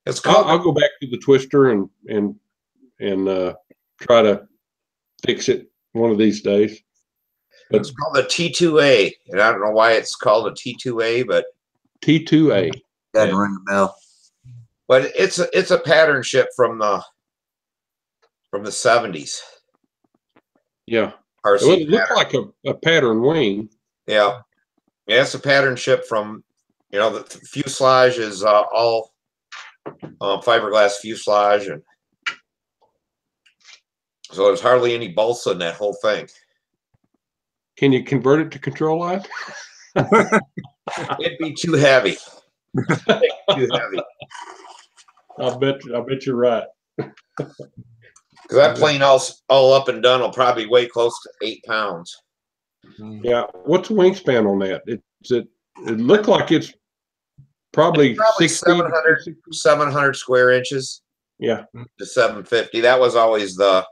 [SPEAKER 3] It's called.
[SPEAKER 4] I'll go back to the twister and try to fix it one of these days. But
[SPEAKER 3] It's called a T2A, and I don't know why it's called a T2A, but
[SPEAKER 4] T2A.
[SPEAKER 1] Doesn't ring a bell.
[SPEAKER 3] but it's a pattern ship from the 70s.
[SPEAKER 4] Yeah.
[SPEAKER 3] RC
[SPEAKER 4] Well, it looked
[SPEAKER 3] pattern.
[SPEAKER 4] like a pattern wing.
[SPEAKER 3] Yeah, it's a pattern ship from, you know, the fuselage is all fiberglass fuselage, and so there's hardly any balsa in that whole thing.
[SPEAKER 4] Can you convert it to control line?
[SPEAKER 3] It'd be too heavy. Too heavy.
[SPEAKER 4] I bet you're right.
[SPEAKER 3] Because that plane all up and done will probably weigh close to 8 pounds.
[SPEAKER 4] Yeah. What's the wingspan on that? It looked like it's probably 60,
[SPEAKER 3] 700 square inches.
[SPEAKER 4] Yeah.
[SPEAKER 3] To 750. That was always the,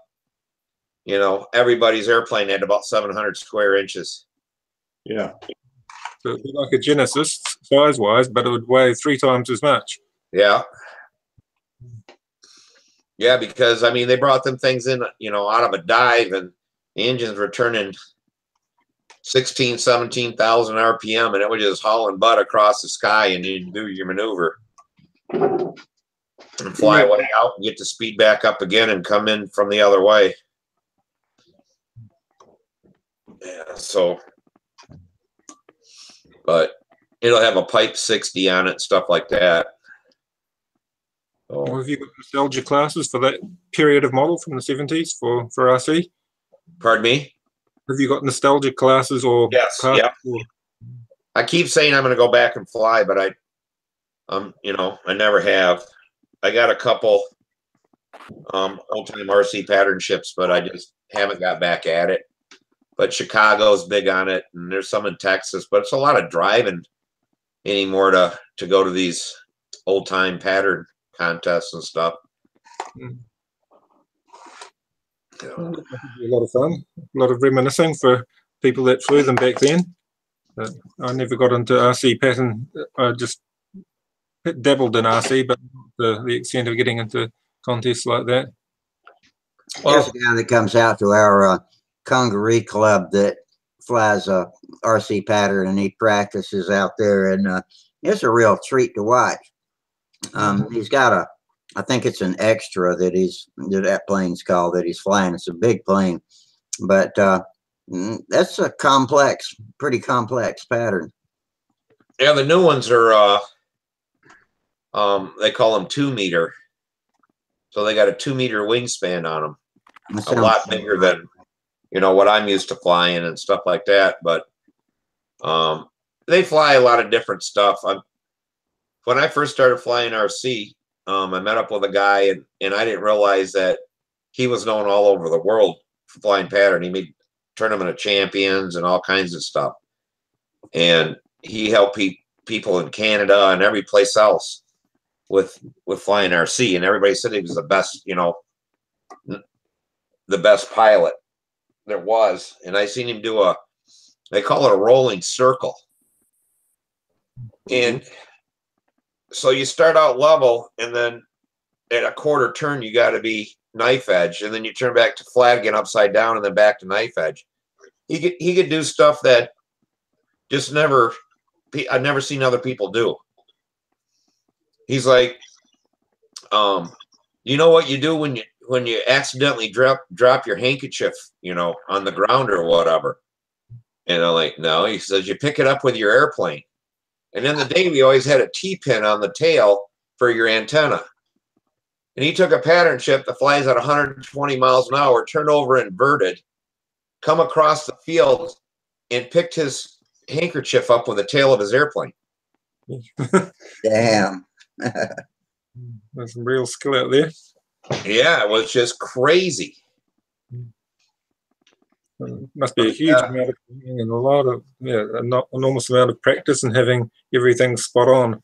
[SPEAKER 3] everybody's airplane had about 700 square inches.
[SPEAKER 4] Yeah.
[SPEAKER 2] So it'd be like a Genesis size-wise, but it would weigh 3 times as much.
[SPEAKER 3] Yeah. Yeah, because I mean they brought them things in, out of a dive, and the engines were turning 16, 17,000 RPM, and it was just hauling butt across the sky, and you do your maneuver and fly way out and get the speed back up again and come in from the other way. Yeah, so, but it'll have a pipe 60 on it, stuff like that.
[SPEAKER 2] Well, have you got nostalgia classes for that period of model from the 70s for RC?
[SPEAKER 3] Pardon me?
[SPEAKER 2] Have you got nostalgia classes or?
[SPEAKER 3] Yes, yeah. I keep saying I'm going to go back and fly, but I never have. I got a couple old-time RC pattern ships, but I just haven't got back at it. But Chicago's big on it, and there's some in Texas, but it's a lot of driving anymore to go to these old-time pattern contests and stuff.
[SPEAKER 2] Yeah. A lot of fun, a lot of reminiscing for people that flew them back then. But I never got into RC pattern. I just dabbled in RC, but not the extent of getting into contests like that.
[SPEAKER 1] There's a guy that comes out to our Congaree club that flies a RC pattern, and he practices out there, and it's a real treat to watch. He's got I think it's an extra that plane's called that he's flying. It's a big plane, but that's a pretty complex pattern.
[SPEAKER 3] Yeah, the new ones are they call them 2 meter, so they got a 2 meter wingspan on them. A lot bigger than what I'm used to flying and stuff like that. But they fly a lot of different stuff. When I first started flying RC, I met up with a guy, and I didn't realize that he was known all over the world for flying pattern. He made tournament of champions and all kinds of stuff. And he helped people in Canada and every place else with flying RC. And everybody said he was the best, the best pilot there was. And I seen him do they call it a rolling circle. And so you start out level, and then at a quarter turn, you got to be knife edge, and then you turn back to flat again, upside down, and then back to knife edge. He could do stuff that just I've never seen other people do. He's like, you know what you do when you accidentally drop your handkerchief, on the ground or whatever. And I'm like, no. He says you pick it up with your airplane. And in the day, we always had a T-pin on the tail for your antenna. And he took a pattern ship that flies at 120 miles an hour, turned over inverted, come across the field, and picked his handkerchief up with the tail of his airplane.
[SPEAKER 1] Damn.
[SPEAKER 2] There's some real skill out there.
[SPEAKER 3] Yeah, it was just crazy.
[SPEAKER 2] Must be a huge amount of and a lot of an enormous amount of practice and having everything spot on.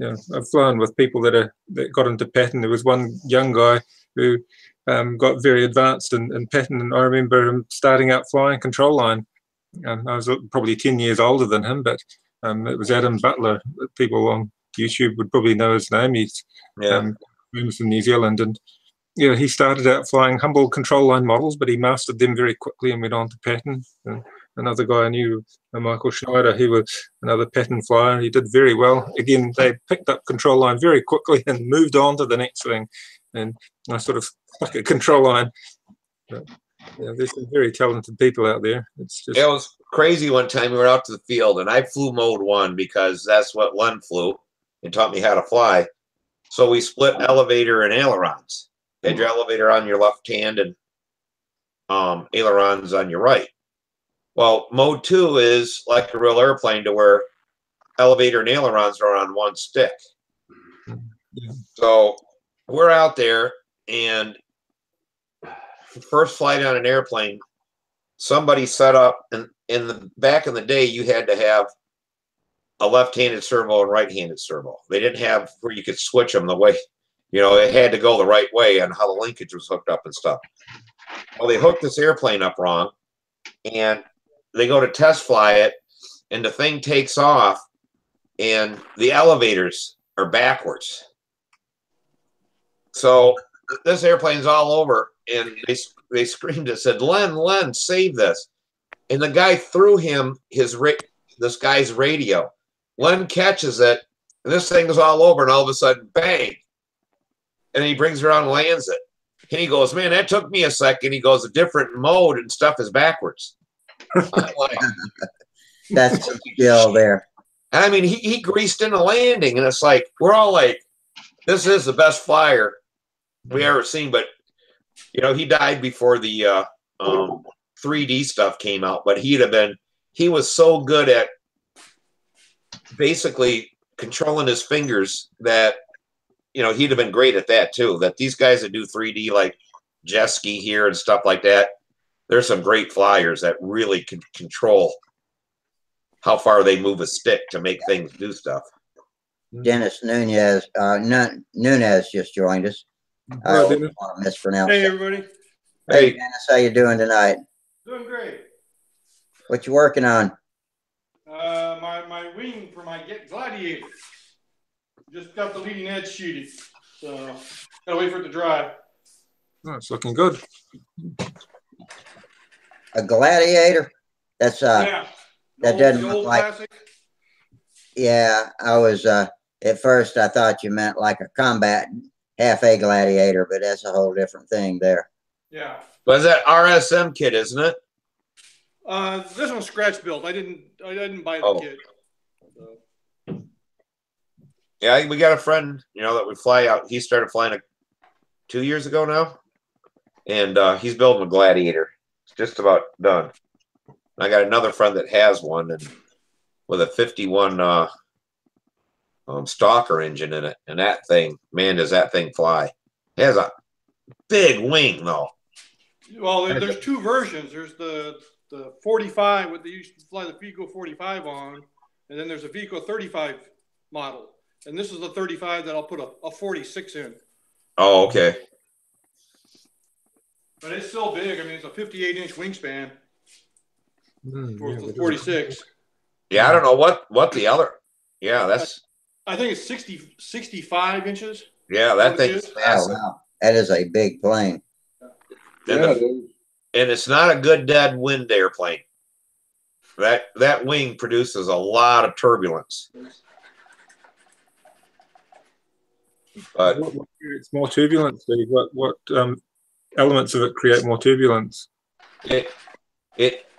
[SPEAKER 2] I've flown with people that got into pattern. There was one young guy who got very advanced in pattern, and I remember him starting out flying control line. I was probably 10 years older than him, but it was Adam Butler. People on YouTube would probably know his name. He's famous in New Zealand, and he started out flying humble control line models, but he mastered them very quickly and went on to pattern. And another guy I knew, Michael Schneider, he was another pattern flyer. He did very well. Again, they picked up control line very quickly and moved on to the next thing. And I sort of stuck at control line. But, there's some very talented people out there. It's just...
[SPEAKER 3] It was crazy one time. We were out to the field, and I flew mode 1 because that's what Len flew and taught me how to fly. So we split elevator and ailerons. You had your elevator on your left hand and ailerons on your right. Well, mode 2 is like a real airplane to where elevator and ailerons are on one stick.
[SPEAKER 2] Yeah.
[SPEAKER 3] So we're out there, and first flight on an airplane, somebody set up, and back in the day, you had to have a left-handed servo and right-handed servo. They didn't have where you could switch them the way, it had to go the right way on how the linkage was hooked up and stuff. Well, they hooked this airplane up wrong, and they go to test fly it, and the thing takes off, and the elevators are backwards. So this airplane's all over, and they screamed and said, Len, save this. And the guy threw him this guy's radio. Len catches it, and this thing is all over, and all of a sudden, bang. And he brings it around and lands it. And he goes, man, that took me a second. He goes, a different mode and stuff is backwards. I'm like,
[SPEAKER 1] That's some skill there.
[SPEAKER 3] and I mean, he greased in the landing, and it's like, we're all like, this is the best flyer we ever seen. But, he died before the 3D stuff came out, but he was so good at basically controlling his fingers that, he'd have been great at that too. That these guys that do 3D like Jeski here and stuff like that, there's some great flyers that really can control how far they move a stick to make things do stuff.
[SPEAKER 1] Dennis Nunez just joined us. I
[SPEAKER 2] Hello,
[SPEAKER 1] always
[SPEAKER 2] Dennis.
[SPEAKER 1] want to mispronounce
[SPEAKER 6] Hey
[SPEAKER 1] it.
[SPEAKER 6] everybody,
[SPEAKER 1] Hey, Dennis, how you doing tonight?
[SPEAKER 6] doing great.
[SPEAKER 1] What you working on?
[SPEAKER 6] My wing for my Gladiator. Just got the leading edge sheeted, so gotta wait for it to dry.
[SPEAKER 2] Oh, it's looking good.
[SPEAKER 1] A Gladiator? That's
[SPEAKER 6] Yeah,
[SPEAKER 1] that
[SPEAKER 6] the
[SPEAKER 1] doesn't
[SPEAKER 6] old
[SPEAKER 1] look like.
[SPEAKER 6] classic.
[SPEAKER 1] Yeah, I was at first I thought you meant like a combat half a Gladiator, but that's a whole different thing there.
[SPEAKER 6] Yeah,
[SPEAKER 3] But that RSM kit, isn't it?
[SPEAKER 6] this one's scratch built. I didn't buy the
[SPEAKER 3] Oh.
[SPEAKER 6] kit. So,
[SPEAKER 3] Yeah, we got a friend, that would fly out. He started flying 2 years ago now, and he's building a Gladiator. It's just about done. I got another friend that has one, and with a 51 Stalker engine in it, and that thing, man, does that thing fly! It has a big wing, though.
[SPEAKER 6] well, there's two versions. There's the 45, what they used to fly the Vico 45 on, and then there's a Vico 35 model. And this is the 35 that I'll put a 46 in.
[SPEAKER 3] Oh, okay.
[SPEAKER 6] But it's still big. I mean, it's a 58-inch wingspan for
[SPEAKER 2] Yeah,
[SPEAKER 6] the 46.
[SPEAKER 3] Yeah, I don't know what the other. Yeah, that's
[SPEAKER 6] I think it's 65 inches.
[SPEAKER 3] that thing's
[SPEAKER 1] Oh
[SPEAKER 3] massive,
[SPEAKER 1] wow, that is a big plane.
[SPEAKER 3] and,
[SPEAKER 5] Yeah, dude.
[SPEAKER 3] and it's not a good dead wind airplane. That wing produces a lot of turbulence. But
[SPEAKER 2] What creates more turbulence, Steve? What elements of it create more turbulence?
[SPEAKER 3] if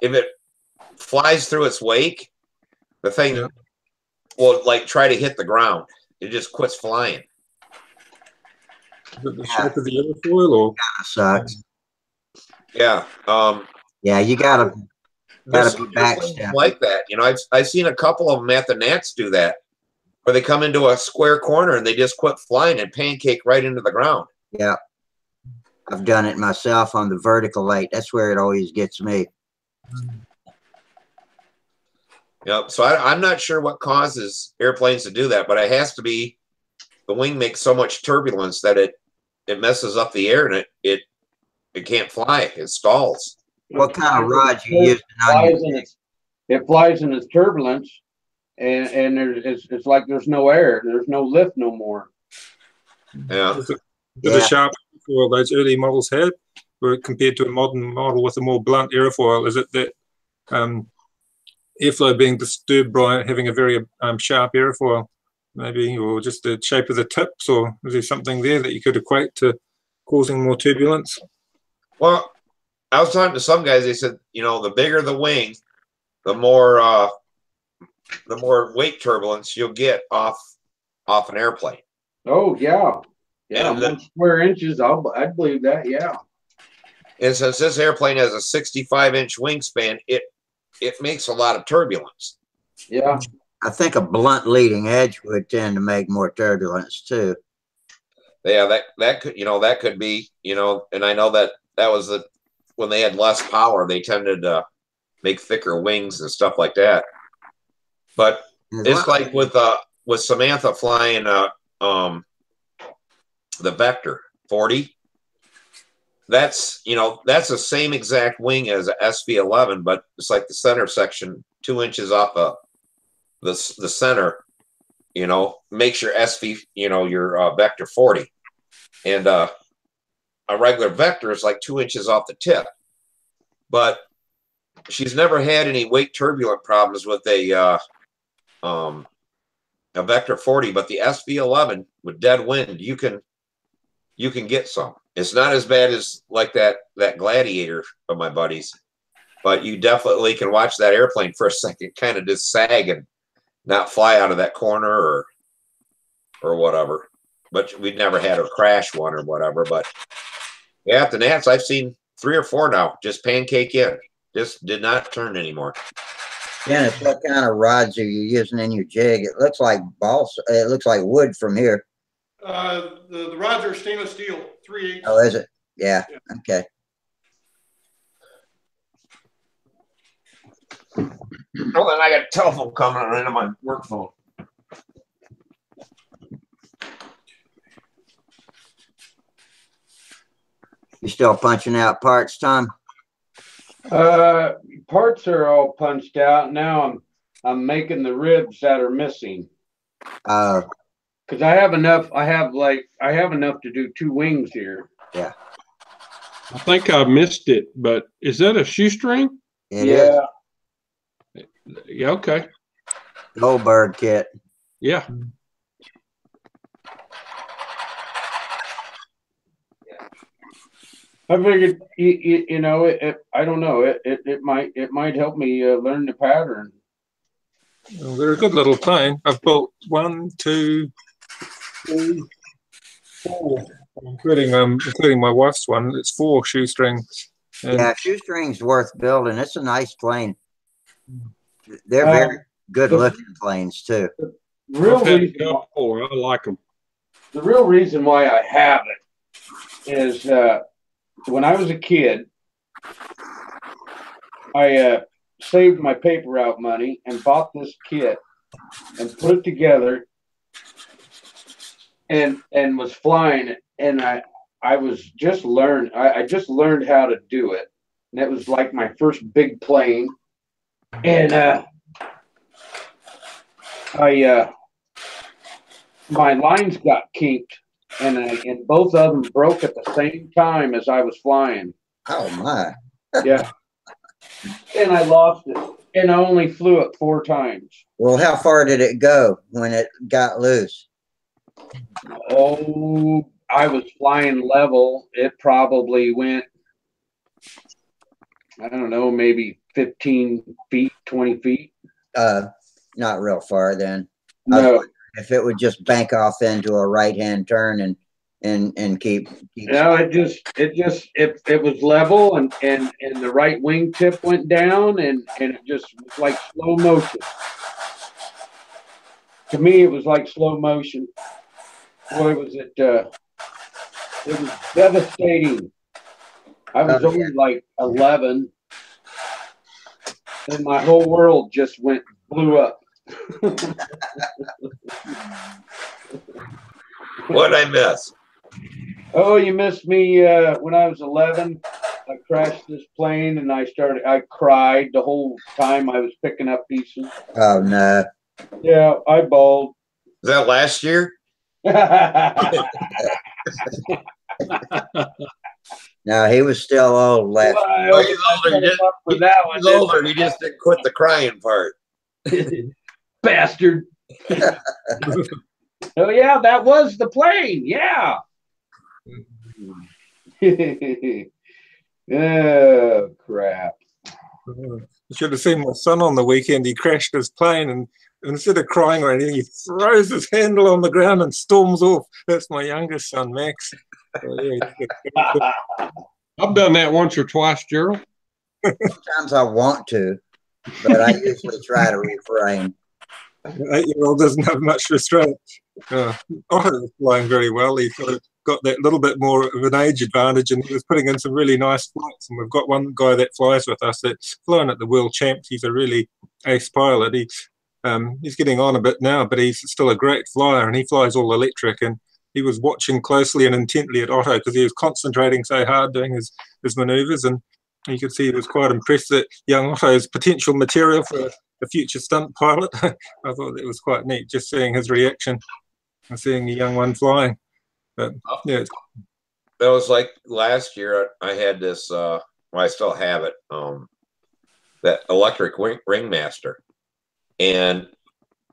[SPEAKER 3] it flies through its wake, the thing
[SPEAKER 2] Yeah.
[SPEAKER 3] will like try to hit the ground. It just quits flying.
[SPEAKER 2] Is it the shape of the airfoil, or
[SPEAKER 1] That sucks.
[SPEAKER 3] Yeah.
[SPEAKER 1] Yeah, you gotta
[SPEAKER 3] There's
[SPEAKER 1] be
[SPEAKER 3] some airplanes
[SPEAKER 1] backstabbed.
[SPEAKER 3] like that. I've seen a couple of them at the Nats do that, where they come into a square corner and they just quit flying and pancake right into the ground.
[SPEAKER 1] Yeah, I've done it myself on the vertical light. That's where it always gets me.
[SPEAKER 3] So I'm not sure what causes airplanes to do that, but it has to be the wing makes so much turbulence that it messes up the air and it can't fly. It stalls.
[SPEAKER 1] What kind of rod you using on
[SPEAKER 5] Flies
[SPEAKER 1] your
[SPEAKER 5] in it flies in its turbulence, and it's like there's no air. There's no lift no more.
[SPEAKER 3] Yeah.
[SPEAKER 2] with the
[SPEAKER 1] Yeah.
[SPEAKER 2] sharp airfoil those early models had, were compared to a modern model with a more blunt airfoil? Is it that airflow being disturbed by having a very sharp airfoil, maybe, or just the shape of the tips, or is there something there that you could equate to causing more turbulence?
[SPEAKER 3] Well, I was talking to some guys. They said, the bigger the wing, the more wake turbulence you'll get off an airplane.
[SPEAKER 5] Oh yeah, yeah.
[SPEAKER 3] And the-
[SPEAKER 5] 1 square inches. I'd believe that. Yeah.
[SPEAKER 3] And since this airplane has a 65-inch wingspan, it makes a lot of turbulence.
[SPEAKER 5] Yeah.
[SPEAKER 1] I think a blunt leading edge would tend to make more turbulence too.
[SPEAKER 3] Yeah, that could, that could be, and I know that was when they had less power, they tended to make thicker wings and stuff like that. But it's like with Samantha flying the Vector 40. That's the same exact wing as a SV11, but it's like the center section 2 inches off the center, makes your SV, your Vector 40, and a regular Vector is like 2 inches off the tip. But she's never had any weight turbulent problems with a Vector 40, but the SV11 with dead wind, you can get some. It's not as bad as like that Gladiator of my buddies, but you definitely can watch that airplane for a second kind of just sag and not fly out of that corner or whatever. But we've never had her crash one or whatever. But yeah, at the Nats, I've seen 3 or 4 now just pancake in. Just did not turn anymore.
[SPEAKER 1] Dennis, what kind of rods are you using in your jig? It looks like balsa. It looks like wood from here.
[SPEAKER 6] The rods are stainless steel, 3/8.
[SPEAKER 1] Oh, is it? Yeah. Okay.
[SPEAKER 3] Oh, then I got a telephone coming on my work phone.
[SPEAKER 1] You still punching out parts, Tom?
[SPEAKER 5] Parts are all punched out. Now I'm making the ribs that are missing. Because I have enough. I have enough to do 2 wings here.
[SPEAKER 1] Yeah.
[SPEAKER 4] I think I missed it, but is that a shoestring?
[SPEAKER 1] It is.
[SPEAKER 4] Yeah. Okay.
[SPEAKER 1] Goldberg kit.
[SPEAKER 4] Yeah.
[SPEAKER 5] I figured, I don't know. It might help me learn the pattern.
[SPEAKER 2] Well, they're a good little plane. I've built 1, 2, 3, 4, including my wife's one. It's 4 shoestrings. And
[SPEAKER 1] Yeah, shoestring's worth building. It's a nice plane. They're very good looking planes too.
[SPEAKER 5] Real
[SPEAKER 4] I like them.
[SPEAKER 5] The real reason why I have it is when I was a kid, I saved my paper route money and bought this kit and put it together and was flying it. And I was just I just learned how to do it. And that was like my first big plane. And my lines got kinked and both of them broke at the same time as I was flying.
[SPEAKER 1] Oh my.
[SPEAKER 5] Yeah. And I lost it. And I only flew it 4 times.
[SPEAKER 1] Well, how far did it go when it got loose?
[SPEAKER 5] Oh, I was flying level. It probably went, I don't know, maybe 15 feet, 20 feet.
[SPEAKER 1] Not real far then.
[SPEAKER 5] No.
[SPEAKER 1] If it would just bank off into a right-hand turn and keep.
[SPEAKER 5] No, it was level and the right wing tip went down and it just was like slow motion. To me, it was like slow motion. Boy, was it was devastating. I was only like 11 and my whole world just blew up.
[SPEAKER 3] What'd I miss?
[SPEAKER 5] Oh, you missed me when I was 11. I crashed this plane and I cried the whole time I was picking up pieces.
[SPEAKER 1] Oh no.
[SPEAKER 5] Yeah, I bawled.
[SPEAKER 3] Is that last year?
[SPEAKER 1] No, he was still old last.
[SPEAKER 3] Oh, he's older. He just didn't quit the crying part.
[SPEAKER 5] Bastard. Oh yeah, that was the plane. Yeah. Oh crap.
[SPEAKER 2] You should have seen my son on the weekend. He crashed his plane and instead of crying or anything, he throws his handle on the ground and storms off. That's my youngest son, Max. So, yeah,
[SPEAKER 4] I've done that once or twice, Gerald.
[SPEAKER 1] Sometimes I want to, but I usually try to refrain.
[SPEAKER 2] an 8-year-old doesn't have much restraint. Otto was flying very well. He sort of got that little bit more of an age advantage, and he was putting in some really nice flights. And we've got one guy that flies with us that's flown at the World Champs. He's a really ace pilot. He's getting on a bit now, but he's still a great flyer, and he flies all electric. And he was watching closely and intently at Otto because he was concentrating so hard doing his manoeuvres, and you could see he was quite impressed that young Otto's potential material for a future stunt pilot. I thought that was quite neat, just seeing his reaction and seeing the young one flying. But yeah,
[SPEAKER 3] that was like last year. I had this. Well, I still have it. That electric ringmaster, and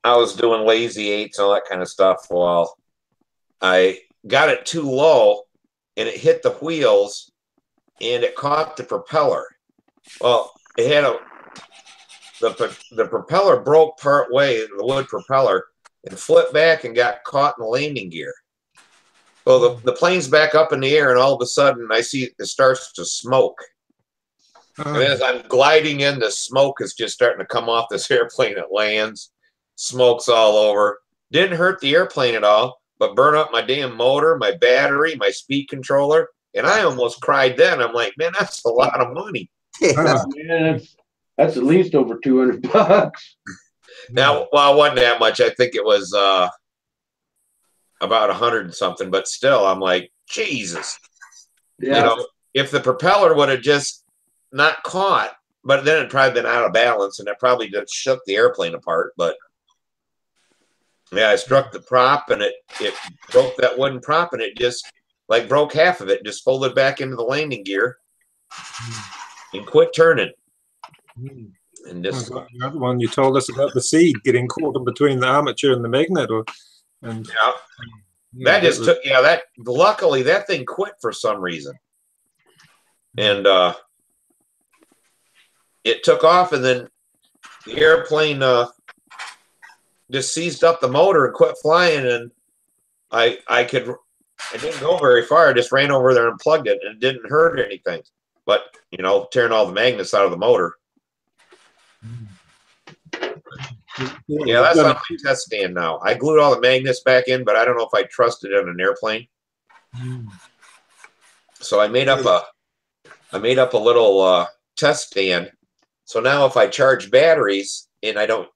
[SPEAKER 3] I was doing lazy eights and all that kind of stuff. Well, I got it too low, and it hit the wheels, and it caught the propeller. Well, it had the propeller broke part way, the wood propeller, and flipped back and got caught in the landing gear. Well, the plane's back up in the air, and all of a sudden, I see it starts to smoke. And as I'm gliding in, the smoke is just starting to come off this airplane. It lands, smoke's all over. Didn't hurt the airplane at all, but burned up my damn motor, my battery, my speed controller, and I almost cried then. I'm like, man, that's a lot of money.
[SPEAKER 1] Yeah.
[SPEAKER 5] Man, that's at least over $200.
[SPEAKER 3] Now, well, it wasn't that much. I think it was about 100 and something, but still, I'm like, Jesus.
[SPEAKER 5] Yeah.
[SPEAKER 3] You know, if the propeller would have just not caught, but then it'd probably been out of balance, and it probably just shook the airplane apart. But yeah, I struck the prop, and it broke that wooden prop, and it just like broke half of it, just folded back into the landing gear, and quit turning. And just
[SPEAKER 2] the other one you told us about the seed getting caught in between the armature and the magnet, and
[SPEAKER 3] that just took that. Luckily, that thing quit for some reason, and it took off, and then the airplane just seized up the motor and quit flying. And I didn't go very far. I just ran over there and plugged it, and it didn't hurt anything. But tearing all the magnets out of the motor. Yeah, that's on my test stand now. I glued all the magnets back in, but I don't know if I trusted it on an airplane. So I made up a little test stand. So now if I charge batteries and or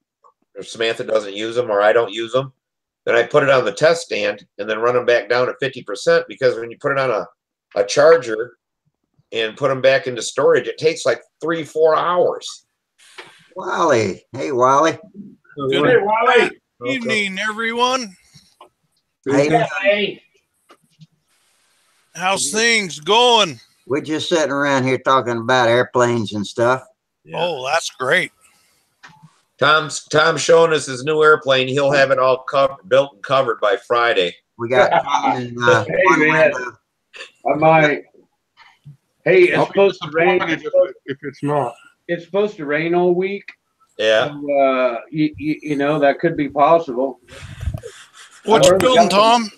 [SPEAKER 3] Samantha doesn't use them or I don't use them, then I put it on the test stand and then run them back down to 50%, because when you put it on a charger and put them back into storage, it takes like 3-4 hours.
[SPEAKER 1] Wally. Hey, Wally.
[SPEAKER 5] Hey, Wally.
[SPEAKER 7] Evening, everyone.
[SPEAKER 1] Hey,
[SPEAKER 7] How's things going?
[SPEAKER 1] we're just sitting around here talking about airplanes and stuff.
[SPEAKER 7] Oh, that's great.
[SPEAKER 3] Tom's showing us his new airplane. He'll have it all built and covered by Friday.
[SPEAKER 1] We got Tom and,
[SPEAKER 5] Hey, man. I might. Hey, it's supposed to rain.
[SPEAKER 4] If it's not.
[SPEAKER 5] It's supposed to rain all week.
[SPEAKER 3] Yeah.
[SPEAKER 5] So, you know, that could be possible.
[SPEAKER 7] What you building, Tom?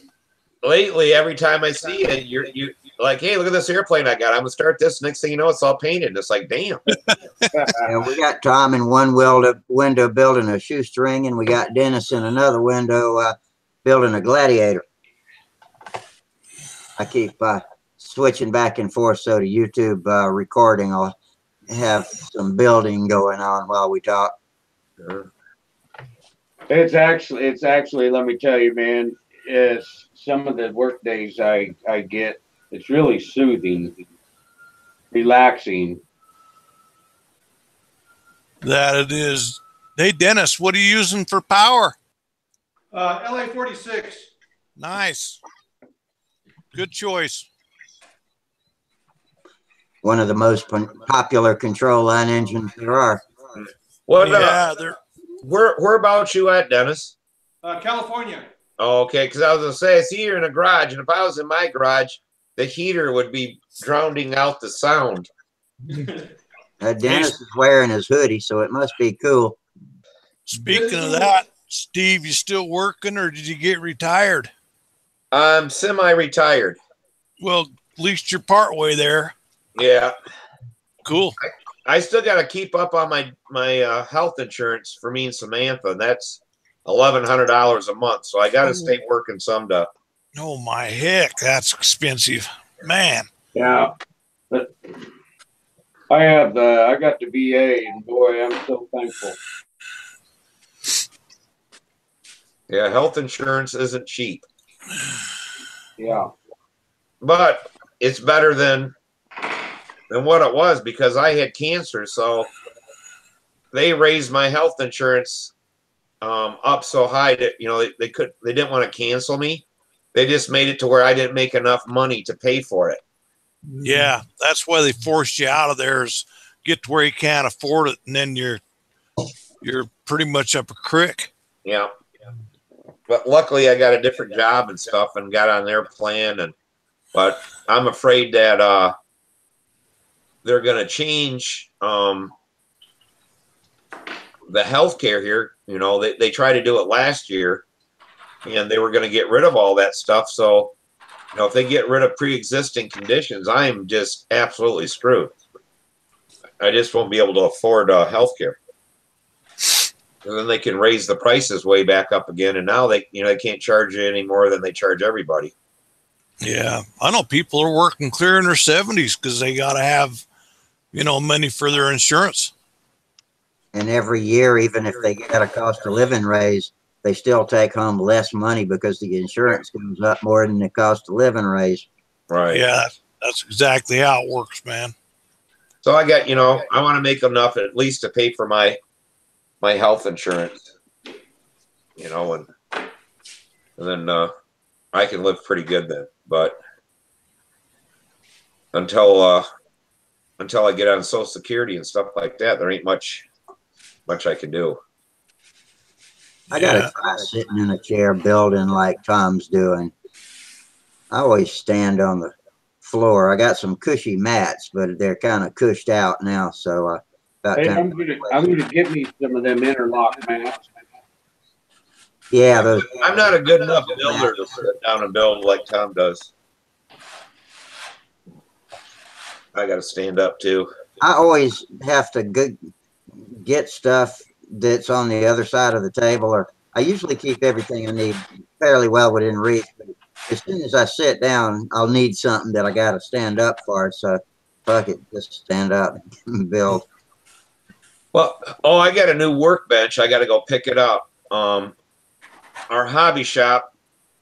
[SPEAKER 3] Lately, every time I see it, you like, hey, look at this airplane I got. I'm gonna start this. Next thing you know, it's all painted. It's like, damn.
[SPEAKER 1] we got Tom in one window building a shoestring, and we got Dennis in another window building a gladiator. I keep switching back and forth, so the YouTube recording will have some building going on while we talk.
[SPEAKER 5] It's actually, let me tell you, man, is some of the work days I get, it's really soothing, relaxing.
[SPEAKER 7] That it is. Hey, Dennis, what are you using for power?
[SPEAKER 6] LA 46.
[SPEAKER 7] Nice. Good choice.
[SPEAKER 1] One of the most popular control line engines there are.
[SPEAKER 3] What?
[SPEAKER 7] They're.
[SPEAKER 3] Where about you at, Dennis?
[SPEAKER 6] California.
[SPEAKER 3] Oh, okay, because I was gonna say I see you're in a garage, and if I was in my garage, the heater would be drowning out the sound.
[SPEAKER 1] Dennis is wearing his hoodie, so it must be cool.
[SPEAKER 7] Speaking of that, Steve, you still working or did you get retired?
[SPEAKER 3] I'm semi-retired.
[SPEAKER 7] Well, at least you're part way there.
[SPEAKER 3] Yeah.
[SPEAKER 7] Cool.
[SPEAKER 3] I still got to keep up on my health insurance for me and Samantha. And that's $1,100 a month. So I got to stay working some to.
[SPEAKER 7] Oh my heck, that's expensive, man.
[SPEAKER 5] Yeah. But I got the VA, and boy, I'm so thankful.
[SPEAKER 3] Yeah, health insurance isn't cheap.
[SPEAKER 5] Yeah.
[SPEAKER 3] But it's better than what it was because I had cancer. So they raised my health insurance up so high that they didn't want to cancel me. They just made it to where I didn't make enough money to pay for it.
[SPEAKER 7] Yeah, that's why they forced you out of there, is get to where you can't afford it, and then you're pretty much up a creek.
[SPEAKER 3] Yeah. But luckily I got a different job and stuff and got on their plan, but I'm afraid that they're going to change the healthcare here. They tried to do it last year and they were going to get rid of all that stuff. So, if they get rid of pre-existing conditions, I'm just absolutely screwed. I just won't be able to afford healthcare. And then they can raise the prices way back up again. And now they can't charge you any more than they charge everybody.
[SPEAKER 7] Yeah. I know people are working clear in their 70s because they got to have, money for their insurance.
[SPEAKER 1] And every year, even if they get a cost of living raise, they still take home less money because the insurance goes up more than the cost of living raise.
[SPEAKER 3] Right.
[SPEAKER 7] Yeah, that's exactly how it works, man.
[SPEAKER 3] So I got, I want to make enough at least to pay for my health insurance, and then I can live pretty good then. But until I get on Social Security and stuff like that, there ain't much I can do.
[SPEAKER 1] I got to try sitting in a chair building like Tom's doing. I always stand on the floor. I got some cushy mats, but they're kind of cushed out now. So
[SPEAKER 5] hey, I'm gonna get me some of them interlock mats.
[SPEAKER 1] Yeah,
[SPEAKER 3] I'm not a good enough builder to sit down and build like Tom does. I got to stand up too.
[SPEAKER 1] I always have to get stuff that's on the other side of the table, or I usually keep everything I need fairly well within reach. But as soon as I sit down, I'll need something that I got to stand up for. So fuck it, just stand up and build.
[SPEAKER 3] Well, I got a new workbench. I got to go pick it up. Our hobby shop,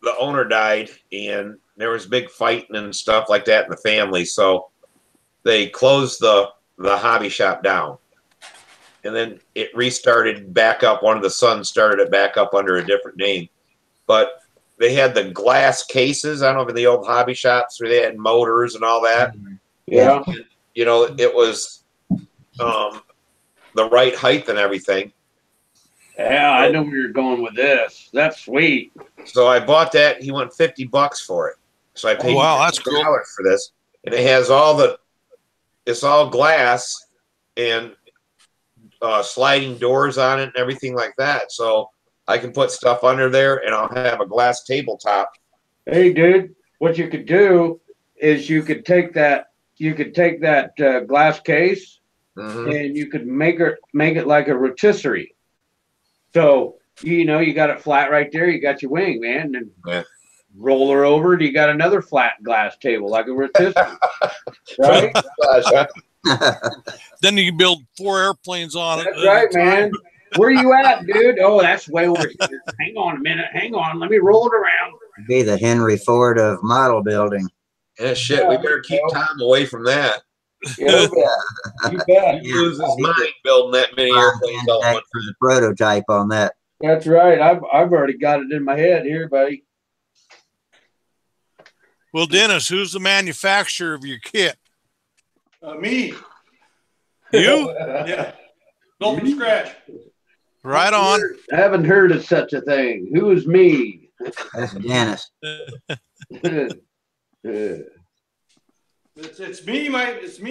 [SPEAKER 3] the owner died, and there was big fighting and stuff like that in the family. So they closed the hobby shop down. And then it restarted back up. One of the sons started it back up under a different name. But they had the glass cases. I don't know if in the old hobby shops where they had motors and all that.
[SPEAKER 5] Yeah.
[SPEAKER 3] And, it was the right height and everything.
[SPEAKER 5] Yeah, I know where you're going with this. That's sweet.
[SPEAKER 3] So I bought that. He went $50 for it. So I paid
[SPEAKER 7] that's cool
[SPEAKER 3] for this. And it has it's all glass and sliding doors on it and everything like that. So I can put stuff under there and I'll have a glass tabletop.
[SPEAKER 5] Hey, dude, what you could do is you could take that glass case and you could make it like a rotisserie. So, you got it flat right there. You got your wing, man. And roll her over and you got another flat glass table like a rotisserie. Right?
[SPEAKER 7] Then you can build 4 airplanes on it.
[SPEAKER 5] That's right, man. Where you at, dude? Oh, that's way over here. Hang on a minute. Hang on. Let me roll it around.
[SPEAKER 1] Be the Henry Ford of model building.
[SPEAKER 3] Yeah, shit. We better keep Tom away from that.
[SPEAKER 5] Yeah, you bet.
[SPEAKER 3] He loses his mind building that many airplanes all at once.
[SPEAKER 1] For the prototype on that.
[SPEAKER 5] That's right. I've already got it in my head here, buddy.
[SPEAKER 7] Well, Dennis, who's the manufacturer of your kit?
[SPEAKER 6] Me.
[SPEAKER 7] You?
[SPEAKER 6] Yeah. Built from scratch.
[SPEAKER 7] Right on.
[SPEAKER 5] I haven't heard of such a thing. Who is me?
[SPEAKER 1] That's Dennis.
[SPEAKER 6] It's me,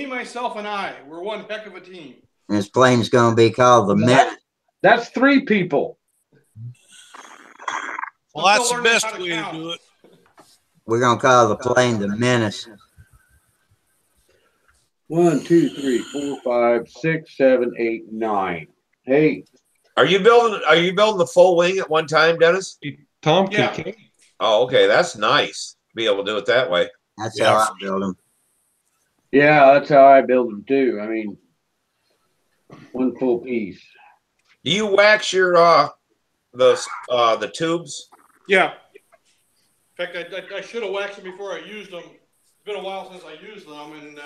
[SPEAKER 6] myself, and I. We're one heck of a team.
[SPEAKER 1] And his plane's going to be called the Menace.
[SPEAKER 5] That's 3 people.
[SPEAKER 7] Well,
[SPEAKER 6] I'm
[SPEAKER 7] that's
[SPEAKER 6] still
[SPEAKER 7] the
[SPEAKER 6] learning
[SPEAKER 7] best
[SPEAKER 6] how to
[SPEAKER 7] way to
[SPEAKER 6] count.
[SPEAKER 7] do it.
[SPEAKER 1] We're gonna call the plane the Menace.
[SPEAKER 5] 1, 2, 3, 4, 5, 6, 7, 8, 9. Hey,
[SPEAKER 3] Are you building the full wing at one time, Dennis?
[SPEAKER 4] Tom
[SPEAKER 6] Yeah.
[SPEAKER 4] can
[SPEAKER 3] Oh, okay, that's nice. Be able to do it that way.
[SPEAKER 1] That's
[SPEAKER 7] Yeah.
[SPEAKER 1] how I build them.
[SPEAKER 5] yeah, that's how I build them too. I mean, one full piece.
[SPEAKER 3] Do you wax your the tubes?
[SPEAKER 6] Yeah. In fact, I should have waxed them before I used them. It's been a while since I used them, and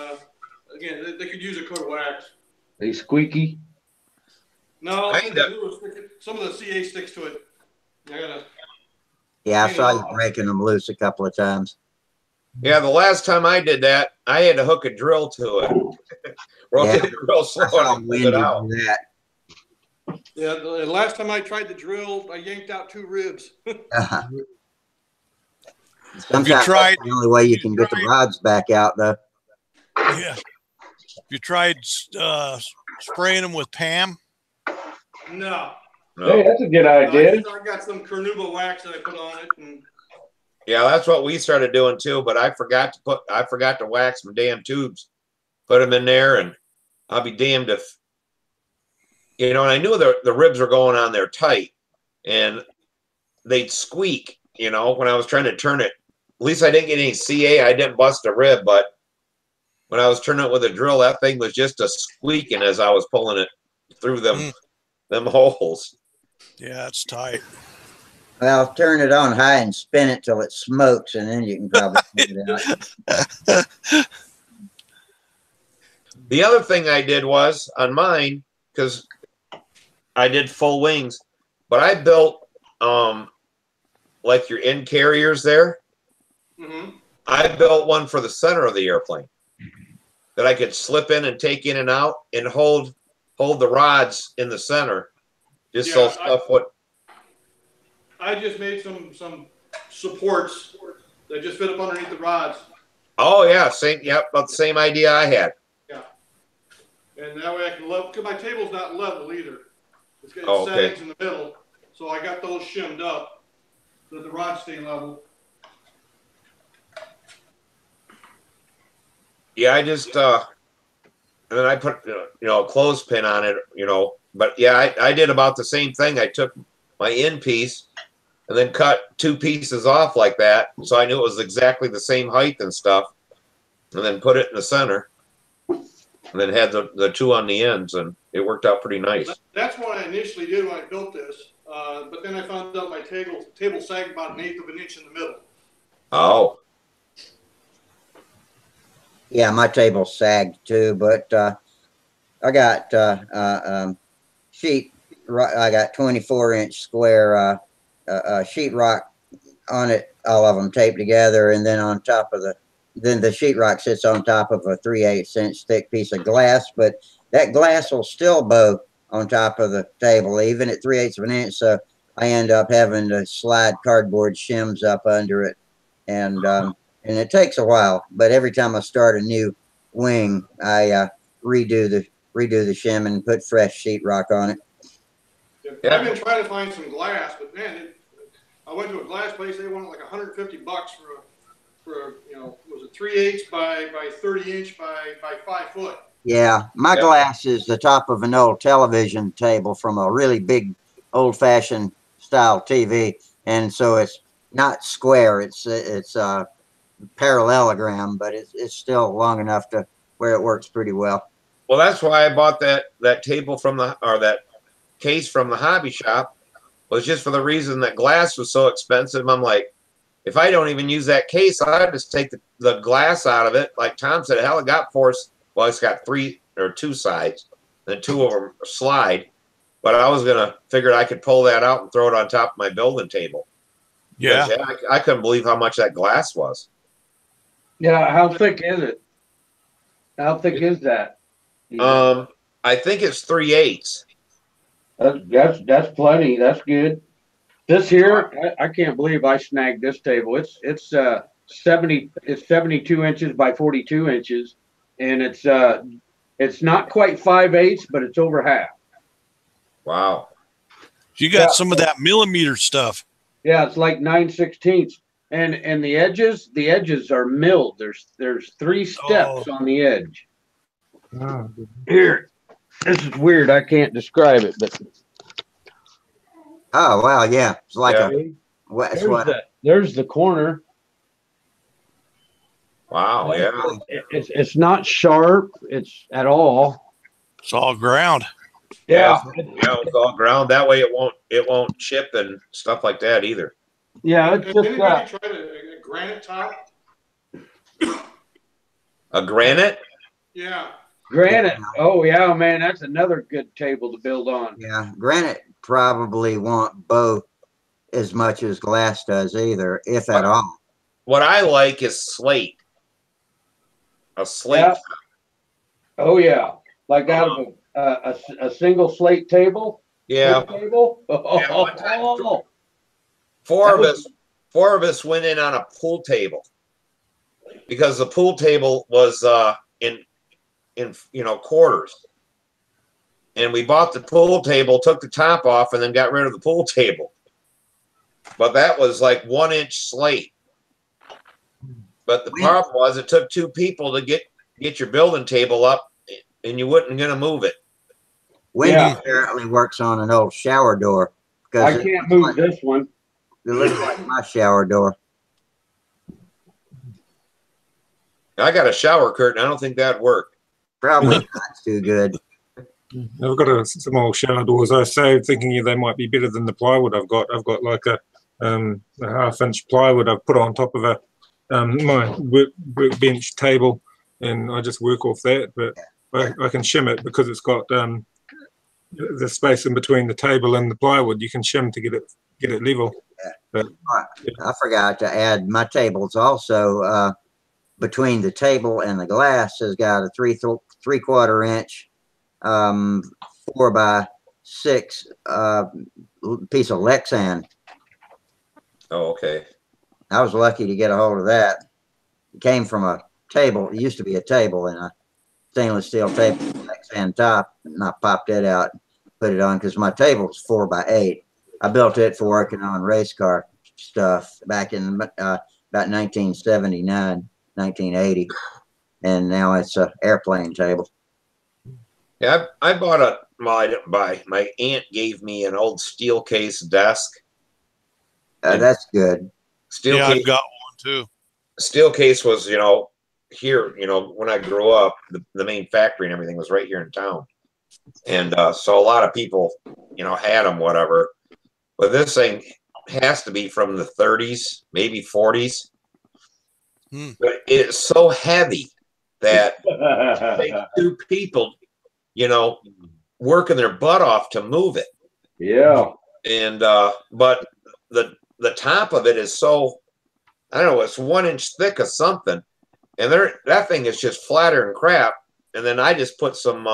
[SPEAKER 6] again, they could use a coat of wax.
[SPEAKER 5] They squeaky.
[SPEAKER 6] No,
[SPEAKER 3] I
[SPEAKER 6] some
[SPEAKER 3] ain't
[SPEAKER 6] of the glue some of the CA sticks to it. I gotta.
[SPEAKER 1] Yeah, I saw you breaking them loose a couple of times.
[SPEAKER 3] Yeah, the last time I did that, I had to hook a drill to it. Rotate it real slow
[SPEAKER 1] I saw
[SPEAKER 3] and pull it
[SPEAKER 1] Wendy
[SPEAKER 3] out.
[SPEAKER 1] do that.
[SPEAKER 6] Yeah, the last time I tried to drill, I yanked out 2 ribs.
[SPEAKER 1] Sometimes
[SPEAKER 7] tried-
[SPEAKER 1] that's the only way you can get the rods back out, though.
[SPEAKER 7] Yeah. You tried spraying them with Pam?
[SPEAKER 6] No.
[SPEAKER 5] Hey,
[SPEAKER 3] No.
[SPEAKER 5] that's a good idea.
[SPEAKER 6] I got some carnauba wax that I put on it, and
[SPEAKER 3] Yeah, that's what we started doing too. But I forgot to wax my damn tubes, put them in there, and I'll be damned if And I knew the ribs were going on there tight, and they'd squeak. When I was trying to turn it. At least I didn't get any CA. I didn't bust a rib, but when I was turning it with a drill, that thing was just a squeaking as I was pulling it through them holes.
[SPEAKER 7] Yeah, it's tight.
[SPEAKER 1] Well, turn it on high and spin it till it smokes, and then you can probably get it out.
[SPEAKER 3] The other thing I did was on mine, because I did full wings, but I built like your end carriers there.
[SPEAKER 6] mm-hmm.
[SPEAKER 3] I built one for the center of the airplane that I could slip in and take in and out and hold the rods in the center, just so stuff would.
[SPEAKER 6] I just made some supports that just fit up underneath the rods.
[SPEAKER 3] Oh yeah, same. Yep, about the same idea I had.
[SPEAKER 6] Yeah, and that way I can level. Because my table's not level either. It's got
[SPEAKER 3] Oh, okay.
[SPEAKER 6] settings in the middle, so I got those shimmed up so that the rods stay level.
[SPEAKER 3] Yeah, I just and then I put a clothespin on it. But yeah, I did about the same thing. I took my end piece and then cut 2 pieces off like that, so I knew it was exactly the same height and stuff, and then put it in the center, and then had the 2 on the ends, and it worked out pretty nice.
[SPEAKER 6] That's what I initially did when I built this, but then I found out my table sagged about 1/8 of an inch in the middle.
[SPEAKER 3] Oh.
[SPEAKER 1] Yeah, my table sagged too, but I got sheet. I got 24-inch square sheetrock on it, all of them taped together, and then on top of the sheetrock sits on top of a 3/8 inch thick piece of glass. But that glass will still bow on top of the table, even at 3/8 of an inch. So I end up having to slide cardboard shims up under it, and it takes a while. But every time I start a new wing, I redo the shim and put fresh sheetrock on it.
[SPEAKER 6] Yeah. I've been trying to find some glass, but man, I went to a glass place. They wanted like $150 for was it 3/8 by 30 inch by 5 foot.
[SPEAKER 1] Yeah, my glass is the top of an old television table from a really big, old-fashioned style TV, and so it's not square. It's a parallelogram, but it's still long enough to where it works pretty well.
[SPEAKER 3] Well, that's why I bought that table that case from the hobby shop, was just for the reason that glass was so expensive. I'm like, if I don't even use that case, I just take the glass out of it. Like Tom said, hell, it got it's got 3 or 2 sides, and 2 of them slide. But I was gonna figure I could pull that out and throw it on top of my building table.
[SPEAKER 7] Yeah.
[SPEAKER 3] I couldn't believe how much that glass was.
[SPEAKER 5] Yeah, how thick is it? How thick is that?
[SPEAKER 3] I think it's 3/8.
[SPEAKER 5] That's plenty. That's good. This here, I can't believe I snagged this table. It's 72 inches by 42 inches, and it's not quite 5/8, but it's over half.
[SPEAKER 3] Wow.
[SPEAKER 7] You got some of that millimeter stuff.
[SPEAKER 5] Yeah, it's like 9/16, and the edges are milled. There's 3 steps on the edge.
[SPEAKER 2] Oh,
[SPEAKER 5] Here, this is weird. I can't describe it, but
[SPEAKER 1] Oh wow, yeah. It's like
[SPEAKER 3] Yeah.
[SPEAKER 5] there's the corner.
[SPEAKER 3] Wow. Yeah.
[SPEAKER 5] It's not sharp. It's at all.
[SPEAKER 7] It's all ground.
[SPEAKER 5] Yeah.
[SPEAKER 3] Yeah, it's all ground. That way it won't chip and stuff like that either.
[SPEAKER 5] Yeah, it's
[SPEAKER 6] Has
[SPEAKER 5] just
[SPEAKER 6] anybody tried a granite top?
[SPEAKER 3] A granite?
[SPEAKER 6] Yeah.
[SPEAKER 5] granite. Oh yeah, man, that's another good table to build on.
[SPEAKER 1] Yeah, granite probably won't bow as much as glass does either, if at all.
[SPEAKER 3] What I like is slate. A slate.
[SPEAKER 5] Yeah. Oh yeah, like out of a single slate table.
[SPEAKER 3] Yeah.
[SPEAKER 5] Table.
[SPEAKER 3] Yeah, one time.
[SPEAKER 5] Oh.
[SPEAKER 3] Four of us went in on a pool table because the pool table was in quarters, and we bought the pool table, took the top off, and then got rid of the pool table. But that was like 1-inch slate. But the problem was it took 2 people to get your building table up, and you weren't gonna move it.
[SPEAKER 1] Wendy apparently works on an old shower door.
[SPEAKER 5] I can't move this one.
[SPEAKER 1] It looks like my shower door.
[SPEAKER 3] I got a shower curtain. I don't think that'd work.
[SPEAKER 1] Probably not too good.
[SPEAKER 2] I've got some old shower doors. I saved thinking they might be better than the plywood I've got. I've got like a 1/2-inch plywood I've put on top of my workbench table, and I just work off that. But I can shim it because it's got the space in between the table and the plywood. You can shim to get it level. But,
[SPEAKER 1] I forgot to add my tables also. Between the table and the glass has got a 3/4 inch 4x6 piece of Lexan.
[SPEAKER 3] Oh, okay.
[SPEAKER 1] I was lucky to get a hold of that. It came from a table. It used to be a table and a stainless steel table Lexan top, and I popped it out, put it on because my table was 4x8. I built it for working on race car stuff back in about 1979, 1980, and now it's an airplane table.
[SPEAKER 3] Yeah, I bought I didn't buy. My aunt gave me an old steel case desk.
[SPEAKER 1] That's good.
[SPEAKER 3] Steel
[SPEAKER 7] Yeah,
[SPEAKER 3] case,
[SPEAKER 7] I've got one too.
[SPEAKER 3] steel case was, here, when I grew up, the main factory and everything was right here in town. And so a lot of people, had them, whatever. But this thing has to be from the 30s, maybe 40s. But it's so heavy that it takes 2 people, working their butt off to move it.
[SPEAKER 5] Yeah.
[SPEAKER 3] And but the top of it is so, I don't know, it's 1 inch thick or something. And that thing is just flatter than crap. And then I just put some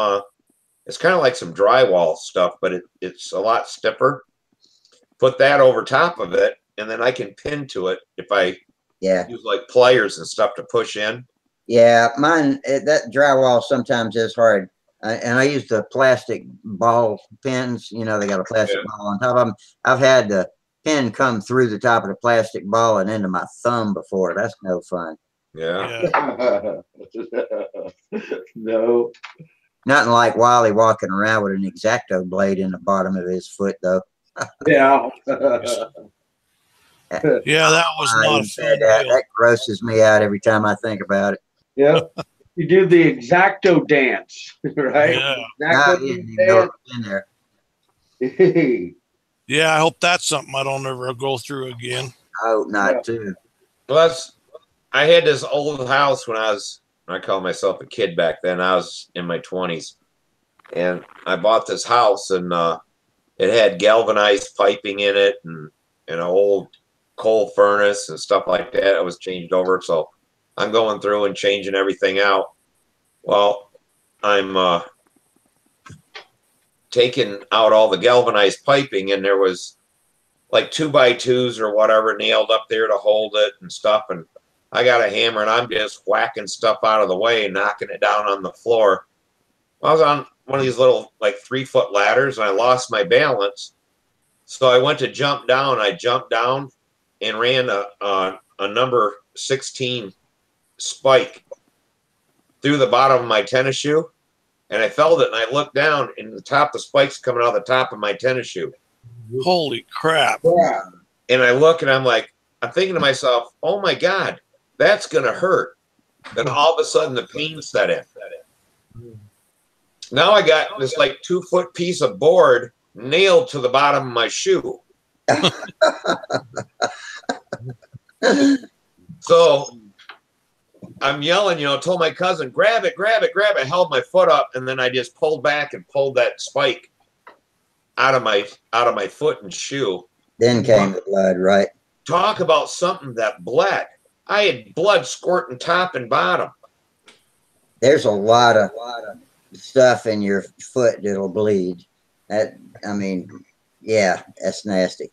[SPEAKER 3] it's kind of like some drywall stuff, but it's a lot stiffer. Put that over top of it, and then I can pin to it if I use like pliers and stuff to push in.
[SPEAKER 1] Yeah, mine, that drywall sometimes is hard. And I use the plastic ball pins. They got a plastic ball on top of them. I've had the pin come through the top of the plastic ball and into my thumb before. That's no fun.
[SPEAKER 3] Yeah.
[SPEAKER 5] No.
[SPEAKER 1] Nothing like Wally walking around with an X-Acto blade in the bottom of his foot, though.
[SPEAKER 5] Yeah.
[SPEAKER 7] Yeah, that was not a fun
[SPEAKER 1] that.
[SPEAKER 7] deal.
[SPEAKER 1] That grosses me out every time I think about it.
[SPEAKER 5] Yeah. You do the X-Acto dance, right?
[SPEAKER 7] Yeah.
[SPEAKER 1] In there.
[SPEAKER 7] Yeah, I hope that's something I don't ever go through again.
[SPEAKER 1] I hope not, too.
[SPEAKER 3] Well, I had this old house when I called myself a kid back then. I was in my 20s. And I bought this house, and it had galvanized piping in it and an old coal furnace and stuff like that. It was changed over. So I'm going through and changing everything out. Well, I'm taking out all the galvanized piping, and there was like 2x2s or whatever nailed up there to hold it and stuff. And I got a hammer, and I'm just whacking stuff out of the way and knocking it down on the floor. I was on one of these little like 3-foot ladders, and I lost my balance. So I went to jump down. I jumped down and ran a number 16 spike through the bottom of my tennis shoe. And I felt it, and I looked down, and the top of the spike's coming out the top of my tennis shoe.
[SPEAKER 7] Holy crap.
[SPEAKER 5] Yeah.
[SPEAKER 3] And I look, and I'm like, I'm thinking to myself, oh, my God, that's going to hurt. Then all of a sudden, the pain set in. Now I got this like 2-foot piece of board nailed to the bottom of my shoe. So I'm yelling, told my cousin, grab it, grab it, grab it. I held my foot up, and then I just pulled back and pulled that spike out of my foot and shoe.
[SPEAKER 1] Then came the blood, right?
[SPEAKER 3] Talk about something that bled. I had blood squirting top and bottom.
[SPEAKER 1] There's a lot of stuff in your foot that'll bleed. Yeah, that's nasty.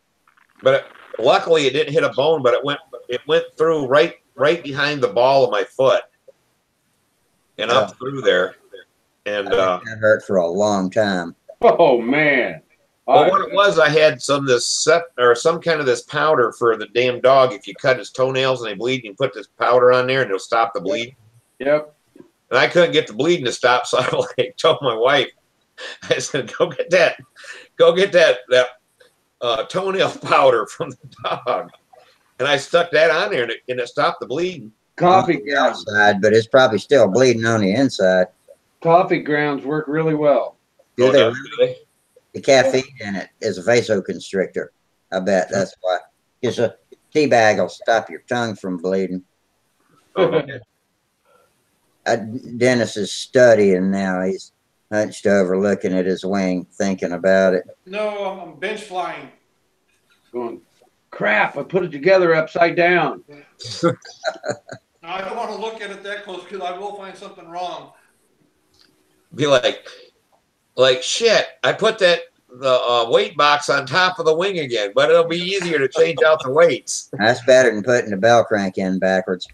[SPEAKER 3] But luckily, it didn't hit a bone, but it went through right behind the ball of my foot and up through there. And
[SPEAKER 1] that hurt for a long time.
[SPEAKER 5] Oh man.
[SPEAKER 3] Well, what it was, I had some kind of this powder for the damn dog. If you cut his toenails and they bleed, you can put this powder on there and it'll stop the bleed.
[SPEAKER 5] Yep.
[SPEAKER 3] And I couldn't get the bleeding to stop, so I told my wife, I said, go get that toenail powder from the dog. And I stuck that on there, and it stopped the bleeding.
[SPEAKER 5] Coffee
[SPEAKER 1] On the
[SPEAKER 5] grounds.
[SPEAKER 1] outside, but it's probably still bleeding on the inside.
[SPEAKER 5] Coffee grounds work really well.
[SPEAKER 1] Do they?
[SPEAKER 3] Do they?
[SPEAKER 1] The caffeine in it is a vasoconstrictor. I bet that's why. Just a tea bag will stop your tongue from bleeding.
[SPEAKER 3] Okay.
[SPEAKER 1] Dennis is studying now. He's hunched over looking at his wing, thinking about it.
[SPEAKER 6] No, I'm bench flying.
[SPEAKER 5] Going, crap, I put it together upside down.
[SPEAKER 6] I don't want to look at it that close because I will find something wrong.
[SPEAKER 3] Be like shit, I put the weight box on top of the wing again, but it'll be easier to change out the weights.
[SPEAKER 1] That's better than putting the bell crank in backwards.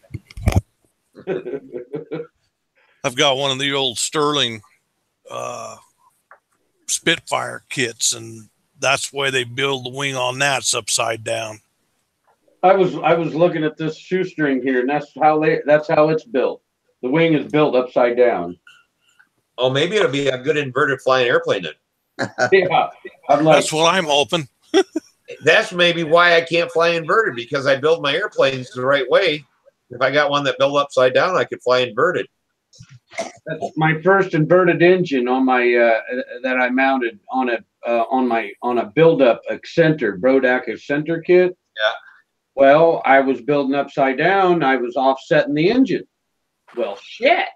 [SPEAKER 7] I've got one of the old Sterling Spitfire kits, and that's the way they build the wing on that. It's upside down.
[SPEAKER 5] I was looking at this shoestring here, and that's how it's built. The wing is built upside down.
[SPEAKER 3] Oh, maybe it'll be a good inverted flying airplane then.
[SPEAKER 5] Yeah, I'm like,
[SPEAKER 7] That's what I'm hoping.
[SPEAKER 3] That's maybe why I can't fly inverted, because I build my airplanes the right way. If I got one that built upside down, I could fly inverted.
[SPEAKER 5] that's my first inverted engine on my that I mounted on a build-up center, Brodak center kit.
[SPEAKER 3] Yeah.
[SPEAKER 5] Well, I was building upside down. I was offsetting the engine. Well, shit.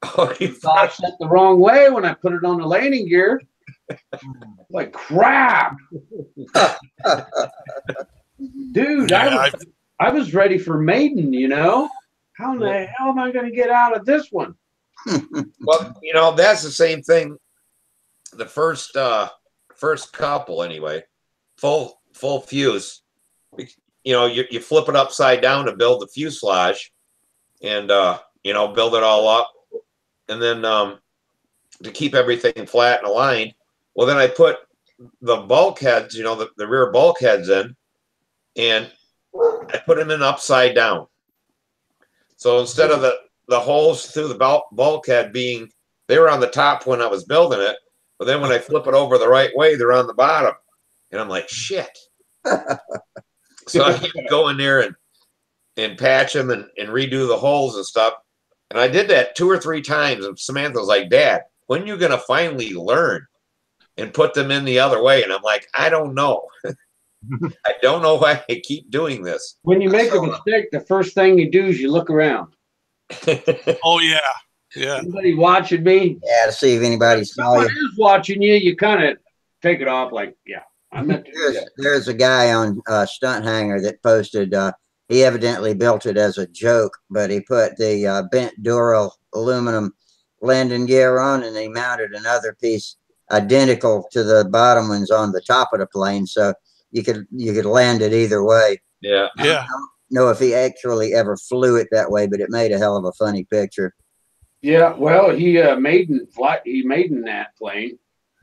[SPEAKER 3] Oh,
[SPEAKER 5] It's offset the wrong way when I put it on the landing gear. Like crap. Dude, I was ready for maiden, How in the hell am I going to get out of this one?
[SPEAKER 3] Well, that's the same thing. The first couple anyway, full fuse. You flip it upside down to build the fuselage, and build it all up, and then to keep everything flat and aligned. Well, then I put the bulkheads, the rear bulkheads in, and I put them in upside down. So instead of the holes through the bulkhead they were on the top when I was building it, but then when I flip it over the right way, they're on the bottom. And I'm like, shit. So I had to go in there and patch them and redo the holes and stuff. And I did that 2 or 3 times. And Samantha was like, Dad, when are you going to finally learn and put them in the other way? And I'm like, I don't know. I don't know why I keep doing this.
[SPEAKER 5] When you make a mistake, the first thing you do is you look around.
[SPEAKER 7] Oh, yeah. Yeah.
[SPEAKER 5] Anybody watching me?
[SPEAKER 1] Yeah, to see if anybody saw
[SPEAKER 5] Someone
[SPEAKER 1] you.
[SPEAKER 5] is watching you. You kind of take it off like, yeah, I meant to do that.
[SPEAKER 1] There's a guy on Stunthangar that posted, he evidently built it as a joke, but he put the bent dural aluminum landing gear on, and he mounted another piece identical to the bottom ones on the top of the plane, so you could land it either way.
[SPEAKER 3] Yeah.
[SPEAKER 7] Yeah.
[SPEAKER 1] I don't know if he actually ever flew it that way, but it made a hell of a funny picture.
[SPEAKER 5] Yeah, well, he maiden that plane.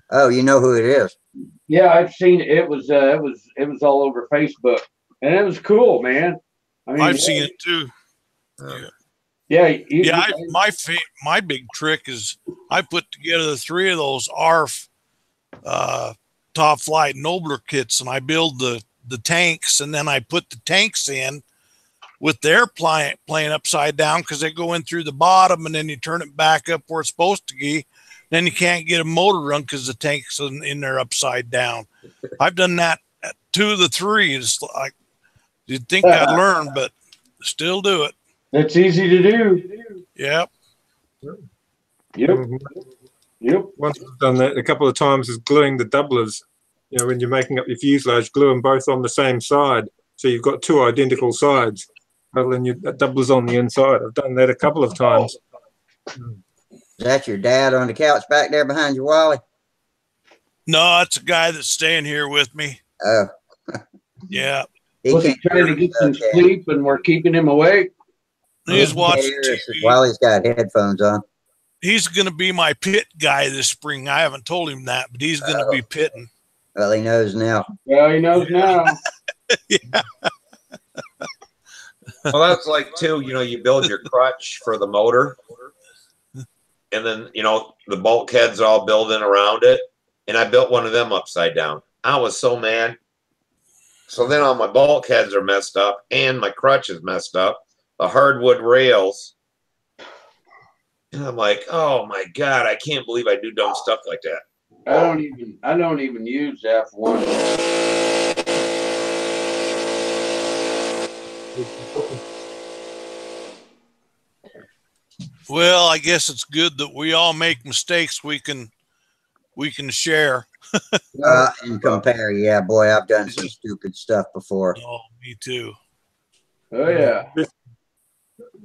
[SPEAKER 1] Oh, you know who it is.
[SPEAKER 5] Yeah, I've seen it. It was all over Facebook, and it was cool, man. I mean,
[SPEAKER 7] I've seen it too.
[SPEAKER 5] Yeah,
[SPEAKER 7] Yeah, my big trick is I put together 3 of those ARF Top Flight Nobler kits, and I build the tanks, and then I put the tanks in with the airplane upside down because they go in through the bottom, and then you turn it back up where it's supposed to be. Then you can't get a motor run because the tank's in there upside down. I've done that at 2 of the 3. It's like you'd think I'd learn, but still do it.
[SPEAKER 5] It's easy to do.
[SPEAKER 7] Yep.
[SPEAKER 5] Yep. Yep.
[SPEAKER 2] Once I've done that a couple of times is gluing the doublers. You know, when you're making up your fuselage, glue them both on the same side. So you've got 2 identical sides. Well, then your doublers on the inside. I've done that a couple of times.
[SPEAKER 1] Is that your dad on the couch back there behind you, Wally?
[SPEAKER 7] No, it's a guy that's staying here with me.
[SPEAKER 1] Oh.
[SPEAKER 7] Yeah.
[SPEAKER 5] Was he trying to get some sleep and we're keeping him awake?
[SPEAKER 7] He's watching TV.
[SPEAKER 1] Wally's got headphones on.
[SPEAKER 7] He's going to be my pit guy this spring. I haven't told him that, but he's going to be pitting.
[SPEAKER 1] Well, he knows now.
[SPEAKER 5] Well, he knows now.
[SPEAKER 7] Yeah.
[SPEAKER 3] Well, that's like too, you know, you build your crutch for the motor, and then, you know, the bulkheads all built in around it. And I built one of them upside down. I was so mad. So then all my bulkheads are messed up and my crutch is messed up. The hardwood rails. And I'm like, oh my God, I can't believe I do dumb stuff like that.
[SPEAKER 5] I don't even use F1.
[SPEAKER 7] Well, I guess it's good that we all make mistakes. We can share.
[SPEAKER 1] And compare. Yeah, boy, I've done some stupid stuff before.
[SPEAKER 7] Oh, me too.
[SPEAKER 5] Oh yeah.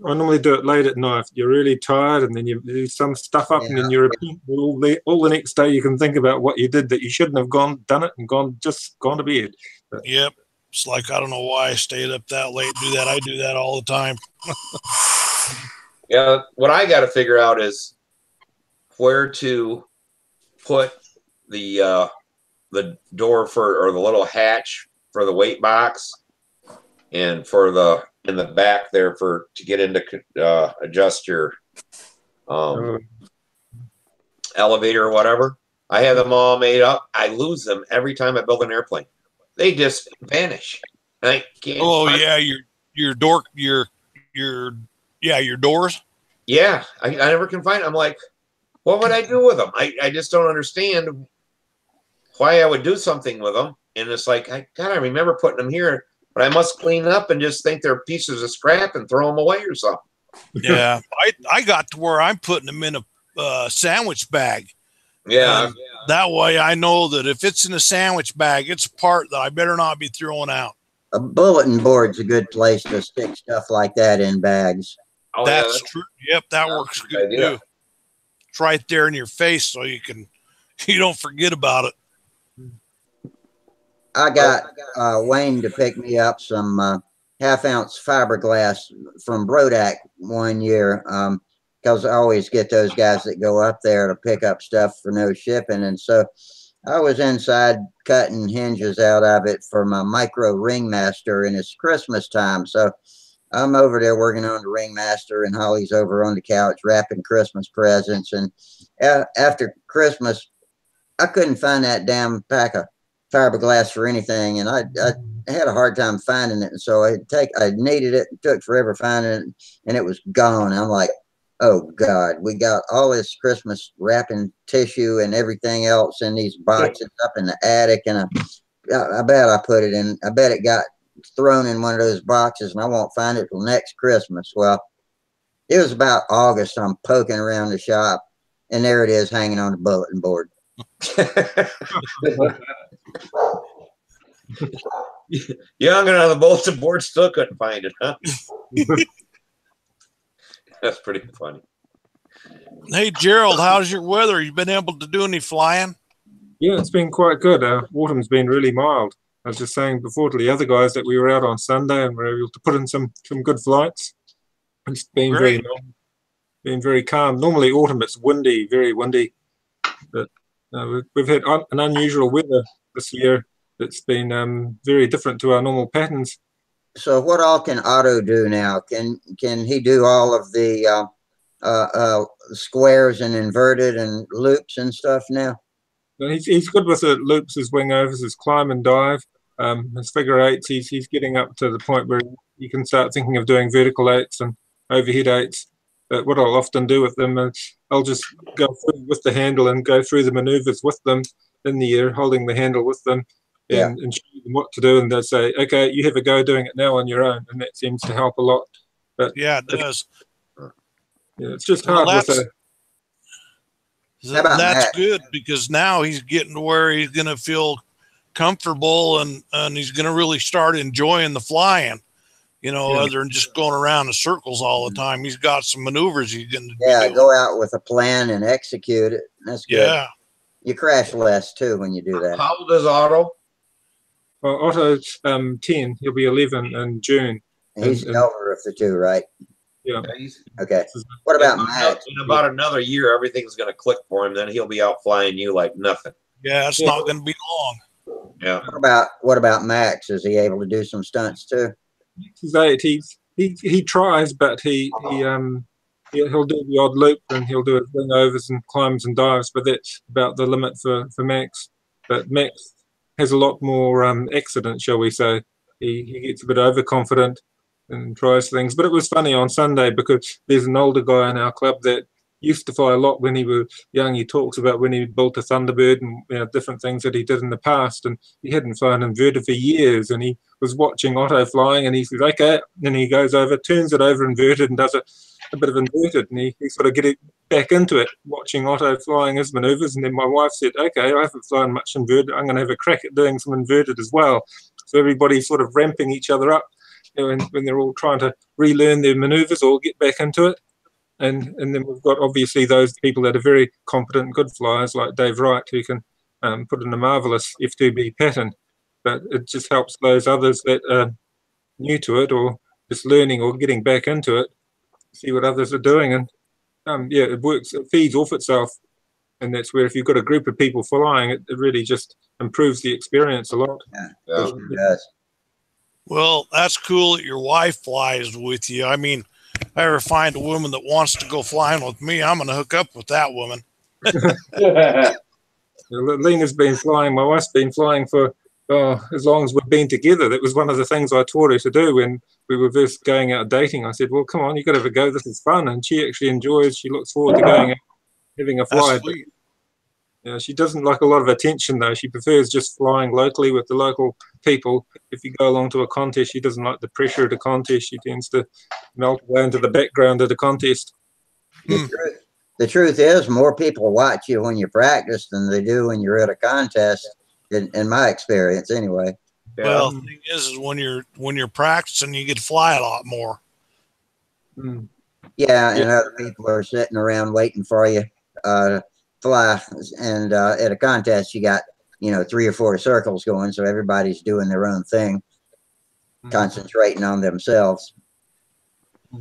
[SPEAKER 2] I normally do it late at night. You're really tired, and then you do some stuff up, and then you repeat all the next day. You can think about what you did that you shouldn't have done it, and gone to bed. But,
[SPEAKER 7] yep. It's like, I don't know why I stayed up that late. Do that. I do that all the time.
[SPEAKER 3] Yeah, what I got to figure out is where to put the door or the little hatch for the weight box, and for in the back there to get into adjust your elevator or whatever. I have them all made up. I lose them every time I build an airplane. They just vanish. I can't.
[SPEAKER 7] Oh yeah, your door, your doors.
[SPEAKER 3] Yeah, I never can find them. I'm like, what would I do with them? I just don't understand why I would do something with them. And it's like, I remember putting them here, but I must clean up and just think they're pieces of scrap and throw them away or something.
[SPEAKER 7] Yeah, I got to where I'm putting them in a sandwich bag.
[SPEAKER 3] Yeah.
[SPEAKER 7] That way I know that if it's in a sandwich bag, it's a part that I better not be throwing out.
[SPEAKER 1] A bulletin board's a good place to stick stuff like that in bags.
[SPEAKER 3] Oh,
[SPEAKER 7] that's true. Yep, that works good too. It's right there in your face, so you don't forget about it.
[SPEAKER 1] I got Wayne to pick me up some half-ounce fiberglass from Brodak one year, because I always get those guys that go up there to pick up stuff for no shipping. And so I was inside cutting hinges out of it for my micro Ringmaster, and it's Christmas time. So I'm over there working on the Ringmaster, and Holly's over on the couch wrapping Christmas presents. And after Christmas, I couldn't find that damn pack of fiberglass for anything, and I had a hard time finding it. And so I needed it. It took forever finding it, and it was gone. I'm like, oh God, we got all this Christmas wrapping tissue and everything else in these boxes up in the attic, and I bet I put it in. I bet it got thrown in one of those boxes, and I won't find it till next Christmas. Well, it was about August. I'm poking around the shop, and there it is, hanging on the bulletin board.
[SPEAKER 3] You hung it on the bulletin board, still couldn't find it, huh? That's pretty funny.
[SPEAKER 7] Hey Gerald, how's your weather? You been able to do any flying?
[SPEAKER 2] Yeah, it's been quite good. Autumn's been really mild. I was just saying before to the other guys that we were out on Sunday and were able to put in some good flights. It's been very calm. Normally autumn it's windy, very windy, but we've had an unusual weather this year. It's been very different to our normal patterns.
[SPEAKER 1] So what all can Otto do now? Can he do all of the squares and inverted and loops and stuff now?
[SPEAKER 2] He's good with the loops, his wing overs, his climb and dive, his figure eights. He's getting up to the point where you can start thinking of doing vertical eights and overhead eights. But what I'll often do with them is I'll just go through with the handle and go through the maneuvers with them in the air, holding the handle with them, and show them what to do. And they'll say, "Okay, you have a go doing it now on your own," and that seems to help a lot. But
[SPEAKER 7] yeah, it does.
[SPEAKER 2] Yeah, it's just hard with a.
[SPEAKER 7] That's good, because now he's getting to where he's going to feel comfortable and he's going to really start enjoying the flying, other than just going around in circles all the time. He's got some maneuvers he's going to do.
[SPEAKER 1] Go out with a plan and execute it. That's good.
[SPEAKER 7] Yeah.
[SPEAKER 1] You crash less too when you do that.
[SPEAKER 3] How old is Otto?
[SPEAKER 2] Well, Otto's 10. He'll be 11 in June.
[SPEAKER 1] He's the elder of the two, right?
[SPEAKER 2] Yeah.
[SPEAKER 1] Okay. What about Max?
[SPEAKER 3] In about another year, everything's going to click for him. Then he'll be out flying you like nothing.
[SPEAKER 7] Yeah, it's not going to be long.
[SPEAKER 3] Yeah.
[SPEAKER 1] What about Max? Is he able to do some stunts too?
[SPEAKER 2] He's 8. He tries, but he'll do the odd loop and he'll do his wing overs and climbs and dives. But that's about the limit for Max. But Max has a lot more accidents, shall we say. He gets a bit overconfident and tries things. But it was funny on Sunday because there's an older guy in our club that used to fly a lot when he was young. He talks about when he built a Thunderbird and different things that he did in the past, and he hadn't flown inverted for years, and he was watching Otto flying, and he says, "Okay," and he goes over, turns it over inverted and does a bit of inverted, and he sort of get back into it, watching Otto flying his maneuvers. And then my wife said, "Okay, I haven't flown much inverted. I'm going to have a crack at doing some inverted as well." So everybody's sort of ramping each other up, when they're all trying to relearn their maneuvers or get back into it. And then we've got obviously those people that are very competent, good flyers like Dave Wright, who can put in a marvelous F2B pattern. But it just helps those others that are new to it or just learning or getting back into it, see what others are doing. And it works, it feeds off itself. And that's where if you've got a group of people flying, it really just improves the experience a lot.
[SPEAKER 1] Yeah, it does.
[SPEAKER 7] Well, that's cool that your wife flies with you. I mean, if I ever find a woman that wants to go flying with me, I'm going to hook up with that woman.
[SPEAKER 2] Lena's been flying. My wife's been flying for as long as we've been together. That was one of the things I taught her to do when we were first going out dating. I said, "Well, come on, you've got to have a go. This is fun." And she actually enjoys. She looks forward to going out, having a fly. She doesn't like a lot of attention, though. She prefers just flying locally with the local people. If you go along to a contest, she doesn't like the pressure of the contest. She tends to melt away into the background of the contest.
[SPEAKER 1] The truth is, more people watch you when you practice than they do when you're at a contest, in my experience, anyway.
[SPEAKER 3] Yeah.
[SPEAKER 7] Well, the thing is when you're practicing, you get to fly a lot more.
[SPEAKER 1] Yeah, and other people are sitting around waiting for you to fly. And at a contest, you got 3 or 4 circles going, so everybody's doing their own thing, concentrating on themselves.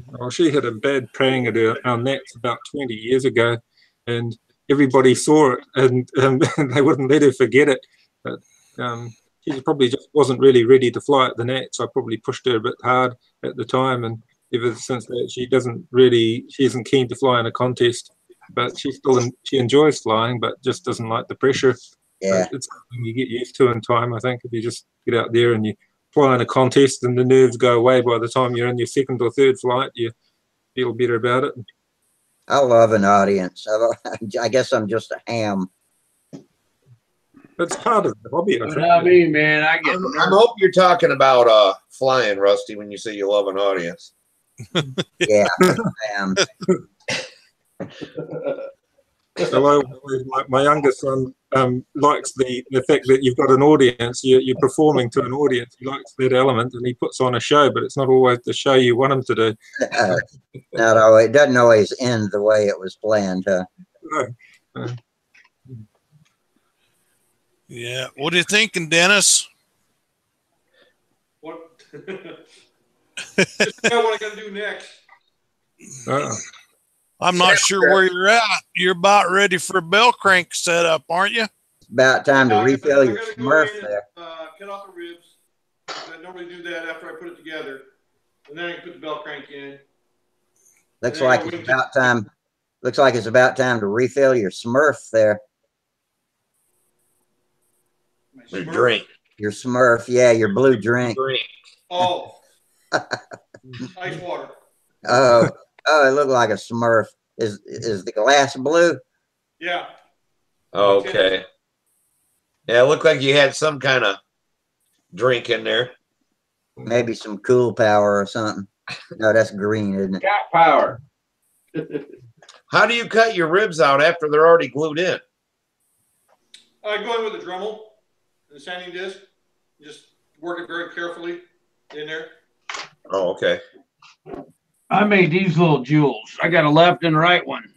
[SPEAKER 2] Well, she had a bad praying at our nets about 20 years ago, and everybody saw it, and they wouldn't let her forget it. But she probably just wasn't really ready to fly at the nets. I probably pushed her a bit hard at the time, and ever since that, she isn't keen to fly in a contest. But she enjoys flying, but just doesn't like the pressure.
[SPEAKER 1] Yeah,
[SPEAKER 2] it's something you get used to in time. I think if you just get out there and you fly in a contest, and the nerves go away by the time you're in your 2nd or 3rd flight, you feel better about it.
[SPEAKER 1] I love an audience. I guess I'm just a ham.
[SPEAKER 2] That's part of the hobby.
[SPEAKER 5] I mean, man, I
[SPEAKER 3] hope you're talking about flying, Rusty, when you say you love an audience.
[SPEAKER 1] Yeah, I am.
[SPEAKER 2] Hello, my youngest son likes the fact that you've got an audience. You're performing to an audience. He likes that element, and he puts on a show, but it's not always the show you want him to do.
[SPEAKER 1] Not always. It doesn't always end the way it was planned, huh?
[SPEAKER 7] Yeah. What are you thinking, Dennis?
[SPEAKER 6] What? Just what I got to do next.
[SPEAKER 7] I'm not sure where you're at. You're about ready for a bell crank setup, aren't you?
[SPEAKER 1] It's about time to refill
[SPEAKER 6] I
[SPEAKER 1] your
[SPEAKER 6] gotta go
[SPEAKER 1] Smurf
[SPEAKER 6] in
[SPEAKER 1] there.
[SPEAKER 6] and cut off the ribs. I normally do that after I put it together, and then I can put the bell crank in.
[SPEAKER 1] Looks
[SPEAKER 6] There you
[SPEAKER 1] like
[SPEAKER 6] go,
[SPEAKER 1] it's
[SPEAKER 6] we can
[SPEAKER 1] about time. Looks like it's about time to refill your Smurf there.
[SPEAKER 6] My
[SPEAKER 3] Your
[SPEAKER 6] Smurf.
[SPEAKER 3] drink.
[SPEAKER 1] Your Smurf, yeah, your blue drink.
[SPEAKER 6] Oh, ice water.
[SPEAKER 1] Oh, oh, it looked like a Smurf. Is the glass blue?
[SPEAKER 6] Yeah.
[SPEAKER 3] Okay. Yeah, it looked like you had some kind of drink in there.
[SPEAKER 1] Maybe some Cool Power or something. No, that's green, isn't it?
[SPEAKER 5] Cat power.
[SPEAKER 3] How do you cut your ribs out after they're already glued in?
[SPEAKER 6] I go in with a Dremel and a sanding disc. Just work it very carefully in there.
[SPEAKER 3] Oh, okay.
[SPEAKER 5] I made these little jewels. I got a left and a right one.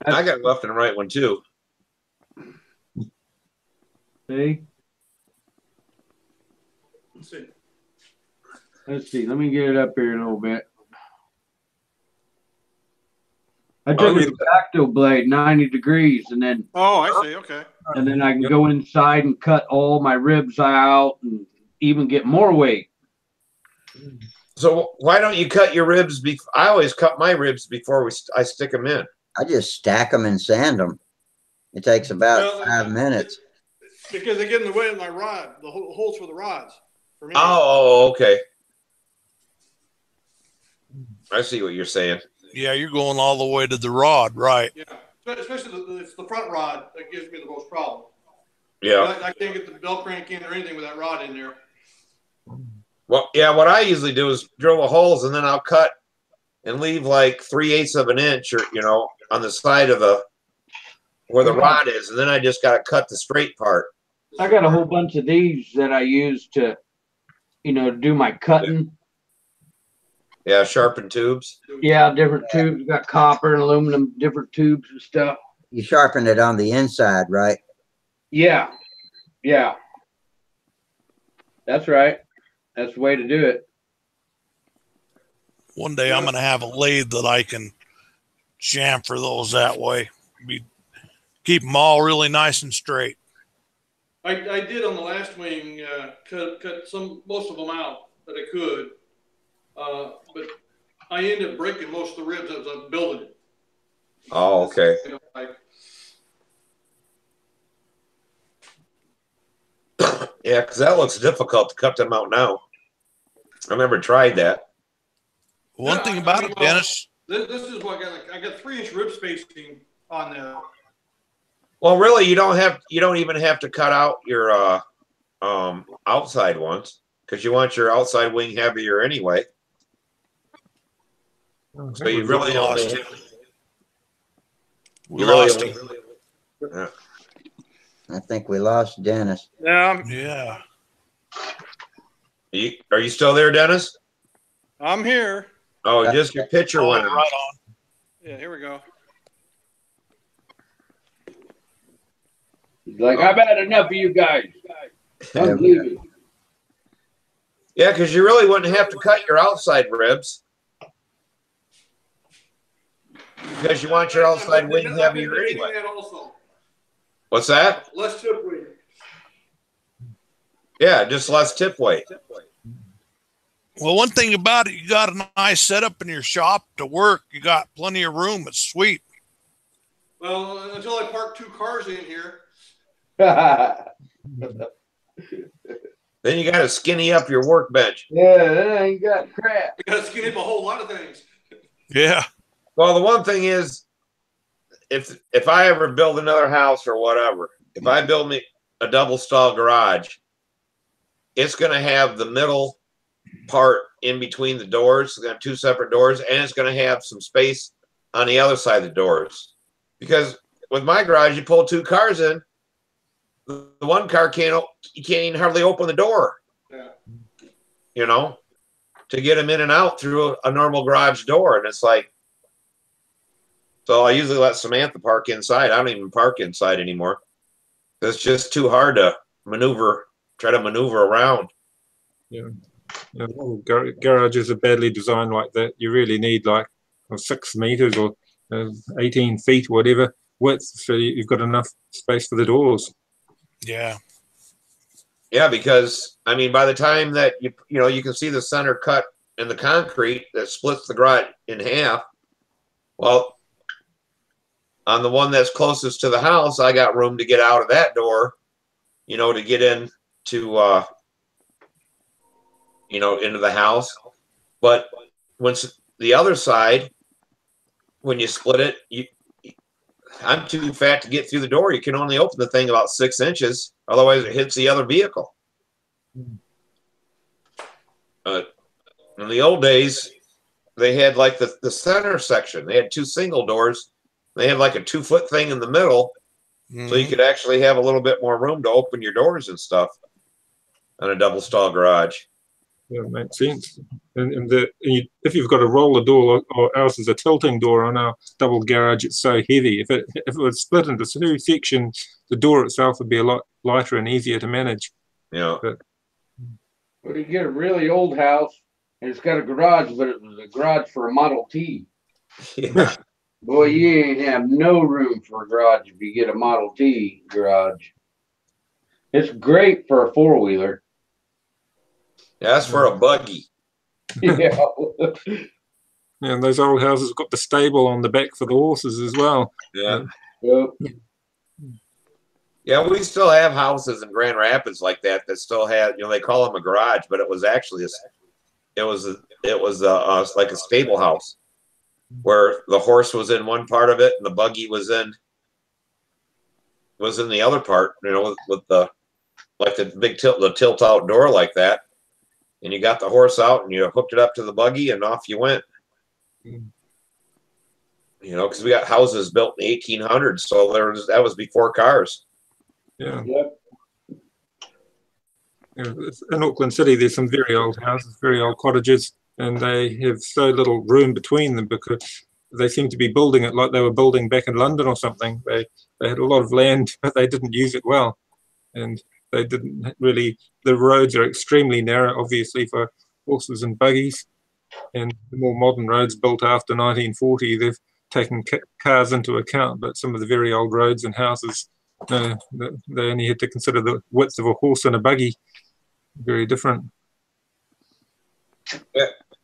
[SPEAKER 3] I got a left and a right one too.
[SPEAKER 5] See?
[SPEAKER 6] Let's see.
[SPEAKER 5] Let's see. Let me get it up here a little bit. I took a X-Acto blade 90 degrees and then
[SPEAKER 6] Oh, I see. Okay.
[SPEAKER 5] I can go inside and cut all my ribs out and even get more weight.
[SPEAKER 3] So why don't you cut your ribs? I always cut my ribs before I stick them in.
[SPEAKER 1] I just stack them and sand them. It takes about 5 minutes.
[SPEAKER 6] Because they get in the way of my rod, the holes for the rods. For me.
[SPEAKER 3] Oh, okay. I see what you're saying.
[SPEAKER 7] Yeah, you're going all the way to the rod, right?
[SPEAKER 6] Yeah, especially it's the front rod that gives me the most problem.
[SPEAKER 3] Yeah.
[SPEAKER 6] I can't get the bell crank in or anything with that rod in there.
[SPEAKER 3] Well, yeah, what I usually do is drill the holes and then I'll cut and leave like 3/8 of an inch or, on the side of where the rod is. And then I just got to cut the straight part.
[SPEAKER 5] I got a whole bunch of these that I use to, do my cutting.
[SPEAKER 3] Yeah, sharpened tubes.
[SPEAKER 5] Yeah, different tubes. Got copper and aluminum, different tubes and stuff.
[SPEAKER 1] You sharpen it on the inside, right?
[SPEAKER 5] Yeah. Yeah. That's right. That's the way to do it.
[SPEAKER 7] One day I'm going to have a lathe that I can chamfer those that way. Keep them all really nice and straight.
[SPEAKER 6] I did on the last wing cut most of them out that I could, but I ended up breaking most of the ribs as I was building it.
[SPEAKER 3] Oh, okay. Yeah, because that looks difficult to cut them out now. I never tried that.
[SPEAKER 7] One thing about it, Dennis.
[SPEAKER 6] This is what I got 3-inch rib spacing on there.
[SPEAKER 3] Well, really, you don't even have to cut out your outside ones because you want your outside wing heavier anyway. So you really
[SPEAKER 7] lost
[SPEAKER 3] only
[SPEAKER 7] him. We lost him.
[SPEAKER 3] Yeah.
[SPEAKER 1] I think we lost Dennis.
[SPEAKER 7] Yeah.
[SPEAKER 3] Are you still there, Dennis?
[SPEAKER 6] I'm here.
[SPEAKER 3] Oh, just your picture went
[SPEAKER 7] right
[SPEAKER 3] out.
[SPEAKER 7] on.
[SPEAKER 6] Yeah, here we go.
[SPEAKER 5] He's like, I've had enough of you guys. I'm leaving.
[SPEAKER 3] Yeah, because you really wouldn't have to cut your outside ribs because you want your outside wing heavier anyway. What's that?
[SPEAKER 6] Less tip weight.
[SPEAKER 3] Yeah, just less tip weight.
[SPEAKER 7] Well, one thing about it, you got a nice setup in your shop to work. You got plenty of room. It's sweet.
[SPEAKER 6] Well, until I park 2 cars in here.
[SPEAKER 3] Then you got to skinny up your workbench.
[SPEAKER 5] Yeah, that ain't got crap.
[SPEAKER 6] I got to skin up a whole lot of things.
[SPEAKER 7] Yeah.
[SPEAKER 3] Well, the one thing is, if I ever build another house or whatever, if I build me a double stall garage, it's going to have the middle part in between the doors. It's going to have 2 separate doors, and it's going to have some space on the other side of the doors. Because with my garage, you pull 2 cars in, the one car you can't even hardly open the door.
[SPEAKER 6] Yeah.
[SPEAKER 3] To get them in and out through a normal garage door, and it's like. So I usually let Samantha park inside. I don't even park inside anymore. It's just too hard to try to maneuver around.
[SPEAKER 2] Yeah. Garages are badly designed like that. You really need like or 6 meters or 18 feet, whatever width, so you've got enough space for the doors.
[SPEAKER 7] Yeah.
[SPEAKER 3] Yeah, because I mean, by the time that you can see the center cut in the concrete that splits the garage in half. Well, on the one that's closest to the house, I got room to get out of that door, to get in to into the house. But once the other side, when you split it, I'm too fat to get through the door. You can only open the thing about 6 inches, otherwise it hits the other vehicle. In the old days, they had like the center section. They had 2 single doors. They had like a 2-foot thing in the middle, so you could actually have a little bit more room to open your doors and stuff on a double stall garage.
[SPEAKER 2] Yeah, it makes sense. And if you've got a roller door, or ours is a tilting door on our double garage, it's so heavy. If it was split into 2 sections, the door itself would be a lot lighter and easier to manage.
[SPEAKER 3] Yeah.
[SPEAKER 5] But you get a really old house, and it's got a garage, but it was a garage for a Model T.
[SPEAKER 3] Yeah.
[SPEAKER 5] Boy, you ain't have no room for a garage if you get a Model T garage. It's great for a 4-wheeler.
[SPEAKER 3] Yeah, that's for a buggy.
[SPEAKER 5] Yeah.
[SPEAKER 2] Yeah, and those old houses have got the stable on the back for the horses as well.
[SPEAKER 3] Yeah.
[SPEAKER 5] Yep.
[SPEAKER 3] Yeah, we still have houses in Grand Rapids like that still had, they call them a garage, but it was actually like a stable house where the horse was in one part of it and the buggy was in the other part, with the big tilt out door like that. And you got the horse out and you hooked it up to the buggy and off you went. Because we got houses built in the 1800s, so that was before cars.
[SPEAKER 2] Yeah.
[SPEAKER 5] Yep.
[SPEAKER 2] In Auckland City, there's some very old houses, very old cottages, and they have so little room between them because they seem to be building it like they were building back in London or something. They had a lot of land, but they didn't use it well, and they didn't really. The roads are extremely narrow, obviously, for horses and buggies, and the more modern roads built after 1940, they've taken cars into account, but some of the very old roads and houses, they only had to consider the width of a horse and a buggy. Very different.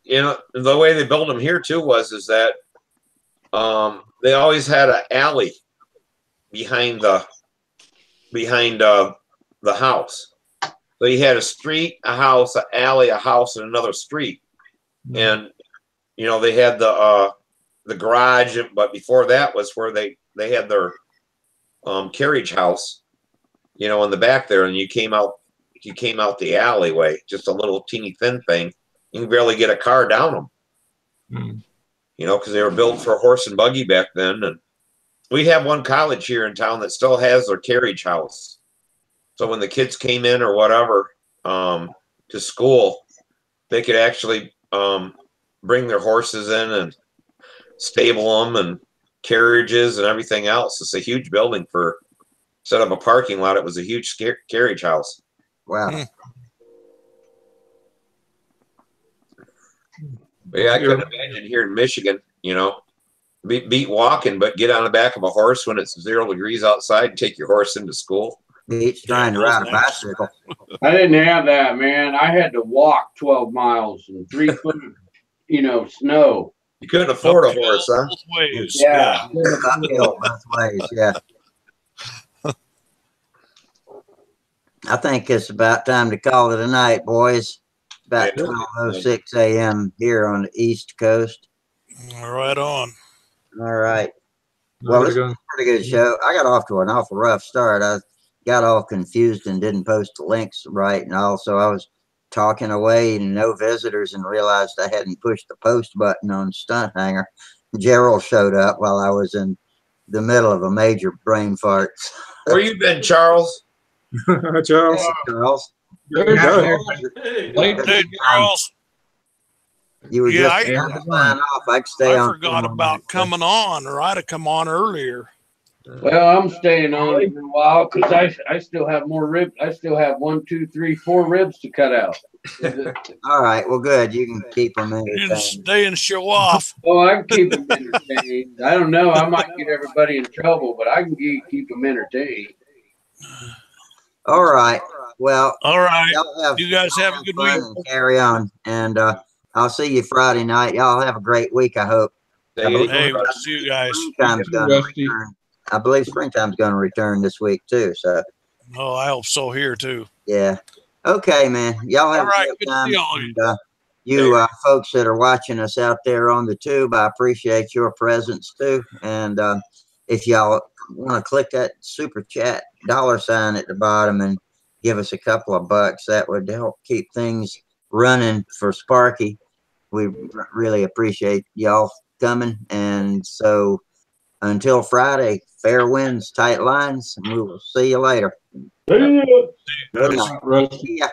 [SPEAKER 3] Yeah, the way they built them here too is that they always had an alley behind the house. So you had a street, a house, an alley, a house, and another street. And they had the garage, but before that was where they had their carriage house, in the back there, and you came out the alleyway, just a little teeny thin thing. You can barely get a car down them. Because they were built for a horse and buggy back then. And we have one college here in town that still has their carriage house. So when the kids came in or whatever to school, they could actually bring their horses in and stable them and carriages and everything else. It's a huge building instead of a parking lot, it was a huge carriage house.
[SPEAKER 1] Wow.
[SPEAKER 3] But yeah, I couldn't imagine here in Michigan, beat walking, but get on the back of a horse when it's 0 degrees outside and take your horse into school.
[SPEAKER 1] Beats trying to ride a bicycle.
[SPEAKER 5] I didn't have that, man. I had to walk 12 miles and 3 foot of, snow.
[SPEAKER 3] You couldn't afford a horse, huh?
[SPEAKER 7] Both ways.
[SPEAKER 5] Yeah.
[SPEAKER 1] Uphill both ways, yeah. I think it's about time to call it a night, boys. About 12:06 a.m. here on the East Coast.
[SPEAKER 7] Right on.
[SPEAKER 1] All right. Well, it's a pretty good show. I got off to an awful rough start. I got all confused and didn't post the links right. And also I was talking away and no visitors and realized I hadn't pushed the post button on Stunthangar. Gerald showed up while I was in the middle of a major brain fart.
[SPEAKER 3] Where you been, Charles?
[SPEAKER 2] Charles.
[SPEAKER 1] Charles.
[SPEAKER 2] There you go.
[SPEAKER 7] Hey, Charles.
[SPEAKER 1] You were
[SPEAKER 7] Yeah,
[SPEAKER 1] just sign off. I could stay
[SPEAKER 7] I
[SPEAKER 1] on.
[SPEAKER 7] forgot about coming on, or I'd have come on earlier.
[SPEAKER 5] Well, I'm staying on for a while because I still have more ribs. I still have 1, 2, 3, 4 ribs to cut out.
[SPEAKER 1] All right. Well, good. You can keep them
[SPEAKER 7] You can
[SPEAKER 1] entertained.
[SPEAKER 7] stay and show off.
[SPEAKER 5] Oh, I can keep them entertained. I don't know. I might get everybody in trouble, but I can keep them entertained.
[SPEAKER 1] All right. Well,
[SPEAKER 7] All right.
[SPEAKER 1] y'all
[SPEAKER 7] You guys have a good
[SPEAKER 1] fun
[SPEAKER 7] week.
[SPEAKER 1] and carry on. And I'll see you Friday night. Y'all have a great week, I hope.
[SPEAKER 3] Stay easy.
[SPEAKER 7] Hey, we'll see you guys.
[SPEAKER 1] Springtime's
[SPEAKER 4] You too,
[SPEAKER 1] going to
[SPEAKER 4] Rusty.
[SPEAKER 1] return. I believe springtime's going to return this week too. So
[SPEAKER 7] Oh, I hope so here too.
[SPEAKER 1] yeah. Okay, man. Y'all have
[SPEAKER 7] All right,
[SPEAKER 1] a
[SPEAKER 7] good
[SPEAKER 1] great
[SPEAKER 7] to
[SPEAKER 1] time.
[SPEAKER 7] see all of you.
[SPEAKER 1] And, you folks that are watching us out there on the tube, I appreciate your presence too. And if y'all want to click that super chat $sign at the bottom and give us a couple of bucks, that would help keep things running for Sparky. We really appreciate y'all coming. And so until Friday, fair winds, tight lines, and we will see you later.
[SPEAKER 4] See ya.
[SPEAKER 1] Good night.
[SPEAKER 4] Rusty.
[SPEAKER 1] See ya.